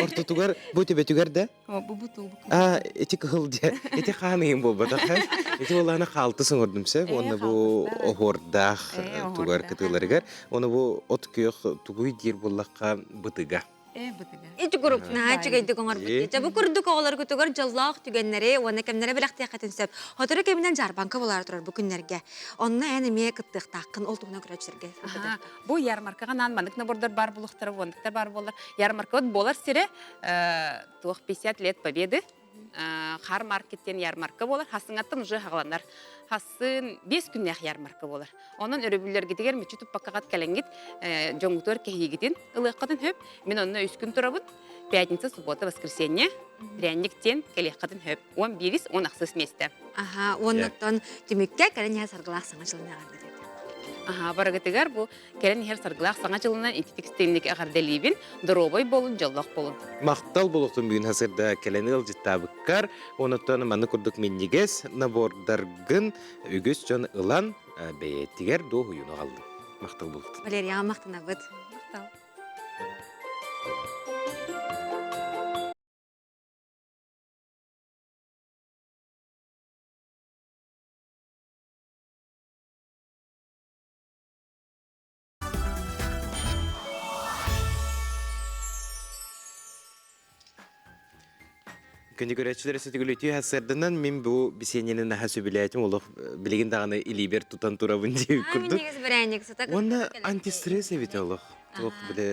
ортотугар бу тебетүгөр да? Бу туу. Эти кылды. Эти ханыйым болбада. Эти оланы калтысын көрдүмсө, оны бу огордах тугар кытыларыгар, оны бу от күйөк тугуй дир боллакка бытыга. Бытыга. Ити груп на чигейди коңор бит. Жабы курдук оголор күтөгөр жаллах түгеннери, оны кемнере билакты якатын сөп. Хотора кемнен жарбанка болар турар бу күннерге. Онна эне ме кыттыктакын олтугуна көрөчүргө. Бу ярмаркага нанмандыкны бордор бар булуктар, вондыктар бар болар. Ярмарка болар сире 50 лет победы. Хар маркеттен ярмарка болар. Хасыңаттан уже хагаланар. Хасын 5 күннәк ярмарка болар. Онун өрөбүллөргө дигер мичүтүп паккагат калеңгит, жоңгутор кехигитин, ылыккатын хөп. Мен онны 3 күн турабыт. Пятница, суббота, воскресенье. Пряниктен келехкатын хөп. 11-10 аксыз месте. Оннуттан түмүккө каленя саргылак саңа жылына калды. Барагатыгар бу келен хер саргылак саңа жылынан интификстендик агарделибин, дробой болун, жаллак болун. Мактал болуктун бүгүн хасырда келени ылжыттабыккар, онуттан маны курдук миннигес, набордаргын, үгөс жон ылан, бейеттигер до хуюну калды. Мактал болуктун. Валерия мактанабыт. Күнді көрәтшілер сөтігілі хасырдынан мен бұл бісененің наға сөбіләйтім олық білеген дағаны илибер тұтан тұрабын деп күрдік. Негіз бірәнек сыта. Онда антистресс әбет олық. Тұлық біле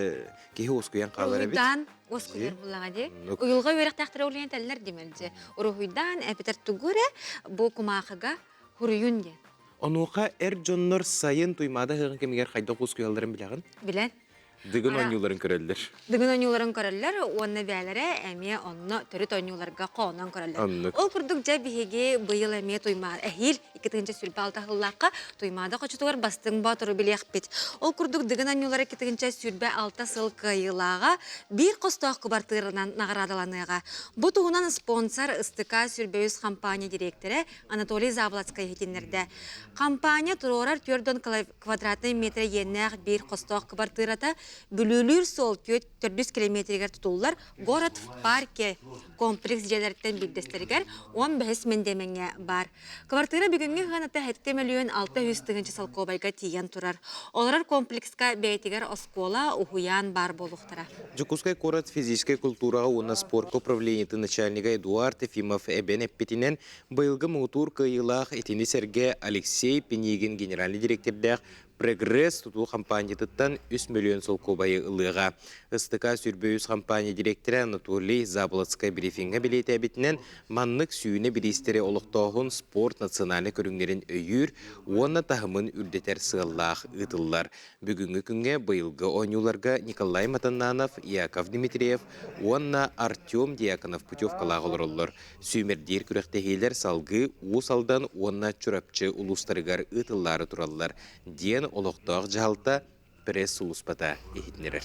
кейі осқуян қалар әбет. Уйдан оскулер буллага де. Уйылга өрек тахтыра улен теллер демелже. Уруйдан эпитер тугуре бу кумахага хуруюн де. Онуға әр жоннор сайын туймада хығын кемегер қайда қосқуяларын біләғын? Билен. Дыгын онюларын көрелдер. Дыгын онюларын көрелдер, онны бәлері әме онны төріт онюларға қонан көрелдер. Ол күрдік жа бігеге бұйыл әме туйма, әхил, 2-тігінші сүрбі алты ғыллаққа туймада қочытуғар бастың ба тұры білек бет. Ол күрдік дыгын онюлары 2-тігінші сүрбі алты сыл қайылаға бір қостақ күбартырынан нағырадаланыға. Бұ туғынан спонсор ыстыка сүрбеуіз компания директоры Анатолий Завладскай хетенлерді. Компания тұрорар 4 квадратный метр еннәғ бір қостақ күбартырата бүлülür сол 400 километргер тутулар город в парке комплекс жерлерден билдестергер 15 мендеменге бар. Квартира бүгүнгү ханата 7 миллион 600 тыгынчы салкобайга тиен турар. Олар комплекска бейтигер оскола ухуян бар болуктара. Жукускай город физической культурага уна спорт управлениети начальника Эдуард Ефимов эбен эппетинен быйылгы мутур кыйылах этини серге Алексей Пенигин генеральный директордах прогресс туту компаниятыттан 3 миллион солкобайы ылыға. Ыстыка сүрбөйіз компания директоры Анатолий Заблоцкай брифинга билеті әбітінен маннық сүйіне билистері олықтағын спорт национальный көріңлерін өйір, онна тахымын үрдетер сығаллақ ұтылар. Бүгінгі күнге бұйылғы ойнуларға Николай Матананов, Яков Дмитриев, онна Артем Дьяконов путевкалағы олар. Сүймердер күректегейлер салғы уысалдан онна чүрапчы улустарығар ұтылары туралылар. Ден олықтағы жалта пресс улуспата ехетнерер.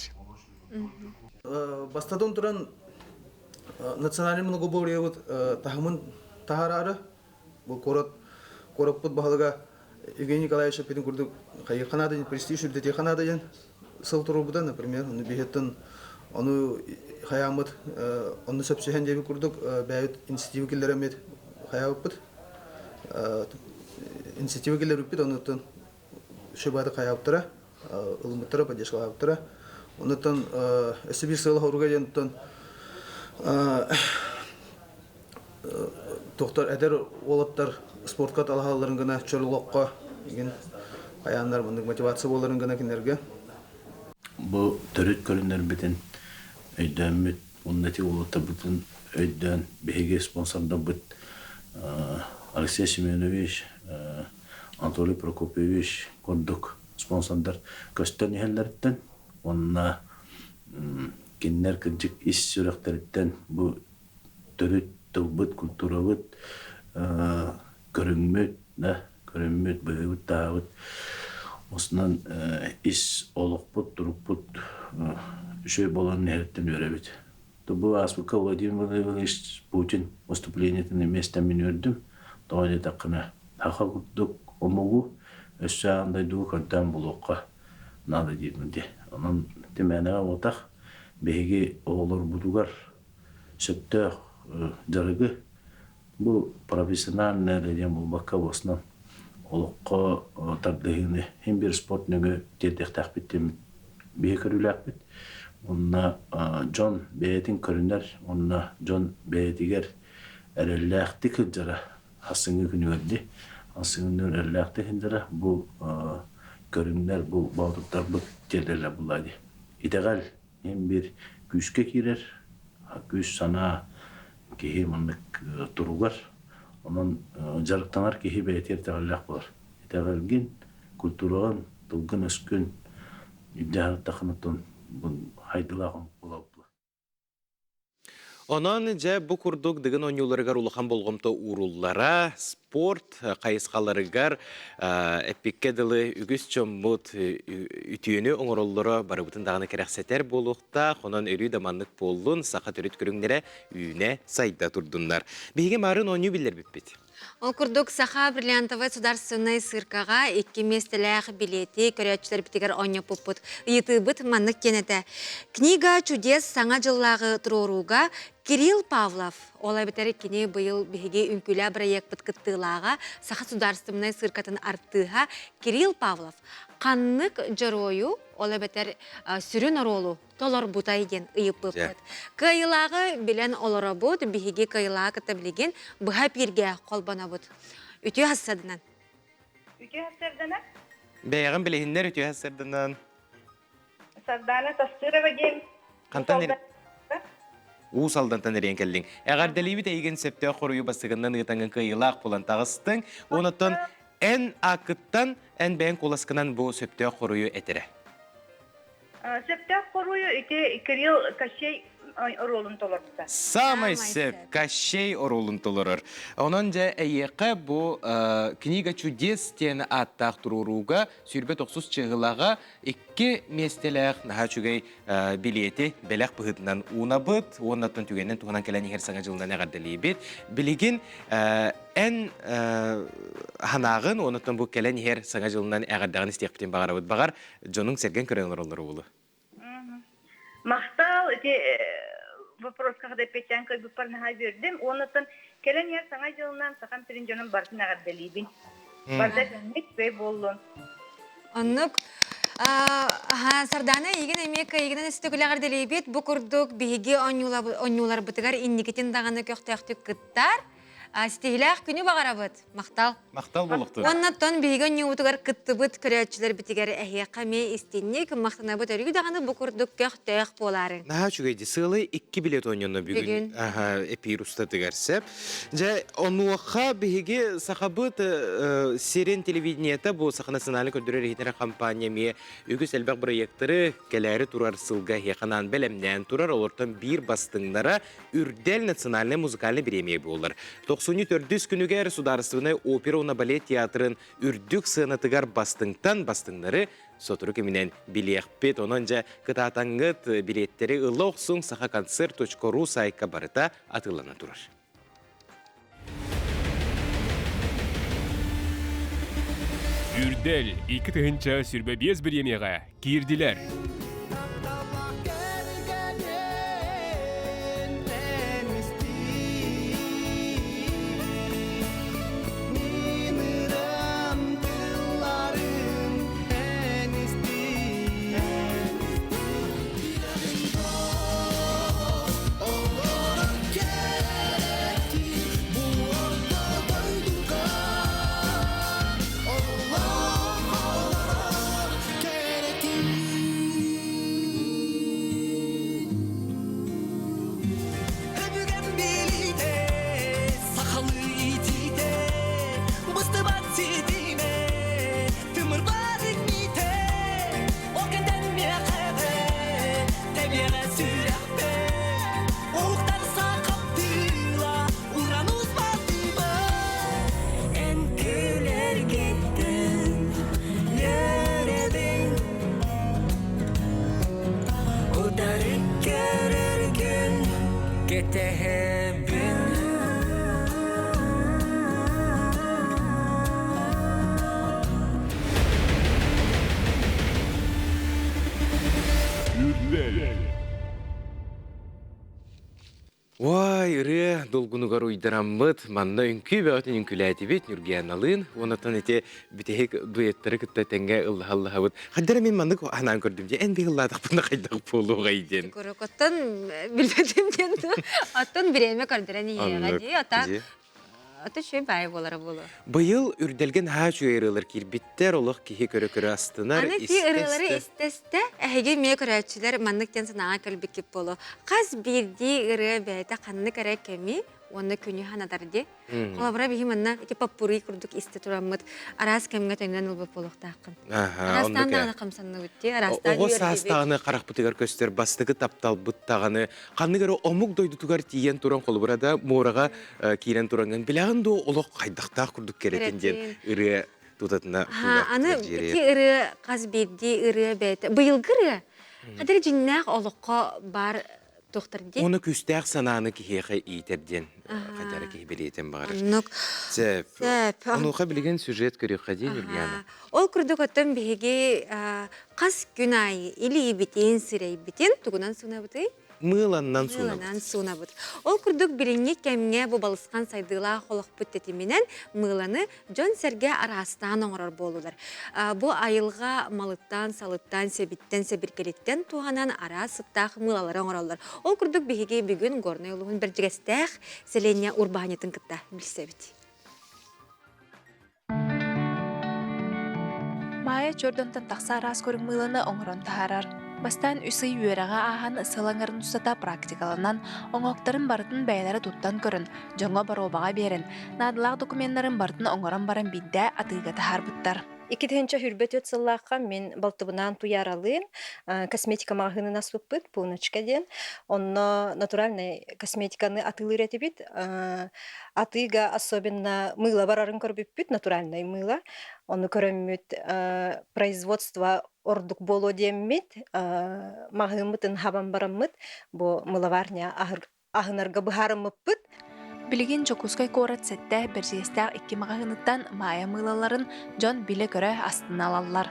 Бастадон туран национальный многоборье тахымын тахарары бұл коротпут бағалыға Евгений Николаевич петін күрдік қайықанадын, престиж үрдете қанадын сыл тұрубыда, например, оны бейхеттін, оны қаямыд, оны сөпсеген дебі күрдік, бәйіт инициативы келер әмет қаябыппыд. Инициативы келер үппід, оныттын шөбады қаябыптыра, ұлымыттыра, падешқа қаябыптыра. Оныттан өсі бір сылы ғоруға ден тоқтар әдер олаттар спортқа талғаларын ғана чөрлоққа деген қаяндар мұндық мотивация боларын ғана кенерге. Бұл түрет көрінер бітін өйден мүт, ұннәті олатта бітін өйден бейге спонсорда бұт Алексей Семенович, Анатолий Прокопьевич көрдік спонсордар көстен ехелерден, онына кеннер кінчік ис сүрәқтерден бұл түрет тылбыт, культурабыт, көрінмөт, бөйбіт, дағыт. Осынан ис олықпыт, тұрықпыт, үшөй болан нәйреттен өребет. Бұл Аспыка Владимир Владимирович Путин выступлениетіне местен мен өрдім. Тоғын етаққына тақа күрдік омығу, өсі ағындай дуы көрден бұл оққа нады деймінде. Оның темәнеға отақ бейге оғылыр бұдуғар сөпті жарығы бұл профессиональный рәден бұл баққа осынан олыққа тардығыны hem bir sport нөгі дердек тақпеттен бейе көрілі ақпет. Онына Джон бәйетін көрінер, онына Джон бәйетігер әрәлі ақты күлдері асыңы күні өрді. Асыңын әрәлі ақты күлдері бұл көрінер, бұл баудықтар бұл дерлерлі бұлайды. Итеғал hem bir күшке керер, күш сана кейі мұндық тұруғар, onun жарықтанар кейі бәйтер тәғаллақ болар. Тәғалген культураған тұлғын өскін үддәғыр тақынытын бұл хайдылағын болауды. Онан жа бұ күрдік дігін ойнуларығар улахан болғымты уруллара, спорт, қайысқаларығар, әппеккеділі үгіс чомбут үтүйіні оңыроллары барыбытын дағаны керексетер болуқта, онан өрі даманлық болуын сақа түрет көріңдері үйіне сайда тұрдынлар. Бейге марын ойну білер біппет? Ол күрдік Саха бриллиантовый сударственный сыркаға 2 местеләғ билеті көрәтшілер бітігер ойны пұппыт. Үйті бұт маннық кенеті. Книга «Чудес» саңа жыллағы тұруруға Кирилл Павлов, олай бітері кені бұйыл бігі үнкілі проект бұткыттылаға саха сударстымнай сыркатын арттыға Кирилл Павлов қаннық жаройу олай бітер сүрін оролу толар бұтай ген ұйып бұппыт. Кайылағы білен олара бұд, бігі кайылағы кіті білеген бұға пирге қолбана бұд. Үті хассадынан? Үті хассадынан? Бәйіғін білігіндер үті хассадынан? Сардана Тастырова дем. Усалдан әрен келдің. Әғар дәлейбіт әйген сәпті қоруы басығынан ұйтаңын кайылақ болан тағыстың, онытын ән ақыттан ән бәйін қоласқынан бұл сәпті қоруы әтірі. Сәпті қоруы үте Кирилл Кощей оролын толырды. Самай сәп, Кощей оролын толырыр. Онан жа әйеқі бұл книга чудес тені аттақ тұруруға сүрбет оқсыз чығылаға ikki местеләқ наға чүгей билеті бәләқ бұғытынан уна бұд, оннаттан түгеннен туғынан кәләні хер саңа жылынан әғардылей бет. Білеген ән ханағын, оннаттан бұл кәләні хер саңа жылынан әғардағын істеқ бітен бағар бұд. Бағар жоның сәрген көрен орылыр олы. Мақтал, вопрос, когда печенкой бы парнаға бердім, оннаттан кәләні хер саңа жылынан сақам тірін жоның барсын әғардылей бет. Барда жәнмек бей болуын. Оннық Сардана еген эмека егенен истөгүләгәр делебет бу курдук биһиге онюлар бытыгар инникетин даганы көктөктүк кыттар стейлах күнү багарабыт мактал болукту. Оннаттан биһиге онюутугар кыттыбыт көрөчүлөр битигер эхияка ме истинник мактанабыт өрүгү даганы бу курдук көктөк боларын. Наха чугайди сылы 2 билет ойнуна бүгүн эпируста тыгарсеп. Жа онуаха биһиге сахабыт серен телевидениета бу саха националдык көдөрөр хитер компания ме үгүс элбек проекттары келәре турар сылга хеканан белемнән турар олортан бир бастыңнара үрдел национальный музыкальный премия булар. 94 күнүгер сударственный опера на балет театрын үрдүк сынатыгар бастыңнары сотурук эминен билиякпет онон жа кытаатаңгыт билеттери ылооксуң саха концерт.ру сайтка барыта атылана турар. Үрдел 2 тыгынча сүрбе 5 премияга кирдилер. Вай, ыры, долгунугар уйдараммыт, манна үнкі бәғатын үнкіләйті бет, нүргиян алын, онатан әте бітехек дуэттары күтті тәңге ылла-алла хабыт. Қаддара мен мандық анан көрдім де, ән бе ылладық бұна қайдақ болуға иден. Көрік оттан білбәдім денді, оттан біреме көрдірәні еға де, Аты шөй бай болары болу. Бұйыл үрделген ха шөй ырылар кирбиттер олық кихе көрі астынар. Аны ки ырылары істесті, әхеге ме көрәтшілер маннықтен сынаға көлбекеп болу. Қаз бірді ыры бәйті қанны көрі кәмі, оны күні ханадарды. Қолабыра бейі манна паппуры күрдік істі тұрамыд. Арас кәмге тәңнен ұлбып болуқта ақын. Арастан дағаны қамсанны өтті. Оғы састағыны қарақ бұтығар көстер бастығы таптал бұттағыны. Қанны көрі омық дойды тұғар тиен тұран қолабырада мұраға кейлен тұранған. Білағын до олық қайдақтақ күрдік керетінден ұры тұтатына аны ки ыры қаз берді ыры бәйті. Бұйылғы ыры қадар жиннақ олыққа бар тоқтарды. Оны күстәқ сананы кихеқе итерден. Қадары кихе білетен бағарыр. Сәп. Онуға білген сюжет көрі қаден үргені. Ол күрдік оттан бейге қаз күн айы, илі бітен, сірей бітен, тұғынан сұна бұты. мыланнан суна. Мыланан суна бут. Ол курдук билинги кемге бу балысқан сайдыла холох бүттетименен мыланы жон серге арастан оңорор болулар. Бу айылга малыттан, салыттан, себиттен, себиркелеттен туганан ара сыттах мылалары оңороллар. Ол курдук биһиги бүгүн горный улугун биржигестех селения урбанитын кытта билсебит. Майя чордонтан тақса арас көрің мыланы оңырон тахарар. Бастан үсі үйераға ахан ысылаңарын ұстата практикаланан, оңоқтарын бартын бәйлері туттан көрін, жоңа баробаға берін. Надылақ документларын бартын оңыран баран бидді атыға тахар бұттар. Икиденче хүрбет өтсыллаққа мен балтыбынан туяралын, косметика мағынына сұппыт, пулночка ден. Онно натуральный косметиканы атылыр етібіт. Атыға особенно мыла барарын көрбіппіт, натуральный мыла. Оны көрімміт производство ордук боло деммит, мағымытын хабан бараммыт, бо мылаварня ағынарға бұхарымыппыт. Билигин жокускай корат сетте бержестәк 2 мағыныттан майя мылаларын жон биле көрі астына алалар.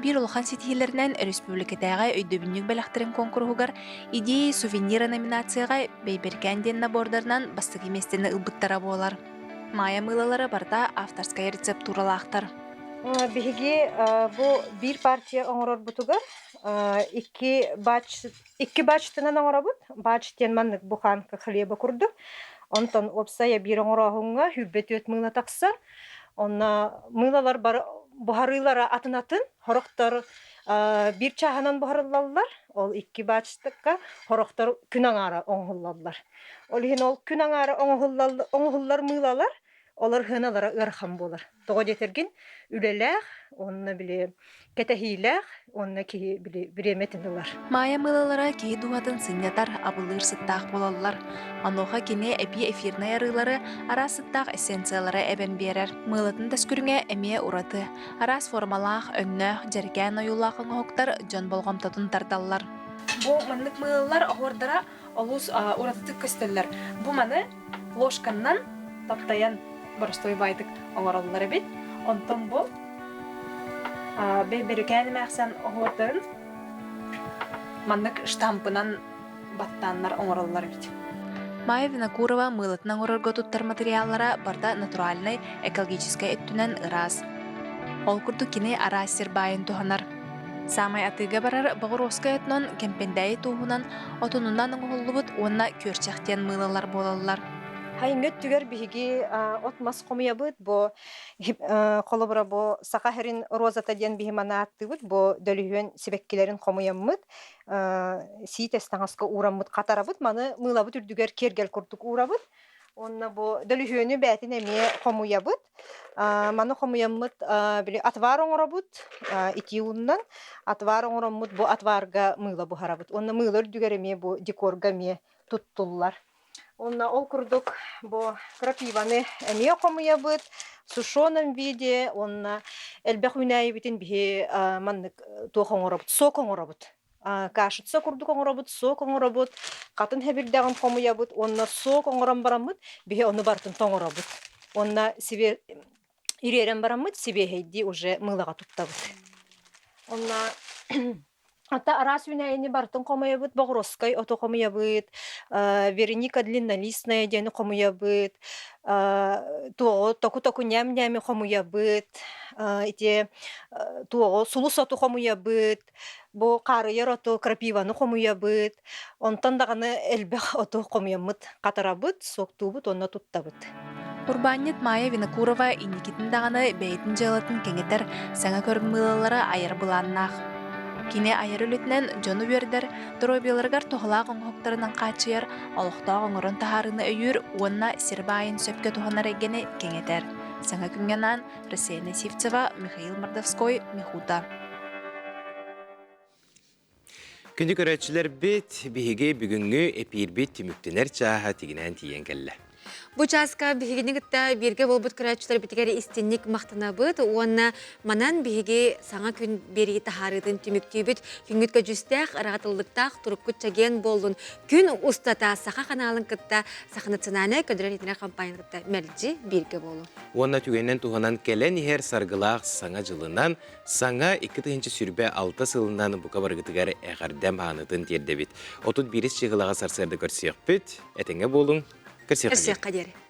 Bir улахан сетихилерінен республикатаға өйдөбіннік бәліқтерін конкурғығар идея сувенира номинацияға бейберген денна бордарынан бастық еместені ұлбыттара болар. Майя мылалары барда авторская рецепт туралақтар. Биһиги бу bir партия оңорор бутугар, 2 бачтынан оңорор бут, бачтен маннык буханка хлеба курдук. Онтон опсая bir оңорохунга хүббет өт мыла такса, онна мылалар бар бухарылара атынатын, хороқтар bir чаханан бухарылалар, ол 2 бачтыкка хороқтар күн аңара оңғылалар. Ол ол күн аңара оңғылар мылалар, олар хыналара ырхан болар. Тоға жетерген үлеләқ, онна біле кәтәхиләқ, онна ки біле біреметінділар. Майя мылалара кей дуатын сынятар абылыр сыттақ болалар. Аноға кене әбі эфирнай арылары ара сыттақ эссенциялары әбен берер. Мылатын тәскүріңе әме ураты. Арас формалақ, өннәқ, жәрген ойулақын оқтар жон болғамтатын тардалар. Бу маннык мылалар оғырдара олус уратытық көстелер. Бу маны ложканнан таптаян барыстой байдык оңороллары бит. Онтон бу бейберікәні мәқсан оғырдарын маннык штампынан баттаннар оңороллары бит. Майя Винокурова мылытынан оңорорго туттар материаллара барда натуральный экологическая өттүнен ырас. Ол курду кини арасир байын туханар. Самай атыга барар бағыроска өтнон кемпендәйі туғынан отонунан оңоллубут онна көрчәқтен мылалар болалар. Хайнгөт түгер биһиги отмас комуябыт, бо колобра бо сакахерин розата ден бихимана аттыбыт, бо дөлүһөн себеккилерин комуяммыт, сиитес таңаска ураммыт катарабыт, маны мылабыт үрдүгер кергел курдук урабыт. Онна бо дөлүһөнү бәтин эме комуябыт, маны комуяммыт биле атвар оңорабыт, итиуннан атвар оңороммыт, бо атварга мыла бухарабыт. Онна мыла үрдүгер эме бо декорга ме туттуллар. Онна ол курдук бо крапиваны эме комуябыт, в сушеном виде, онна элбэх уйнайбитин бихи маннык туох оңоробыт, сок оңоробыт. Кашытса курдук оңоробыт, сок оңоробыт, катын хебирдагын комуябыт, онна сок оңором барамыт, бихи оны бартын тоңоробыт. Онна себе иререн барамыт, себе хейди уже мылага туттабыт. Онна ата арас юнайни бартын комуябыт, Богроской ото комуябыт, Вероника длиннолистная дени комуябыт, току-току ням-нями комуябыт, ите сулус ото комуябыт, бо карыер ото крапиваны комуябыт, онтан даганы элбэх ото комуябыт, катарабыт, соктубыт, онна туттабыт. Урбанит Майя Винокурова инникитин даганы бейтин жалатын кеңетер саңа көрүн мылалары айыр буланнах. Кине айыр үлетінен жону бердер, дробеларгар тоғылақ оңғықтарынан қачыяр, олықтақ оңырын тахарыны өйір, онна сирбайын сөпке туғанар егені кеңетер. Саңа күнгенан Россия Насивцева, Михаил Мордовской, Михута. Күнді көрәтшілер бет, бігеге бүгінгі эпир бет түміктенер чаға тегінен тиен кәлі. Бу часка бигинигитта бирге болбут көрәчүлөр битигери истинник мактанабыт, уонна манан биги саңа күн бери тахарыдын түмүктүбүт, күнгүткө жүстәк, ыратылдыктак, туруккут чаген болдун. Күн устата саха каналын кытта, саха национальный көдөрөр интернет компаниятта мәрҗи бирге болу. Уонна түгеннен туһанан келен ихер саргылаах саңа жылынан, саңа 2 сүрбе 6 сылынан бука баргытыгар әгәрдәм ханытын тердебит. Отут бирис чыгылага сарсырды көрсөкпүт, этеңе болуң. Көрсөк Кадер.